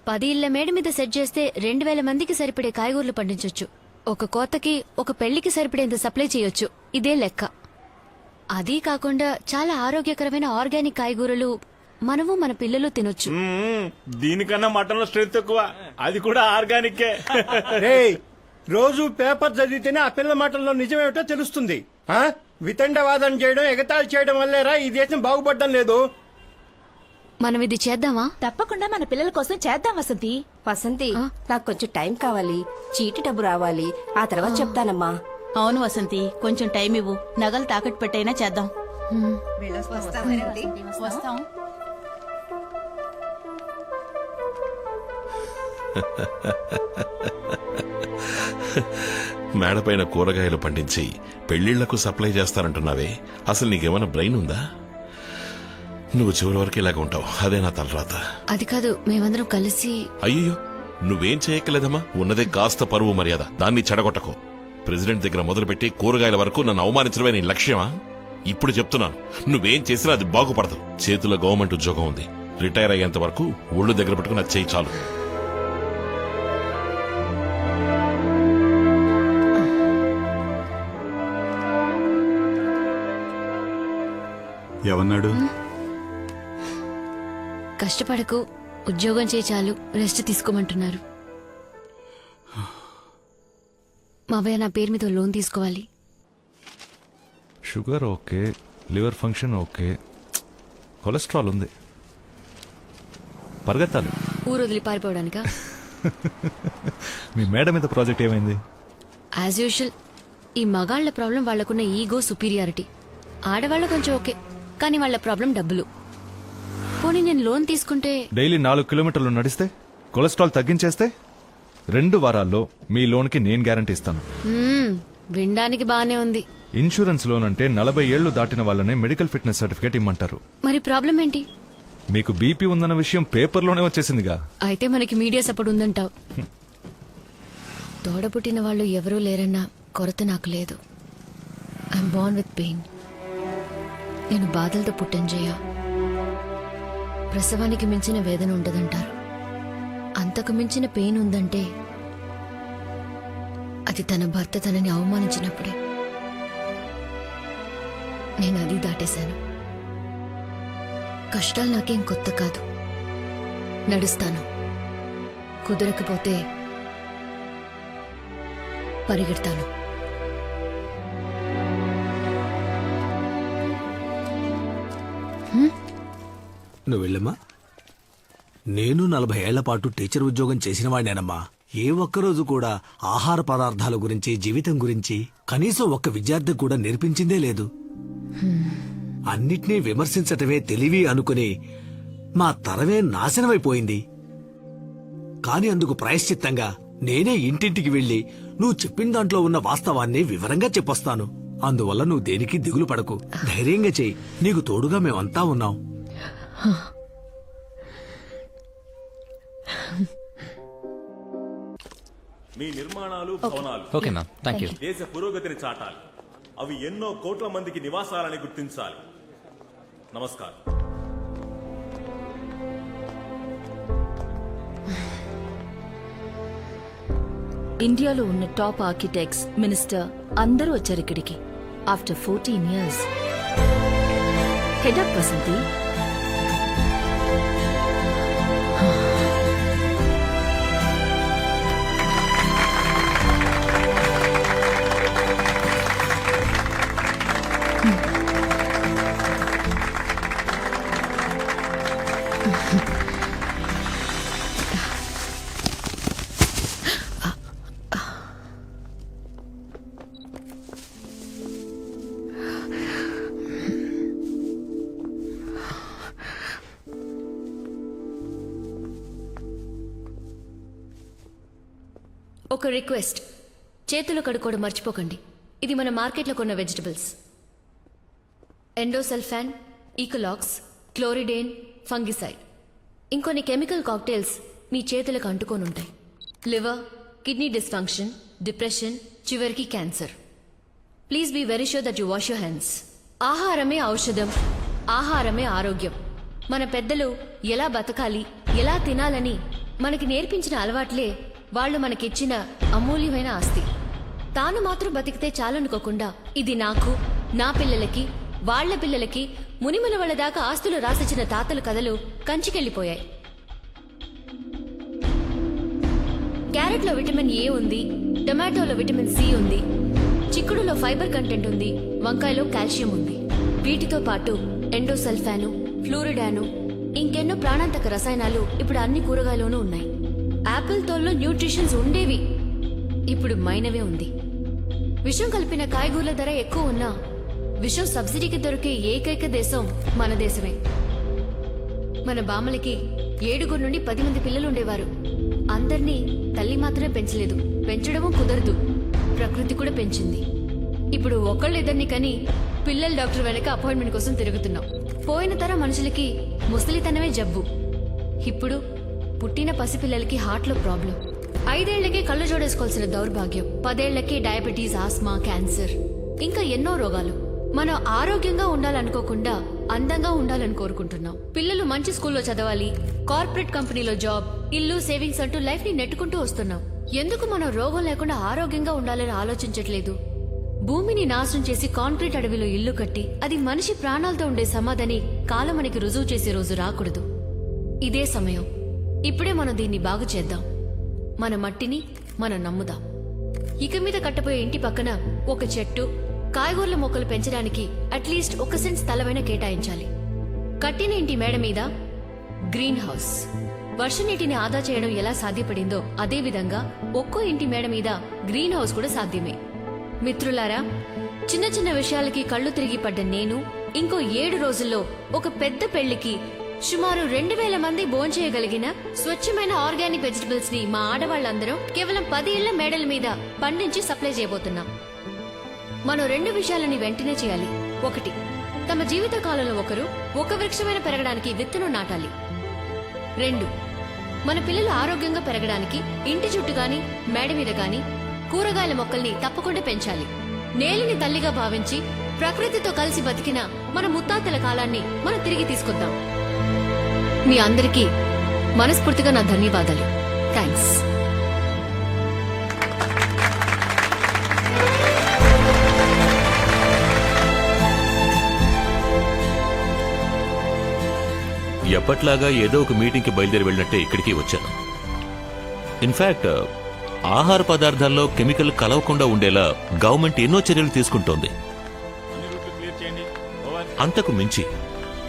Speaker 2: 10 ఇళ్ల మేడ మీద సెట్ చేస్తే 2,000 మందికి సరిపడే కాయగూరలు పండించొచ్చు. ఒక కోతకి, ఒక పెళ్లికి సరిపడేంత సప్లై చేయొచ్చు. ఇదే లెక్క. అదీ కాకుండా చాలా ఆరోగ్యకరమైన ఆర్గానిక్ కాయగూరలు మనము మన పిల్లలు తినొచ్చు.
Speaker 7: దీనికన్నా మటన్ లో స్ట్రెంత్ ఎక్కువ, అది కూడా ఆర్గానిక్. రోజు పేపర్ చదివితేనే ఆ పిల్ల మాటల్లో నిజమేమిటో తెలుస్తుంది. వితండవాదం చేయడం, ఎగతాళి చేయడం వల్లేరా ఈ దేశం బాగుపడడం లేదు.
Speaker 2: మనం ఇది చేద్దామా?
Speaker 23: తప్పకుండా మన పిల్లల కోసం చేద్దాం వసంతి.
Speaker 16: వసంతి, నాకు కొంచెం టైం కావాలి, చీటి డబ్బు రావాలి, ఆ తర్వాత చెప్తానమ్మా.
Speaker 12: అవును వసంతి, కొంచెం టైం ఇవ్వు, నగలు తాకట్టు పెట్టైనా చేద్దాం. వస్తాం.
Speaker 5: మేడపైన కూరగాయలు పండించి పెళ్లిళ్లకు సప్లై చేస్తారంటున్నావే, అసలు నీకేమైనా బ్రెయిన్ ఉందా? నువ్వు చివరి వరకు ఇలాగ ఉంటావు, అదే నా తలరాత.
Speaker 2: అది కాదు, మేమందరం కలిసి.
Speaker 5: అయ్యో, నువ్వేం చేయక్కలేదమ్మా, ఉన్నదే కాస్త పరువు మర్యాద, దాన్ని చెడగొట్టకు. ప్రెసిడెంట్ దగ్గర మొదలుపెట్టి కూరగాయల వరకు నన్ను అవమానించడమే నీ లక్ష్యమా? ఇప్పుడు చెప్తున్నాను, నువ్వేం చేసినా అది బాగుపడదు. చేతిలో గవర్నమెంట్ ఉద్యోగం ఉంది, రిటైర్ అయ్యేంత వరకు ఒళ్ళు దగ్గర పెట్టుకుని అది చేయి చాలు.
Speaker 14: ఏమన్నాడు?
Speaker 2: కష్టపడకు, ఉద్యోగం చేయి చాలు, రెస్ట్ తీసుకోమంటున్నారు. మావయ్య నా పేరు మీద లోన్ తీసుకోవాలి.
Speaker 4: Sugar okay, liver function okay, cholesterol ఉంది. పరిగెత్తాలి.
Speaker 2: ఊరు వదిలి పారిపోవడానికా?
Speaker 4: మీ మేడ మీద ప్రాజెక్ట్ ఏమైంది?
Speaker 2: యాజ్ యూజువల్, ఈ మగాళ్ల ప్రాబ్లం వాళ్లకున్న ఈగో, సుపీరియారిటీ. ఆడవాళ్ళ కొంచెం ఓకే, కానీ వాళ్ళ ప్రాబ్లం డబ్బులు. పోనీ నేను లోన్ తీసుకుంటే
Speaker 4: డైలీ 4 కిలోమీటర్లు నడిస్తే, కొలెస్ట్రాల్ తగ్గించేస్తే 2 వారాల్లో మీ లోన్కి నేను గ్యారంటీ ఇస్తాను.
Speaker 2: వినడానికి బానే ఉంది.
Speaker 4: ఇన్సూరెన్స్ లోన్ అంటే 40 ఏళ్లు దాటిన వాళ్ళనే మెడికల్ ఫిట్నెస్ సర్టిఫికేట్ ఇమ్మంటారు.
Speaker 2: మరి ప్రాబ్లం ఏంటి?
Speaker 4: మీకు బీపీ ఉందన్న విషయం పేపర్లోనే వచ్చేసిందిగా.
Speaker 2: అయితే మనకి మీడియా సపోర్ట్ ఉందంటావు. తోడబుట్టిన వాళ్ళు ఎవరూ లేరన్న కొరత నాకు లేదు. I'm Born with pain. నేను బాధలతో పుట్టాను జయ. ప్రసవానికి మించిన వేదన ఉండదంటారు. అంతకు మించిన పెయిన్ ఉందంటే అది తన భర్త తనని అవమానించినప్పుడే. నేను అది దాటేశాను. కష్టాలు నాకేం కొత్త కాదు. నడుస్తాను, కుదరకపోతే పరిగెడతాను.
Speaker 19: నువ్వు వెళ్ళమ్మా. నేను 40 ఏళ్ల పాటు టీచర్ ఉద్యోగం చేసిన వాడినేనమ్మా. ఏ ఒక్కరోజు కూడా ఆహార పదార్థాల గురించి, జీవితం గురించి కనీసం ఒక్క విద్యార్థికి కూడా నేర్పించిందే లేదు. అన్నిటినీ విమర్శించటమే తెలివి అనుకుని మా తరమే నాశనమైపోయింది. కాని అందుకు ప్రాయశ్చిత్తంగా నేనే ఇంటింటికి వెళ్లి నువ్వు చెప్పిన దాంట్లో ఉన్న వాస్తవాన్ని వివరంగా చెప్పొస్తాను. అందువల్ల నువ్వు దేనికి దిగులు పడకు, ధైర్యంగా చెయ్యి. నీకు తోడుగా మేమంతా ఉన్నాం.
Speaker 6: మీ నిర్మాణాలు, భవనాలు
Speaker 11: ఓకే మ్యామ్, థ్యాంక్ యూ.
Speaker 6: దేశ పురోగతిని చాటాలి. అవి ఎన్నో కోట్ల మందికి నివాసాలని గుర్తించాలి. నమస్కారం.
Speaker 23: ఇండియాలో ఉన్న టాప్ ఆర్కిటెక్ట్స్, మినిస్టర్ అందరూ వచ్చారు ఇక్కడికి. After 14 years. Head up Vasanthi.
Speaker 2: ఒక రిక్వెస్ట్, చేతులు కడుక్కోవడం మర్చిపోకండి. ఇది మన మార్కెట్లో కొన్న vegetables. Endosulfan, Ekalux, chlordane, fungicide, ఇంకొన్ని కెమికల్ కాక్టైల్స్ మీ చేతులకు అంటుకొని ఉంటాయి. లివర్, కిడ్నీ డిస్ఫంక్షన్, డిప్రెషన్, చివరికి cancer. Please be very sure that you wash your hands. ఆహారమే ఔషధం, ఆహారమే ఆరోగ్యం. మన పెద్దలు ఎలా బతకాలి, ఎలా తినాలని మనకి నేర్పించిన అలవాట్లే వాళ్ళు మనకిచ్చిన అమూల్యమైన ఆస్తి. తాను మాత్రం బతికితే చాలనుకోకుండా ఇది నాకు, నా పిల్లలకి, వాళ్ల పిల్లలకి, మునిముల వాళ్ళ దాకా ఆస్తులు రాసిచ్చిన తాతల కథలు కంచికెళ్లిపోయాయి. క్యారెట్లో విటమిన్ ఏ ఉంది, టొమాటోలో విటమిన్ సి ఉంది, చిక్కుడులో ఫైబర్ కంటెంట్ ఉంది, వంకాయలో కాల్షియం ఉంది. వీటితో పాటు ఎండోసల్ఫాను, ఫ్లూరిడాను, ఇంకెన్నో ప్రాణాంతక రసాయనాలు ఇప్పుడు అన్ని కూరగాయల్లోనూ ఉన్నాయి. యాపిల్ తోల్లో న్యూట్రిషన్స్ ఉండేవి, ఇప్పుడు మైనవే ఉంది. విషం కలిపిన కాయగూరల ధర ఎక్కువ ఉన్నా విషం సబ్సిడీకి దొరికే ఏకైక దేశం మన దేశమే. మన బామ్మలకి 7 నుండి 10 మంది పిల్లలు ఉండేవారు. అందర్నీ తల్లి మాత్రమే పెంచలేదు, పెంచడమూ కుదరదు, ప్రకృతి కూడా పెంచింది. ఇప్పుడు ఒకళ్ళిద్దరిని కని పిల్లల డాక్టర్ వెనక అపాయింట్మెంట్ కోసం తిరుగుతున్నాం. పోయిన తరం మనుషులకి ముసలితనమే జబ్బు, ఇప్పుడు పుట్టిన పసిపిల్లలకి హార్ట్లో ప్రాబ్లం. 5 ఏళ్లకే కళ్ళు జోడేసుకోవాల్సిన దౌర్భాగ్యం, 10 ఏళ్లకే డయాబెటీస్, ఆస్మా, క్యాన్సర్, ఇంకా ఎన్నో రోగాలు. మనం ఆరోగ్యంగా ఉండాలనుకోకుండా అందంగా ఉండాలని కోరుకుంటున్నాం. పిల్లలు మంచి స్కూల్లో చదవాలి, కార్పొరేట్ కంపెనీలో జాబ్, ఇల్లు, సేవింగ్స్ అంటూ లైఫ్ ని నెట్టుకుంటూ వస్తున్నాం. ఎందుకు మనం రోగం లేకుండా ఆరోగ్యంగా ఉండాలని ఆలోచించట్లేదు? భూమిని నాశనం చేసి కాంక్రీట్ అడవిలో ఇల్లు కట్టి అది మనిషి ప్రాణాలతో ఉండే సమాధిని కాలం మనకి రుజువు చేసే రోజు రాకూడదు. ఇదే సమయం. ఇప్పుడే మనం దీన్ని బాగు చేద్దాం. మన మట్టిని మనం నమ్ముదాం. ఇక మీద కట్టబోయే ఇంటి పక్కన ఒక చెట్టు, కాయగూరల మొక్కలు పెంచడానికి అట్లీస్ట్ 1 సెంట్ స్థలమైనా కేటాయించాలి. కట్టిన ఇంటి మేడ మీద గ్రీన్ హౌస్. వర్ష నీటిని ఆదా చేయడం ఎలా సాధ్యపడిందో అదే విధంగా ఒక్కో ఇంటి మేడ మీద గ్రీన్ హౌస్ కూడా సాధ్యమే. మిత్రులారా, చిన్న చిన్న విషయాలకి కళ్ళు తిరిగి పడ్డ నేను ఇంకో 7 రోజుల్లో ఒక పెద్ద పెళ్లికి సుమారు 2000 మంది భోంచేయగలిగిన స్వచ్ఛమైన ఆర్గానిక్ వెజిటబుల్స్ ని మా ఆడవాళ్లందరం కేవలం 10 ఇళ్ల మేడల మీద పండించి సప్లై చేయబోతున్నాం. మనం 2 విషయాలని వెంటనే చేయాలి. 1, తమ జీవిత కాలంలో ఒకరు ఒక వృక్షమైన పెరగడానికి విత్తనం నాటాలి. 2, మన పిల్లలు ఆరోగ్యంగా పెరగడానికి ఇంటి చుట్టూ గాని మేడ మీద గాని కూరగాయల మొక్కల్ని తప్పకుండా పెంచాలి. నేలని తల్లిగా భావించి ప్రకృతితో కలిసి బతికిన మన ముత్తాతల కాలాన్ని మనం తిరిగి తీసుకొద్దాం. మీ అందరికీ మనస్ఫూర్తిగా నా ధన్యవాదాలు. థ్యాంక్స్.
Speaker 21: ఎప్పట్లాగా ఏదో ఒక మీటింగ్కి బయలుదేరి వెళ్ళినట్టే ఇక్కడికి వచ్చాను. ఇన్ఫాక్ట్ ఆహార పదార్థాల్లో కెమికల్ కలవకుండా ఉండేలా గవర్నమెంట్ ఎన్నో చర్యలు తీసుకుంటోంది. అంతకు మించి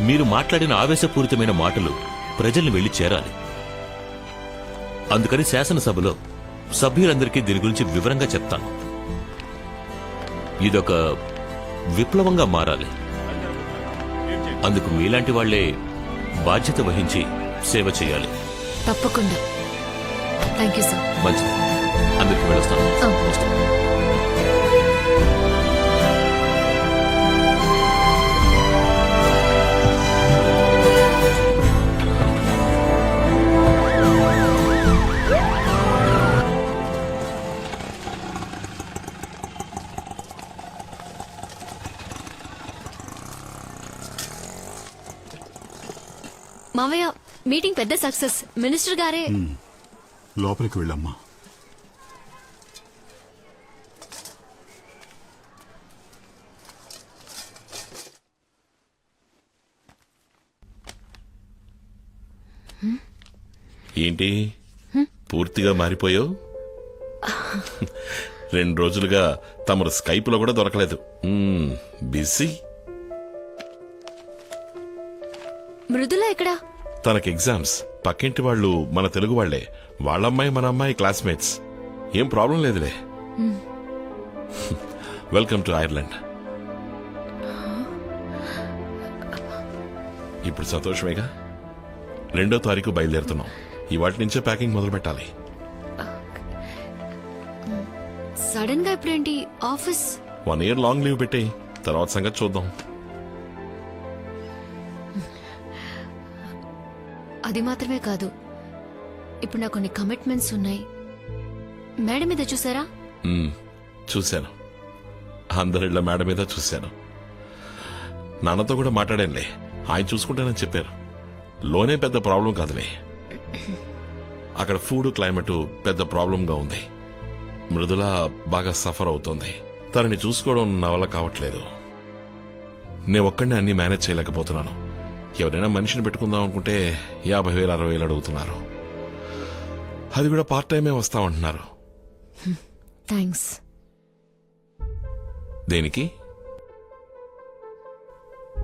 Speaker 21: మీరు మాట్లాడిన ఆవేశపూరితమైన మాటలు ప్రజల్ని వెళ్లి చేరాలి. అందుకని శాసనసభలో సభ్యులందరికీ దీని గురించి వివరంగా చెప్తాను. ఇదొక విప్లవంగా మారాలి. అందుకు మీలాంటి వాళ్లే బాధ్యత వహించి సేవ చేయాలి.
Speaker 2: తప్పకుండా. Thank you sir.
Speaker 21: మంచిది, అందరికి వెళ్ళొస్తాను.
Speaker 2: మావయ్య, మీటింగ్ పెద్ద సక్సెస్. మినిస్టర్ గారే
Speaker 14: లోపలికి వెళ్ళమ్మా.
Speaker 5: ఏంటి పూర్తిగా మారిపోయావు? 2 రోజులుగా తమరు స్కైప్ లో కూడా దొరకలేదు. బిజీ.
Speaker 2: మృదుల ఎక్కడా?
Speaker 5: తనకి ఎగ్జామ్స్. పక్కింటి వాళ్ళు మన తెలుగు వాళ్లే. వాళ్ళమ్మాయి మన అమ్మాయి క్లాస్మేట్స్. ఏం ప్రాబ్లం లేదులే. Welcome to Ireland. ఇప్పుడు సంతోషమేగా? 2వ తారీఖు బయలుదేరుతున్నాం. ఇవాటి నుంచే ప్యాకింగ్ మొదలు పెట్టాలి.
Speaker 2: సడన్ గా ఇప్పుడేంటి ఆఫీస్?
Speaker 5: 1 year లాంగ్ లీవ్ పెట్టేయి, తర్వాత సంగతి చూద్దాం.
Speaker 2: అది మాత్రమే కాదు, ఇప్పుడు నాకు కొన్ని కమిట్మెంట్స్ ఉన్నాయి. మేడం మీద చూసారా?
Speaker 5: చూశాను, అందరిళ్ళ మేడ మీద చూశాను. నాన్నతో కూడా మాట్లాడానులే, ఆయన చూసుకుంటానని చెప్పారు. లోనే పెద్ద ప్రాబ్లం కాదులే, అక్కడ ఫుడ్ క్లైమేట్ పెద్ద ప్రాబ్లంగా ఉంది. మృదుల బాగా సఫర్ అవుతోంది. తనని చూసుకోవడం నా వల్ల కావట్లేదు. నేను ఒక్కడిని అన్ని మేనేజ్ చేయలేకపోతున్నాను. ఎవరైనా మనిషిని పెట్టుకుందాం అనుకుంటే 50,000 60,000 అడుగుతున్నారు. అది కూడా పార్ట్ టైమే వస్తామంటున్నారు.
Speaker 2: థ్యాంక్స్.
Speaker 5: దేనికి?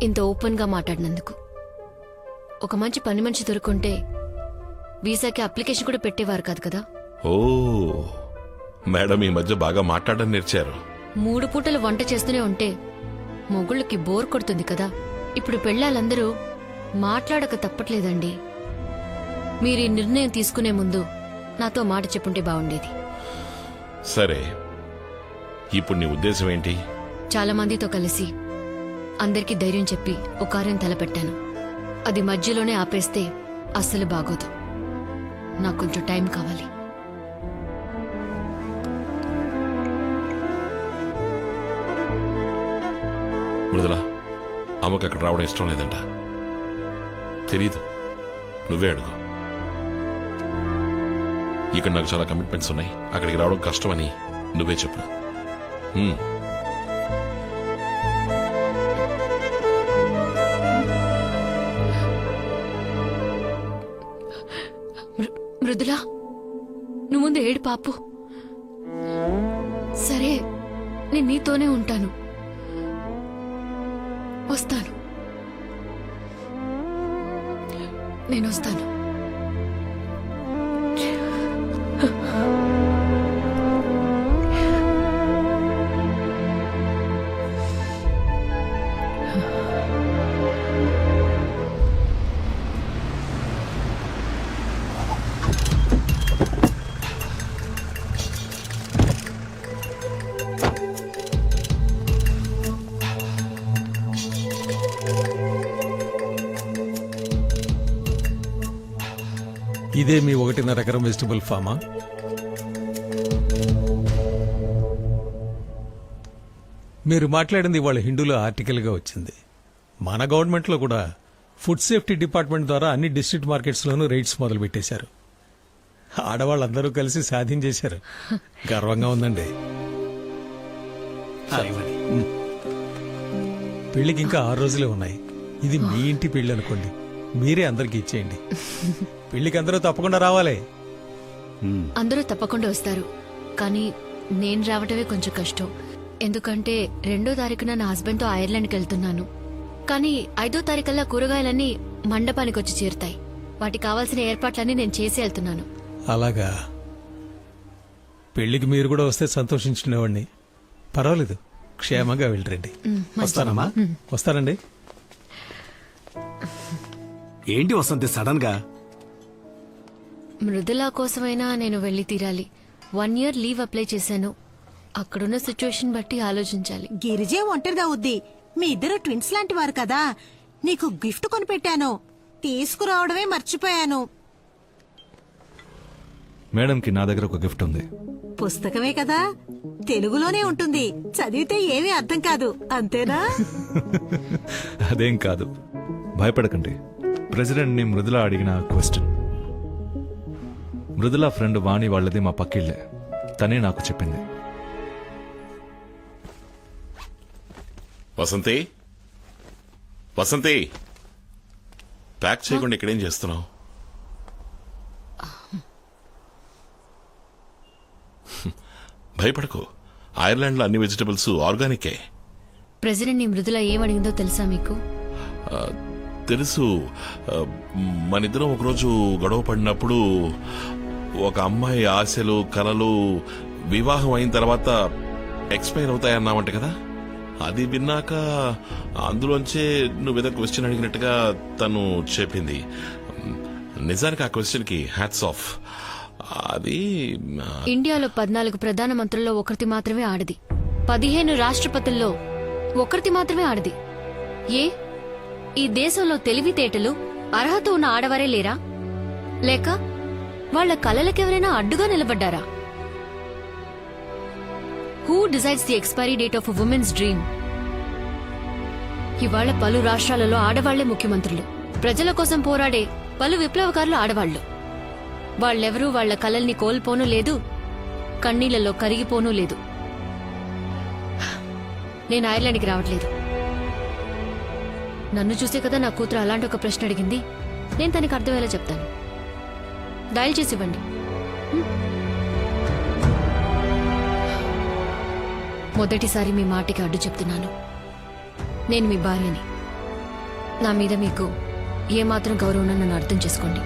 Speaker 2: ఇంత ఓపెన్ గా మాట్లాడినందుకు. ఒక మంచి పని మనిషి దొరుకుంటే వీసాకి అప్లికేషన్ కూడా పెట్టేవారు కాదు కదా.
Speaker 5: ఓ మేడం ఈ మధ్య బాగా మాట్లాడడం నేర్చారు.
Speaker 2: 3 పూటలు వంట చేస్తూనే ఉంటే మొగుళ్ళకి బోర్ కొడుతుంది కదా. ఇప్పుడు పెళ్ళాలందరూ మాట్లాడక తప్పట్లేదండి. మీరు ఈ నిర్ణయం తీసుకునే ముందు నాతో మాట చెప్పుంటే బాగుండేది.
Speaker 5: సరే, ఇప్పుడు నీ ఉద్దేశం ఏంటి?
Speaker 2: చాలా మందితో కలిసి అందరికీ ధైర్యం చెప్పి ఒక కార్యం తలపెట్టాను. అది మధ్యలోనే ఆపేస్తే అస్సలు బాగోదు. నాకు కొంచెం టైం కావాలి.
Speaker 5: మృదుల, అమ్మకి అక్కడ రావడం ఇష్టం లేదంట. తెలీదు, నువ్వే అడుగు. ఇక్కడ నాకు చాలా కమిట్మెంట్స్ ఉన్నాయి, అక్కడికి రావడం కష్టమని నువ్వే చెప్పు.
Speaker 2: మృదులా, నువ్వు ముందు ఏడు పాపు. సరే, నేను నీతోనే ఉంటాను. వస్తాను, నేను వస్తాను.
Speaker 13: ఇదే మీ 1.5 ఎకరం వెజిటబుల్ ఫామా? మీరు మాట్లాడింది వాళ్ళ హిందూలో ఆర్టికల్గా వచ్చింది. మన గవర్నమెంట్లో కూడా ఫుడ్ సేఫ్టీ డిపార్ట్మెంట్ ద్వారా అన్ని డిస్ట్రిక్ట్ మార్కెట్స్లోనూ రైడ్స్ మొదలు పెట్టేశారు. ఆడవాళ్ళందరూ కలిసి సాధించేశారు. గర్వంగా ఉందండి. పెళ్లికి ఇంకా 6 రోజులే ఉన్నాయి. ఇది మీ ఇంటి పెళ్లి అనుకోండి, మీరే అందరికి ఇచ్చేయండి. పెళ్లికి అందరూ తప్పకుండా రావాలి.
Speaker 2: అందరూ తప్పకుండా వస్తారు, కానీ నేను రావటమే కొంచెం కష్టం. ఎందుకంటే 2వ తారీఖున నా హస్బెండ్తో ఐర్లాండ్కి వెళ్తున్నాను. కానీ 5వ తారీఖల్లా కూరగాయలన్నీ మండపానికి వచ్చి చేరుతాయి. వాటికి కావాల్సిన ఏర్పాట్లన్నీ నేను చేసి వెళ్తున్నాను.
Speaker 13: అలాగా? పెళ్లికి మీరు కూడా వస్తే సంతోషించుకునేవాడిని. పర్వాలేదు, క్షేమంగా వెళ్ళరండి. వస్తానమ్మా. వస్తానండి.
Speaker 19: ఏంటి వసంతి సడన్ గా?
Speaker 2: మృదులా కోసమైనా నేను వెళ్లి తీరాలి. 1 year లీవ్ అప్లై చేశాను. అక్కడున్న సిచ్యువేషన్ బట్టి ఆలోచించాలి.
Speaker 12: గిరిజే ఒంటరిగా ఉంది. మీ ఇద్దరు ట్విన్స్ లాంటి వారు కదా. నీకు గిఫ్ట్ కొనిపెట్టాను, తీసుకురావడమే మర్చిపోయాను.
Speaker 4: మేడంకి నా దగ్గర ఒక గిఫ్ట్ ఉంది.
Speaker 12: పుస్తకమే కదా, తెలుగులోనే ఉంటుంది. చదివితే ఏమీ అర్థం కాదు, అంతేనా?
Speaker 4: అదేం కాదు, భయపడకండి. ప్రెసిడెంట్ ని మృదుల అడిగిన క్వశ్చన్. మృదుల ఫ్రెండ్ వాణి వాళ్ళది మా పక్కిళ్ళే. తనే నాకు చెప్పింది.
Speaker 5: వసంతి, వసంతి, ప్యాక్ చేయకుండా ఇక్కడేం చేస్తున్నావు? భయపడకు, ఐర్లాండ్ లో అన్ని వెజిటబుల్స్ ఆర్గానికే.
Speaker 2: ప్రెసిడెంట్ ని మృదుల ఏమడిగిందో తెలుసా మీకు?
Speaker 5: తెలుసు. మనిద్దరం ఒకరోజు గొడవ పడినప్పుడు ఒక అమ్మాయి ఆశలు కలలు వివాహం అయిన తర్వాత ఎక్స్పైర్ అవుతాయన్నావంట కదా. అది విన్నాక అందులోంచే నువ్వేదో క్వశ్చన్ అడిగినట్టుగా తను చెప్పింది. నిజానికి ఆ క్వశ్చన్ కి హ్యాట్స్ ఆఫ్. అది
Speaker 2: ఇండియాలో 14 ప్రధానమంత్రుల్లో ఒకరిది మాత్రమే ఆడది. 15 రాష్ట్రపతుల్లో ఒకరిది మాత్రమే ఆడది. ఏ ఈ దేశంలో తెలివితేటలు అర్హత ఉన్న ఆడవారే లేరా? లేక వాళ్ల కలలకెవరైనా అడ్డుగా నిలబడ్డారా? Who decides the expiry date of women's dream? ఇవాళ పలు రాష్ట్రాలలో ఆడవాళ్లే ముఖ్యమంత్రులు. ప్రజల కోసం పోరాడే పలు విప్లవకారులు ఆడవాళ్లు. వాళ్ళెవరూ వాళ్ల కలల్ని కోల్పోనూ లేదు, కన్నీళ్లలో కరిగిపోనూ లేదు. నేను ఐర్లాండ్కి రావట్లేదు. నన్ను చూసే కదా నా కూతురు అలాంటి ఒక ప్రశ్న అడిగింది. నేను తనకు అర్థమయ్యేలా చెప్తాను. డయల్ చేసి ఇవ్వండి. మొదటిసారి మీ మాటకి అడ్డు చెప్తున్నాను. నేను మీ భార్యని. నా మీద మీకు ఏమాత్రం గౌరవం నన్ను అర్థం చేసుకోండి.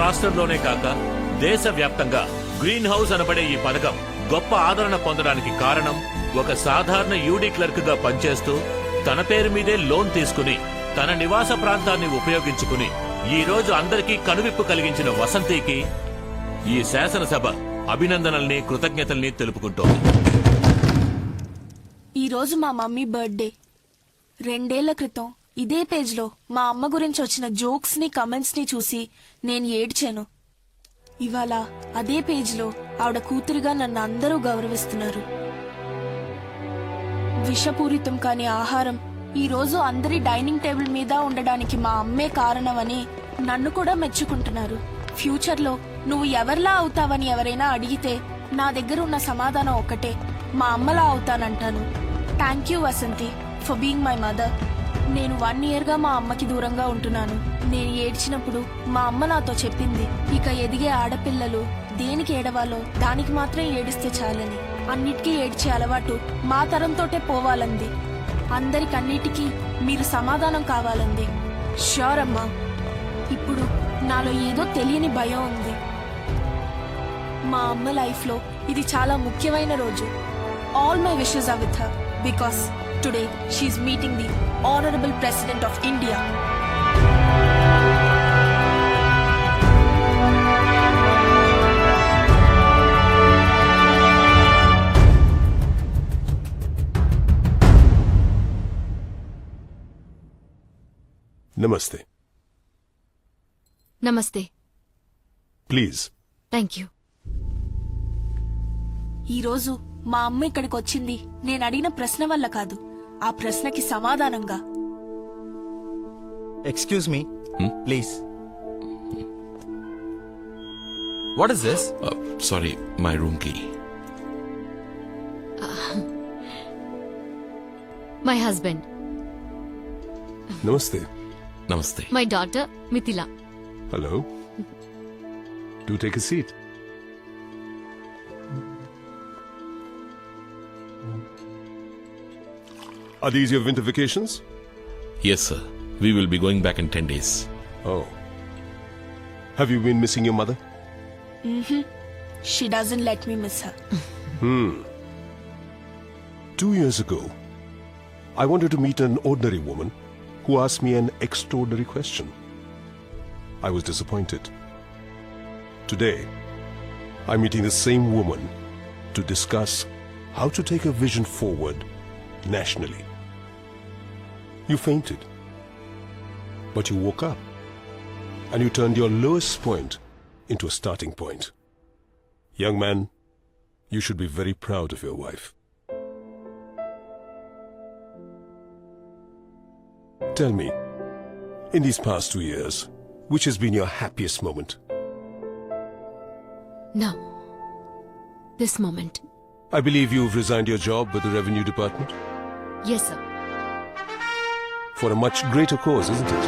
Speaker 21: రాష్ట్రంలోనే కాక దేశవ్యాప్తంగా గ్రీన్ హౌస్ అనబడే ఈ పథకం గొప్ప ఆదరణ పొందడానికి కారణం ఒక సాధారణ యూడీ క్లర్క్ గా పనిచేస్తూ తన పేరు మీదే లోన్ తీసుకుని తన నివాస ప్రాంతాన్ని ఉపయోగించుకుని ఈ రోజు అందరికీ కనువిప్పు కలిగించిన వసంతికి ఈ శాసనసభ అభినందనల్ని కృతజ్ఞతల్ని తెలుపుకుంటోంది.
Speaker 15: ఈ రోజు మా మమ్మీ బర్త్డే. 2 ఏళ్ల క్రితం ఇదే పేజ్లో మా అమ్మ గురించి వచ్చిన జోక్స్ ని కమెంట్స్ ని చూసి నేను ఏడ్చాను. ఇవాళ అదే పేజ్లో ఆవిడ కూతురిగా నన్ను అందరూ గౌరవిస్తున్నారు. విషపూరితం కాని ఆహారం ఈ రోజు అందరి డైనింగ్ టేబుల్ మీద ఉండడానికి మా అమ్మే కారణమని నన్ను కూడా మెచ్చుకుంటున్నారు. ఫ్యూచర్ లో నువ్వు ఎవరిలా అవుతావని ఎవరైనా అడిగితే నా దగ్గర ఉన్న సమాధానం ఒకటే, మా అమ్మలా అవుతానంటాను. Thank you Vasanthi for being my mother. నేను 1 year గా మా అమ్మకి దూరంగా ఉంటున్నాను. నేను ఏడ్చినప్పుడు మా అమ్మ నాతో చెప్పింది, ఇక ఎదిగే ఆడపిల్లలు దేనికి ఏడవాలో దానికి మాత్రం ఏడిస్తే చాలని. అన్నిటికీ ఏడ్చే అలవాటు మా తరంతోటే పోవాలంది. అందరికన్నిటికీ మీరు సమాధానం కావాలంది. ష్యూర్ అమ్మా. ఇప్పుడు నాలో ఏదో తెలియని భయం ఉంది. మా అమ్మ లైఫ్ లో ఇది చాలా ముఖ్యమైన రోజు. All my wishes are with her because today she is meeting the honourable president of India.
Speaker 8: Namaste.
Speaker 2: Namaste.
Speaker 8: Please.
Speaker 2: Thank you.
Speaker 15: ఈ రోజు మా అమ్మ ఇక్కడికి వచ్చింది నేను అడిగిన ప్రశ్న వల్ల కాదు, ఆ ప్రశ్నకి సమాధానంగా.
Speaker 9: Excuse me please. What is this?
Speaker 5: Sorry, my room key.
Speaker 2: My husband.
Speaker 8: Namaste.
Speaker 5: Namaste.
Speaker 2: My daughter Mithila.
Speaker 8: Hello. Do take a seat. Are these your winter vacations?
Speaker 5: Yes, sir. We will be going back in 10 days.
Speaker 8: Oh. Have you been missing your mother?
Speaker 15: She doesn't let me miss her.
Speaker 8: 2 years ago, I wanted to meet an ordinary woman who asked me an extraordinary question. I was disappointed. Today, I'm meeting the same woman to discuss how to take a vision forward nationally. You fainted, but you woke up and you turned your lowest point into a starting point. Young man, you should be very proud of your wife. Tell me, in these past 2 years, which has been your happiest moment?
Speaker 2: Now, this moment.
Speaker 8: I believe you've resigned your job with the Revenue Department?
Speaker 2: Yes, sir.
Speaker 8: For a much greater cause, isn't it?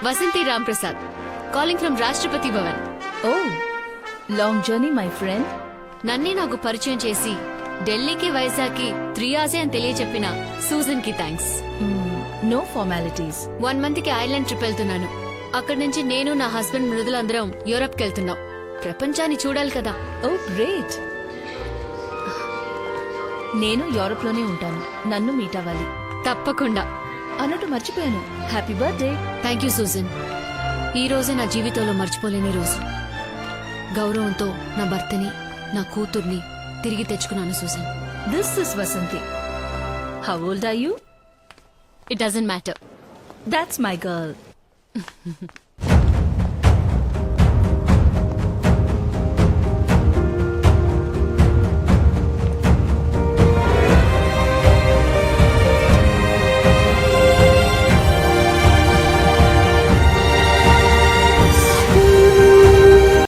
Speaker 2: Vasanti Ramprasad, calling from Rashtrapati Bhavan.
Speaker 23: Oh, long journey my friend.
Speaker 2: నన్నే నాకు పరిచయం చేసి ఢిల్లీకి వైజాగ్కి 3 hours అని తెలియచెప్పిన సూజన్ కి థ్యాంక్స్.
Speaker 23: No formalities.
Speaker 2: 1 month కి ఐర్లాండ్ ట్రిప్ వెళ్తున్నాను. అక్కడి నుంచి నేను నా హస్బెండ్ మృదులందరం యూరప్ కి వెళ్తున్నాం. ప్రపంచాన్ని చూడాలి కదా.
Speaker 23: ఓ గ్రేట్. నేను యూరోప్ లోనే ఉంటాను. నన్ను మీట్ అవ్వాలి.
Speaker 2: తప్పకుండా.
Speaker 23: అన్నట్టు మర్చిపోయాను. Happy birthday.
Speaker 2: Thank you Susan. ఈ రోజే నా జీవితంలో మర్చిపోలేని రోజు. గౌరవంతో నా భర్తని, నా కూతుర్ని తిరిగి తెచ్చుకున్నాను Susan.
Speaker 23: This is Vasanthi. How old are you?
Speaker 2: It doesn't matter.
Speaker 23: That's my girl.